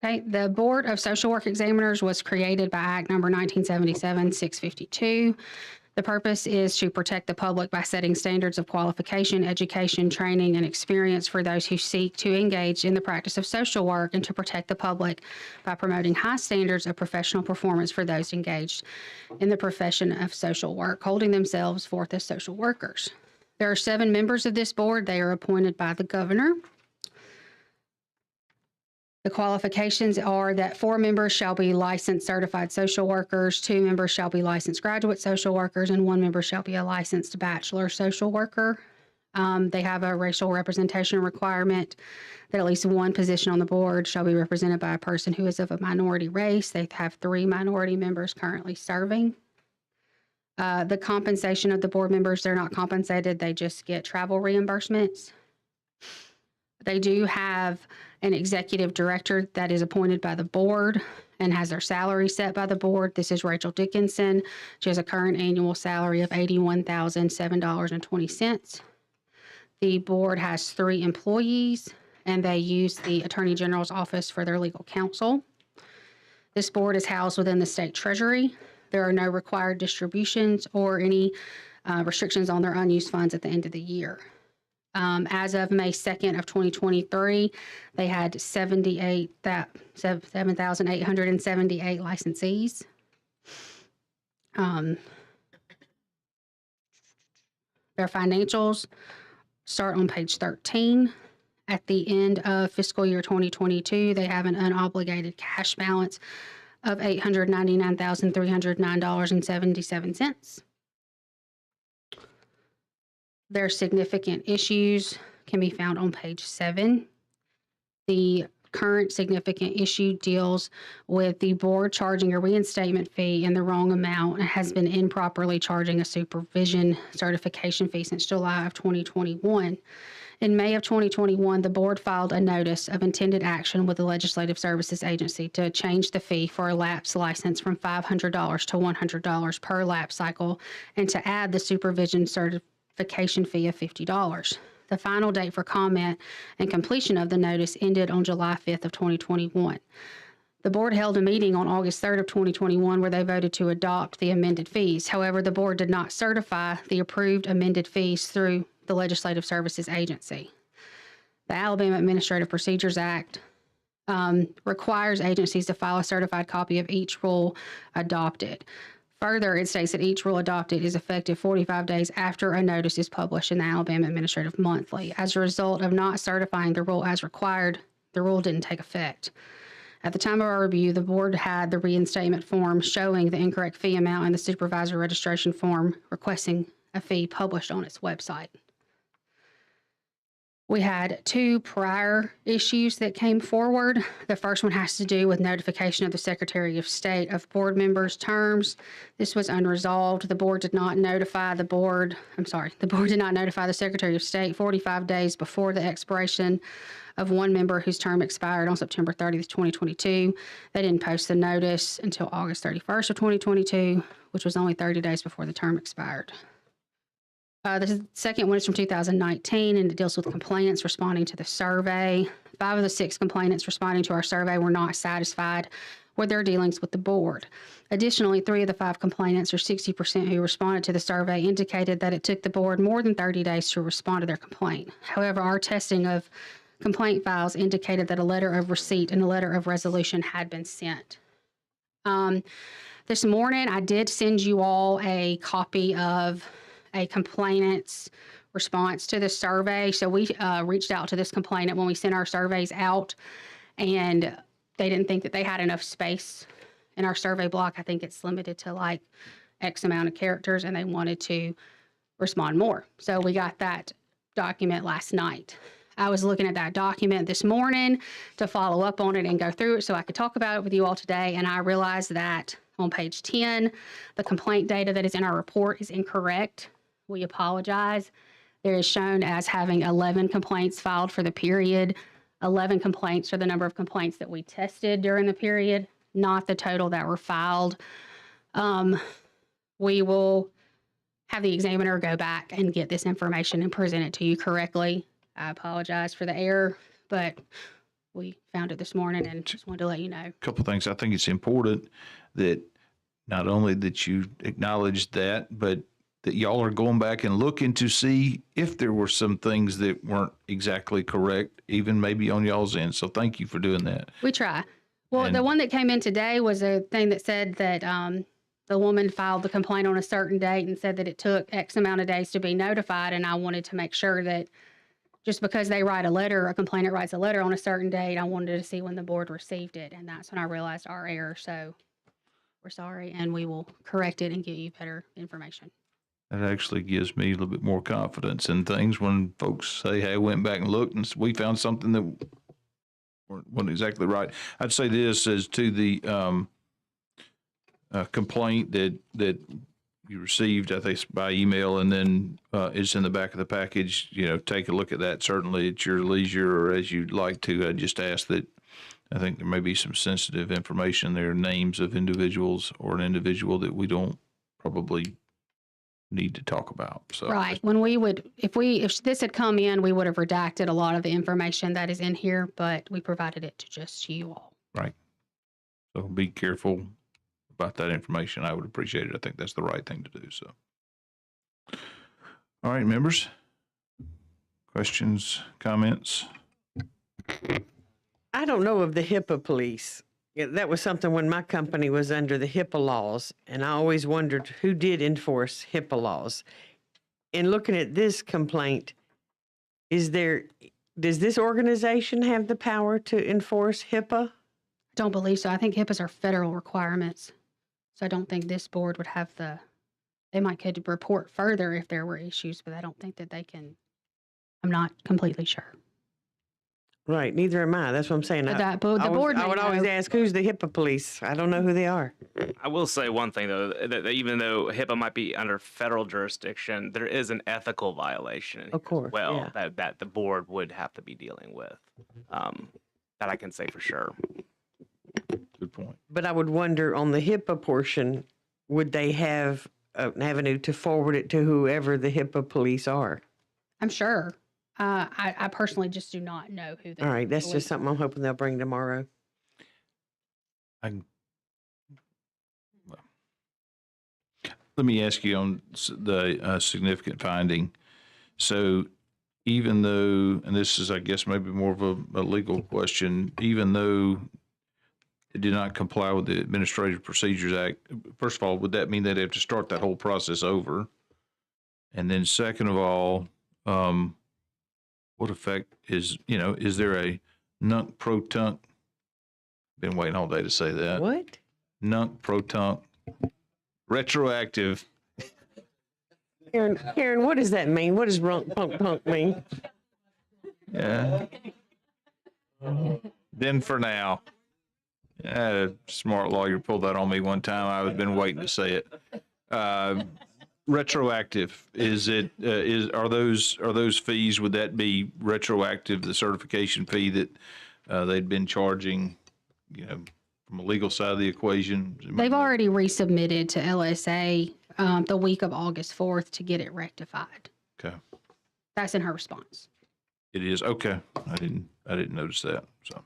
Okay, the Board of Social Work Examiners was created by Act Number 1977-652. The purpose is to protect the public by setting standards of qualification, education, training, and experience for those who seek to engage in the practice of social work, and to protect the public by promoting high standards of professional performance for those engaged in the profession of social work, holding themselves forth as social workers. There are 7 members of this board. They are appointed by the governor. The qualifications are that 4 members shall be licensed certified social workers, 2 members shall be licensed graduate social workers, and 1 member shall be a licensed bachelor social worker. They have a racial representation requirement that at least 1 position on the board shall be represented by a person who is of a minority race. They have 3 minority members currently serving. The compensation of the board members, they're not compensated. They just get travel reimbursements. They do have an executive director that is appointed by the board and has their salary set by the board. This is Rachel Dickinson. She has a current annual salary of $81,007.20. The board has 3 employees, and they use the Attorney General's office for their legal counsel. This board is housed within the state treasury. There are no required distributions or any restrictions on their unused funds at the end of the year. As of May 2nd of 2023, they had 7,878 licensees. Their financials start on page 13. At the end of fiscal year 2022, they have an unobligated cash balance of $899,309.77. Their significant issues can be found on page 7. The current significant issue deals with the board charging a reinstatement fee in the wrong amount and has been improperly charging a supervision certification fee since July of 2021. In May of 2021, the board filed a notice of intended action with the Legislative Services Agency to change the fee for a lapse license from $500 to $100 per lapse cycle and to add the supervision certification fee of $50. The final date for comment and completion of the notice ended on July 5th of 2021. The board held a meeting on August 3rd of 2021 where they voted to adopt the amended fees. However, the board did not certify the approved amended fees through the Legislative Services Agency. The Alabama Administrative Procedures Act requires agencies to file a certified copy of each rule adopted. Further, it states that each rule adopted is effective 45 days after a notice is published in the Alabama Administrative Monthly. As a result of not certifying the rule as required, the rule didn't take effect. At the time of our review, the board had the reinstatement form showing the incorrect fee amount and the supervisor registration form requesting a fee published on its website. We had 2 prior issues that came forward. The first one has to do with notification of the Secretary of State of board members' terms. This was unresolved. The board did not notify the board did not notify the Secretary of State 45 days before the expiration of one member whose term expired on September 30th, 2022. They didn't post the notice until August 31st of 2022, which was only 30 days before the term expired. The second one is from 2019, and it deals with complainants responding to the survey. 5 of the 6 complainants responding to our survey were not satisfied with their dealings with the board. Additionally, 3 of the 5 complainants, or 60% who responded to the survey, indicated that it took the board more than 30 days to respond to their complaint. However, our testing of complaint files indicated that a letter of receipt and a letter of resolution had been sent. This morning, I did send you all a copy of a complainant's response to the survey. So we reached out to this complainant when we sent our surveys out, and they didn't think that they had enough space in our survey block. I think it's limited to like X amount of characters, and they wanted to respond more. So we got that document last night. I was looking at that document this morning to follow up on it and go through it so I could talk about it with you all today, and I realized that on page 10, the complaint data that is in our report is incorrect. We apologize. There is shown as having 11 complaints filed for the period. 11 complaints are the number of complaints that we tested during the period, not the total that were filed. We will have the examiner go back and get this information and present it to you correctly. I apologize for the error, but we found it this morning and just wanted to let you know. A couple of things. I think it's important that not only that you acknowledge that, but that y'all are going back and looking to see if there were some things that weren't exactly correct, even maybe on y'all's end. So thank you for doing that. We try. Well, And- the one that came in today was a thing that said that the woman filed the complaint on a certain date and said that it took X amount of days to be notified. And I wanted to make sure that just because they write a letter, a complainant writes a letter on a certain date, I wanted to see when the board received it. And that's when I realized our error. So we're sorry, and we will correct it and get you better information. That actually gives me a little bit more confidence in things when folks say, hey, I went back and looked and we found something that wasn't exactly right. I'd say this as to the complaint that you received, I think, by email, and then it's in the back of the package. Take a look at that. Certainly at your leisure or as you'd like to. I just ask that I think there may be some sensitive information there, names of individuals or an individual that we don't probably need to talk about. So Right. When we would, if this had come in, we would have redacted a lot of the information that is in here, but we provided it to just you all. Right. So be careful about that information. I would appreciate it. I think that's the right thing to do. So, all right, members, questions, comments? I don't know of the HIPAA police. Yeah, that was something when my company was under the HIPAA laws, and I always wondered who did enforce HIPAA laws. In looking at this complaint, does this organization have the power to enforce HIPAA? Don't believe so. I think HIPAAs are federal requirements. So I don't think this board would have they might could report further if there were issues, but I don't think that they can. I'm not completely sure. Right, neither am I. That's what I'm saying. But the board I may would always know. ask, who's the HIPAA police? I don't know who they are. I will say one thing though, that even though HIPAA might be under federal jurisdiction, there is an ethical violation in Of here course, as well yeah. that the board would have to be dealing with. That I can say for sure. Good point. But I would wonder on the HIPAA portion, would they have an avenue to forward it to whoever the HIPAA police are? I'm sure. I personally just do not know who the All right, that's police just something I'm hoping they'll bring tomorrow. Let me ask you on the significant finding. So even though, and this is, I guess, maybe more of a legal question, even though it did not comply with the Administrative Procedures Act, first of all, would that mean they'd have to start that whole process over? And then second of all, what effect is there a nunc pro tunc? Been waiting all day to say that. What? Nunc pro tunc, retroactive. Karen, what does that mean? What does runk punk punk mean? Yeah. Then for now. I had a smart lawyer pull that on me one time. I've been waiting to say it. Retroactive, are those fees, would that be retroactive, the certification fee that they'd been charging, from a legal side of the equation? They've already resubmitted to LSA the week of August 4th to get it rectified. Okay, That's in her response. it is, okay. I didn't notice that, so.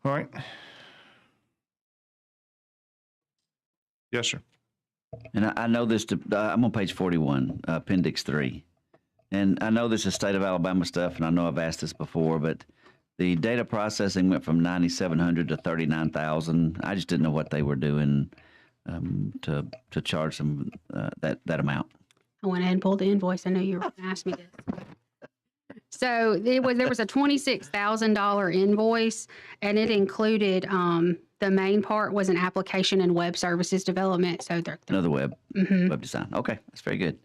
All right. Yes, sir. And I know this, I'm on page 41, Appendix 3. And I know this is state of Alabama stuff, and I know I've asked this before, but the data processing went from 9,700 to 39,000. I just didn't know what they were doing to charge them that amount. I went ahead and pulled the invoice. I knew you were going to ask me this. So there was a $26,000 invoice, and it included the main part was an application and web services development. So Another web design. Okay, that's very good.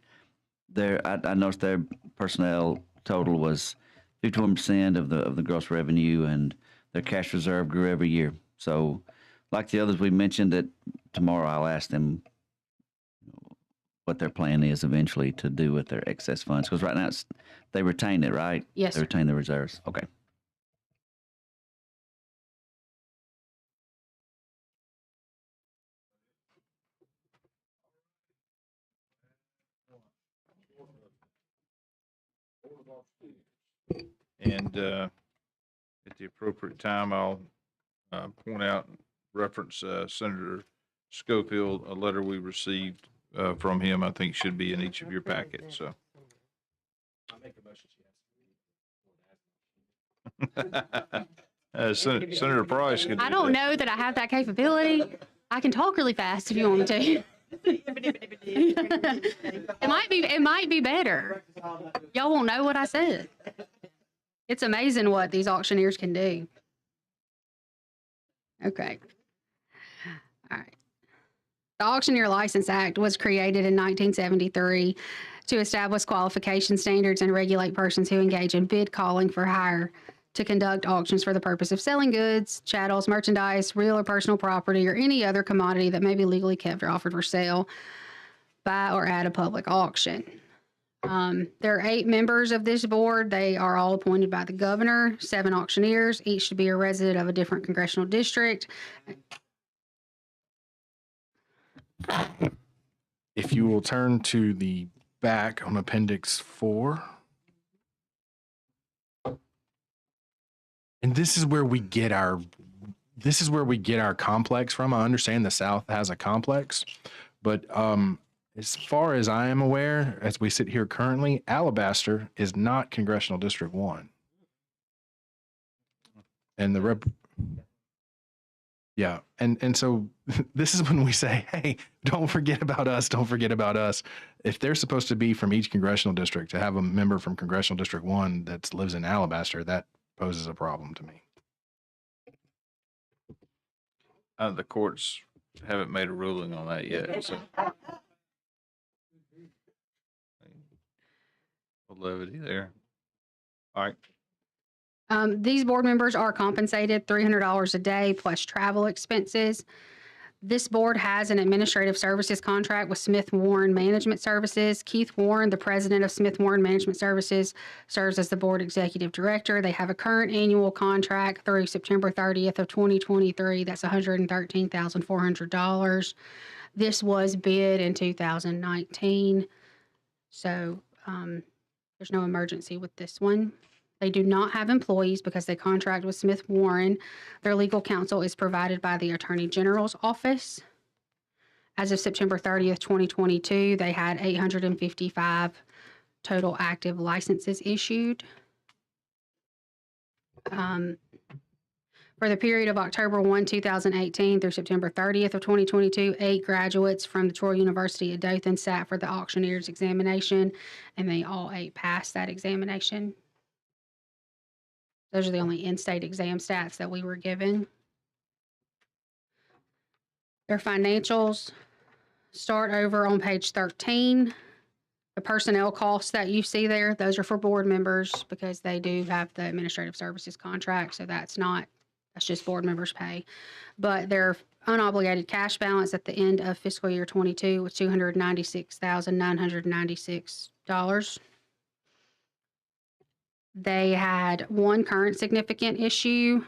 I noticed their personnel total was 51% of the gross revenue, and their cash reserve grew every year. So, like the others we mentioned, that tomorrow I'll ask them what their plan is eventually to do with their excess funds, because right now they retain it, right? Yes, They sir. retain the reserves. Okay. And at the appropriate time, I'll point out, reference Senator Schofield, a letter we received from him, I think should be in each of your packets, so. Senator Price could do I don't that. know that I have that capability. I can talk really fast if you want me to. It might be better. Y'all won't know what I said. It's amazing what these auctioneers can do. Okay. All right. The Auctioneer License Act was created in 1973 to establish qualification standards and regulate persons who engage in bid calling for hire to conduct auctions for the purpose of selling goods, chattels, merchandise, real or personal property, or any other commodity that may be legally kept or offered for sale by or at a public auction. There are 8 members of this board. They are all appointed by the governor, 7 auctioneers, each to be a resident of a different congressional district. If you will turn to the back on Appendix 4. And this is where we get our complex from. I understand the South has a complex, but as far as I am aware, as we sit here currently, Alabaster is not Congressional District 1. And yeah, and so this is when we say, hey, don't forget about us, don't forget about us. If they're supposed to be from each congressional district, to have a member from Congressional District 1 that lives in Alabaster, that poses a problem to me. The courts haven't made a ruling on that yet, so. Levity there. All right. These board members are compensated $300 a day plus travel expenses. This board has an administrative services contract with Smith Warren Management Services. Keith Warren, the president of Smith Warren Management Services, serves as the board executive director. They have a current annual contract through September 30th of 2023. That's $113,400. This was bid in 2019. So there's no emergency with this one. They do not have employees because they contract with Smith Warren. Their legal counsel is provided by the Attorney General's office. As of September 30th, 2022, they had 855 total active licenses issued. For the period of October 1, 2018 through September 30th of 2022, 8 graduates from the Troy University at Dothan sat for the auctioneer's examination, and they all 8 passed that examination. Those are the only in-state exam stats that we were given. Their financials. start over on page 13. The personnel costs that you see there, those are for board members because they do have the administrative services contract. So that's just board members' pay. But their unobligated cash balance at the end of fiscal year 22 was $296,996. They had one current significant issue.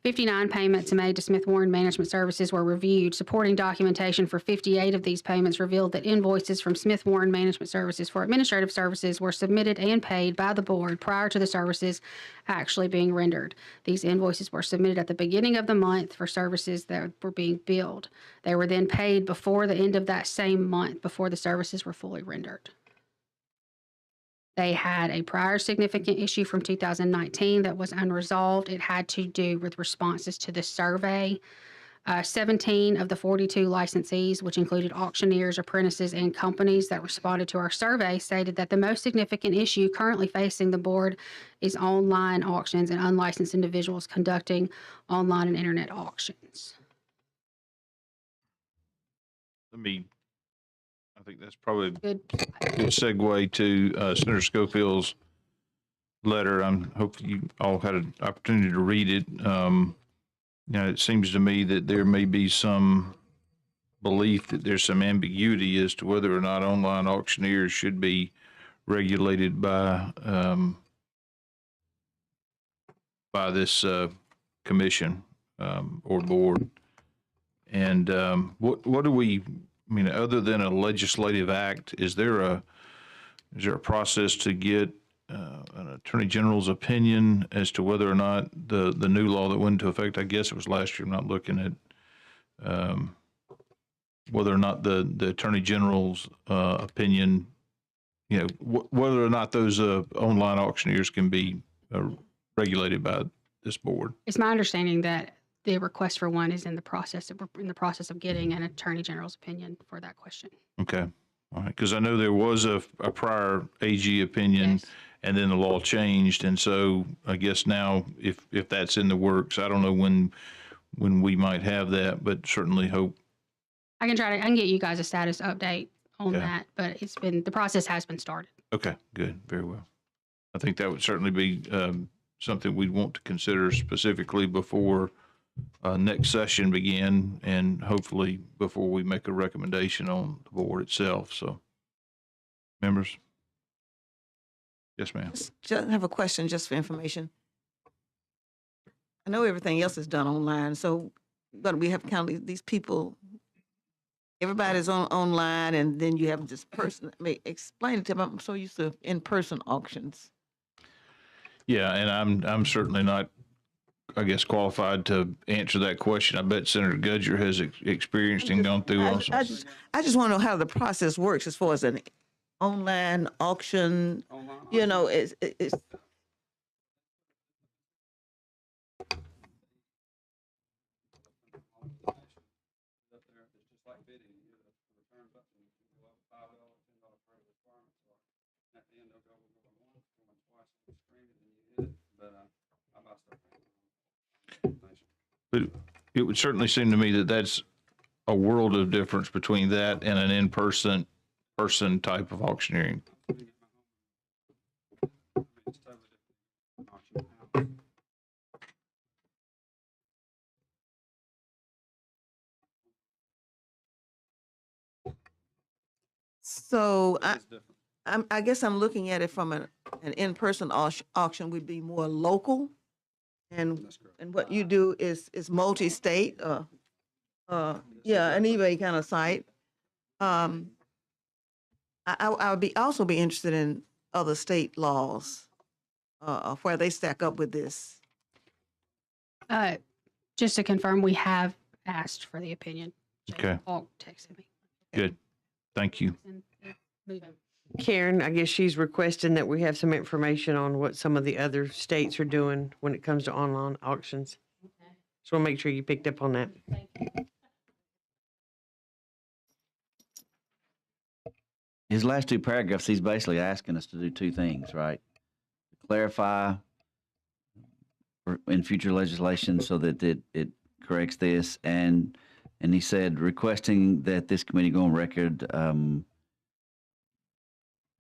59 payments made to Smith Warren Management Services were reviewed. Supporting documentation for 58 of these payments revealed that invoices from Smith Warren Management Services for administrative services were submitted and paid by the board prior to the services actually being rendered. These invoices were submitted at the beginning of the month for services that were being billed. They were then paid before the end of that same month before the services were fully rendered. They had a prior significant issue from 2019 that was unresolved. It had to do with responses to the survey. 17 of the 42 licensees, which included auctioneers, apprentices, and companies that responded to our survey, stated that the most significant issue currently facing the board is online auctions and unlicensed individuals conducting online and internet auctions. I think that's probably Good. a good segue to Senator Schofield's letter. I hope you all had an opportunity to read it. It seems to me that there may be some belief that there's some ambiguity as to whether or not online auctioneers should be regulated by this commission or board. And what do we? I mean, other than a legislative act, is there a process to get an attorney general's opinion as to whether or not the new law that went into effect? I guess it was last year. I'm not looking at whether or not the attorney general's opinion, whether or not those online auctioneers can be regulated by this board. It's my understanding that the request for one is in the process of getting an attorney general's opinion for that question. Okay. All right. Because I know there was a prior AG opinion, Yes. and then the law changed. And so I guess now if that's in the works, I don't know when we might have that, but certainly hope. I can get you guys a status update on Okay. that, but the process has been started. Okay, good. Very well. I think that would certainly be something we'd want to consider specifically before next session begin, and hopefully before we make a recommendation on the board itself. So, members? Yes, ma'am. Just have a question just for information. I know everything else is done online, so but we have kind of these people, everybody's online, and then you have this person. I mean, explain it to me. I'm so used to in-person auctions. Yeah, and I'm certainly not, I guess, qualified to answer that question. I bet Senator Gudger has experienced and gone through also. I just want to know how the process works as far as an online auction. It's But it would certainly seem to me that that's a world of difference between that and an in-person type of auctioneering. so I guess I'm looking at it from an in-person auction would be more local, and what you do is multi-state, an eBay kind of site. I would also be interested in other state laws, where they stack up with this. Just to confirm, we have asked for the opinion. Okay. Paul texted me. Good. Thank you. And, move on. Karen, I guess she's requesting that we have some information on what some of the other states are doing when it comes to online auctions. Just want to make sure you picked up on that. His last two paragraphs, he's basically asking us to do two things, right? Clarify in future legislation so that it corrects this, and And he said, requesting that this committee go on record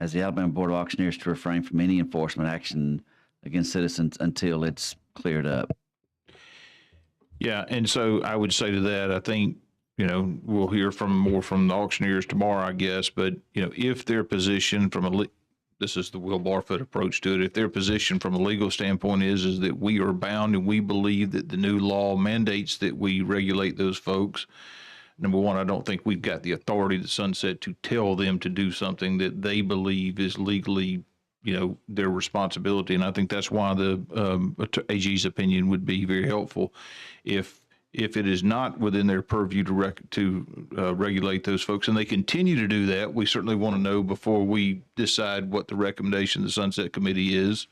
as the Alabama Board of Auctioneers to refrain from any enforcement action against citizens until it's cleared up. Yeah, and so I would say to that, I think, we'll hear more from the auctioneers tomorrow, I guess, but, if their position this is the Will Barfoot approach to it, if their position from a legal standpoint is that we are bound and we believe that the new law mandates that we regulate those folks, number one, I don't think we've got the authority to sunset to tell them to do something that they believe is legally, their responsibility. And I think that's why the AG's opinion would be very helpful. If it is not within their purview to regulate those folks, and they continue to do that, we certainly want to know before we decide what the recommendation of the Sunset Committee is.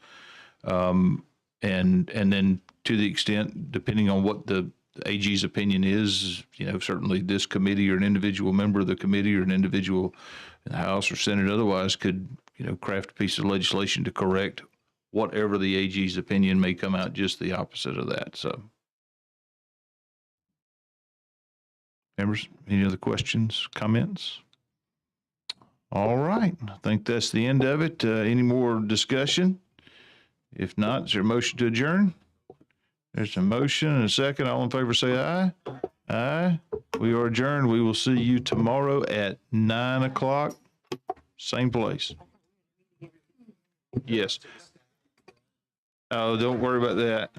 And then to the extent, depending on what the AG's opinion is, certainly this committee or an individual member of the committee or an individual in the House or Senate otherwise could, craft a piece of legislation to correct whatever the AG's opinion may come out just the opposite of that. So, members, any other questions, comments? All right. I think that's the end of it. Any more discussion? If not, is there a motion to adjourn? There's a motion and a second. All in favor say aye. Aye. We are adjourned. We will see you tomorrow at 9 o'clock. Same place. Yes. Oh, don't worry about that.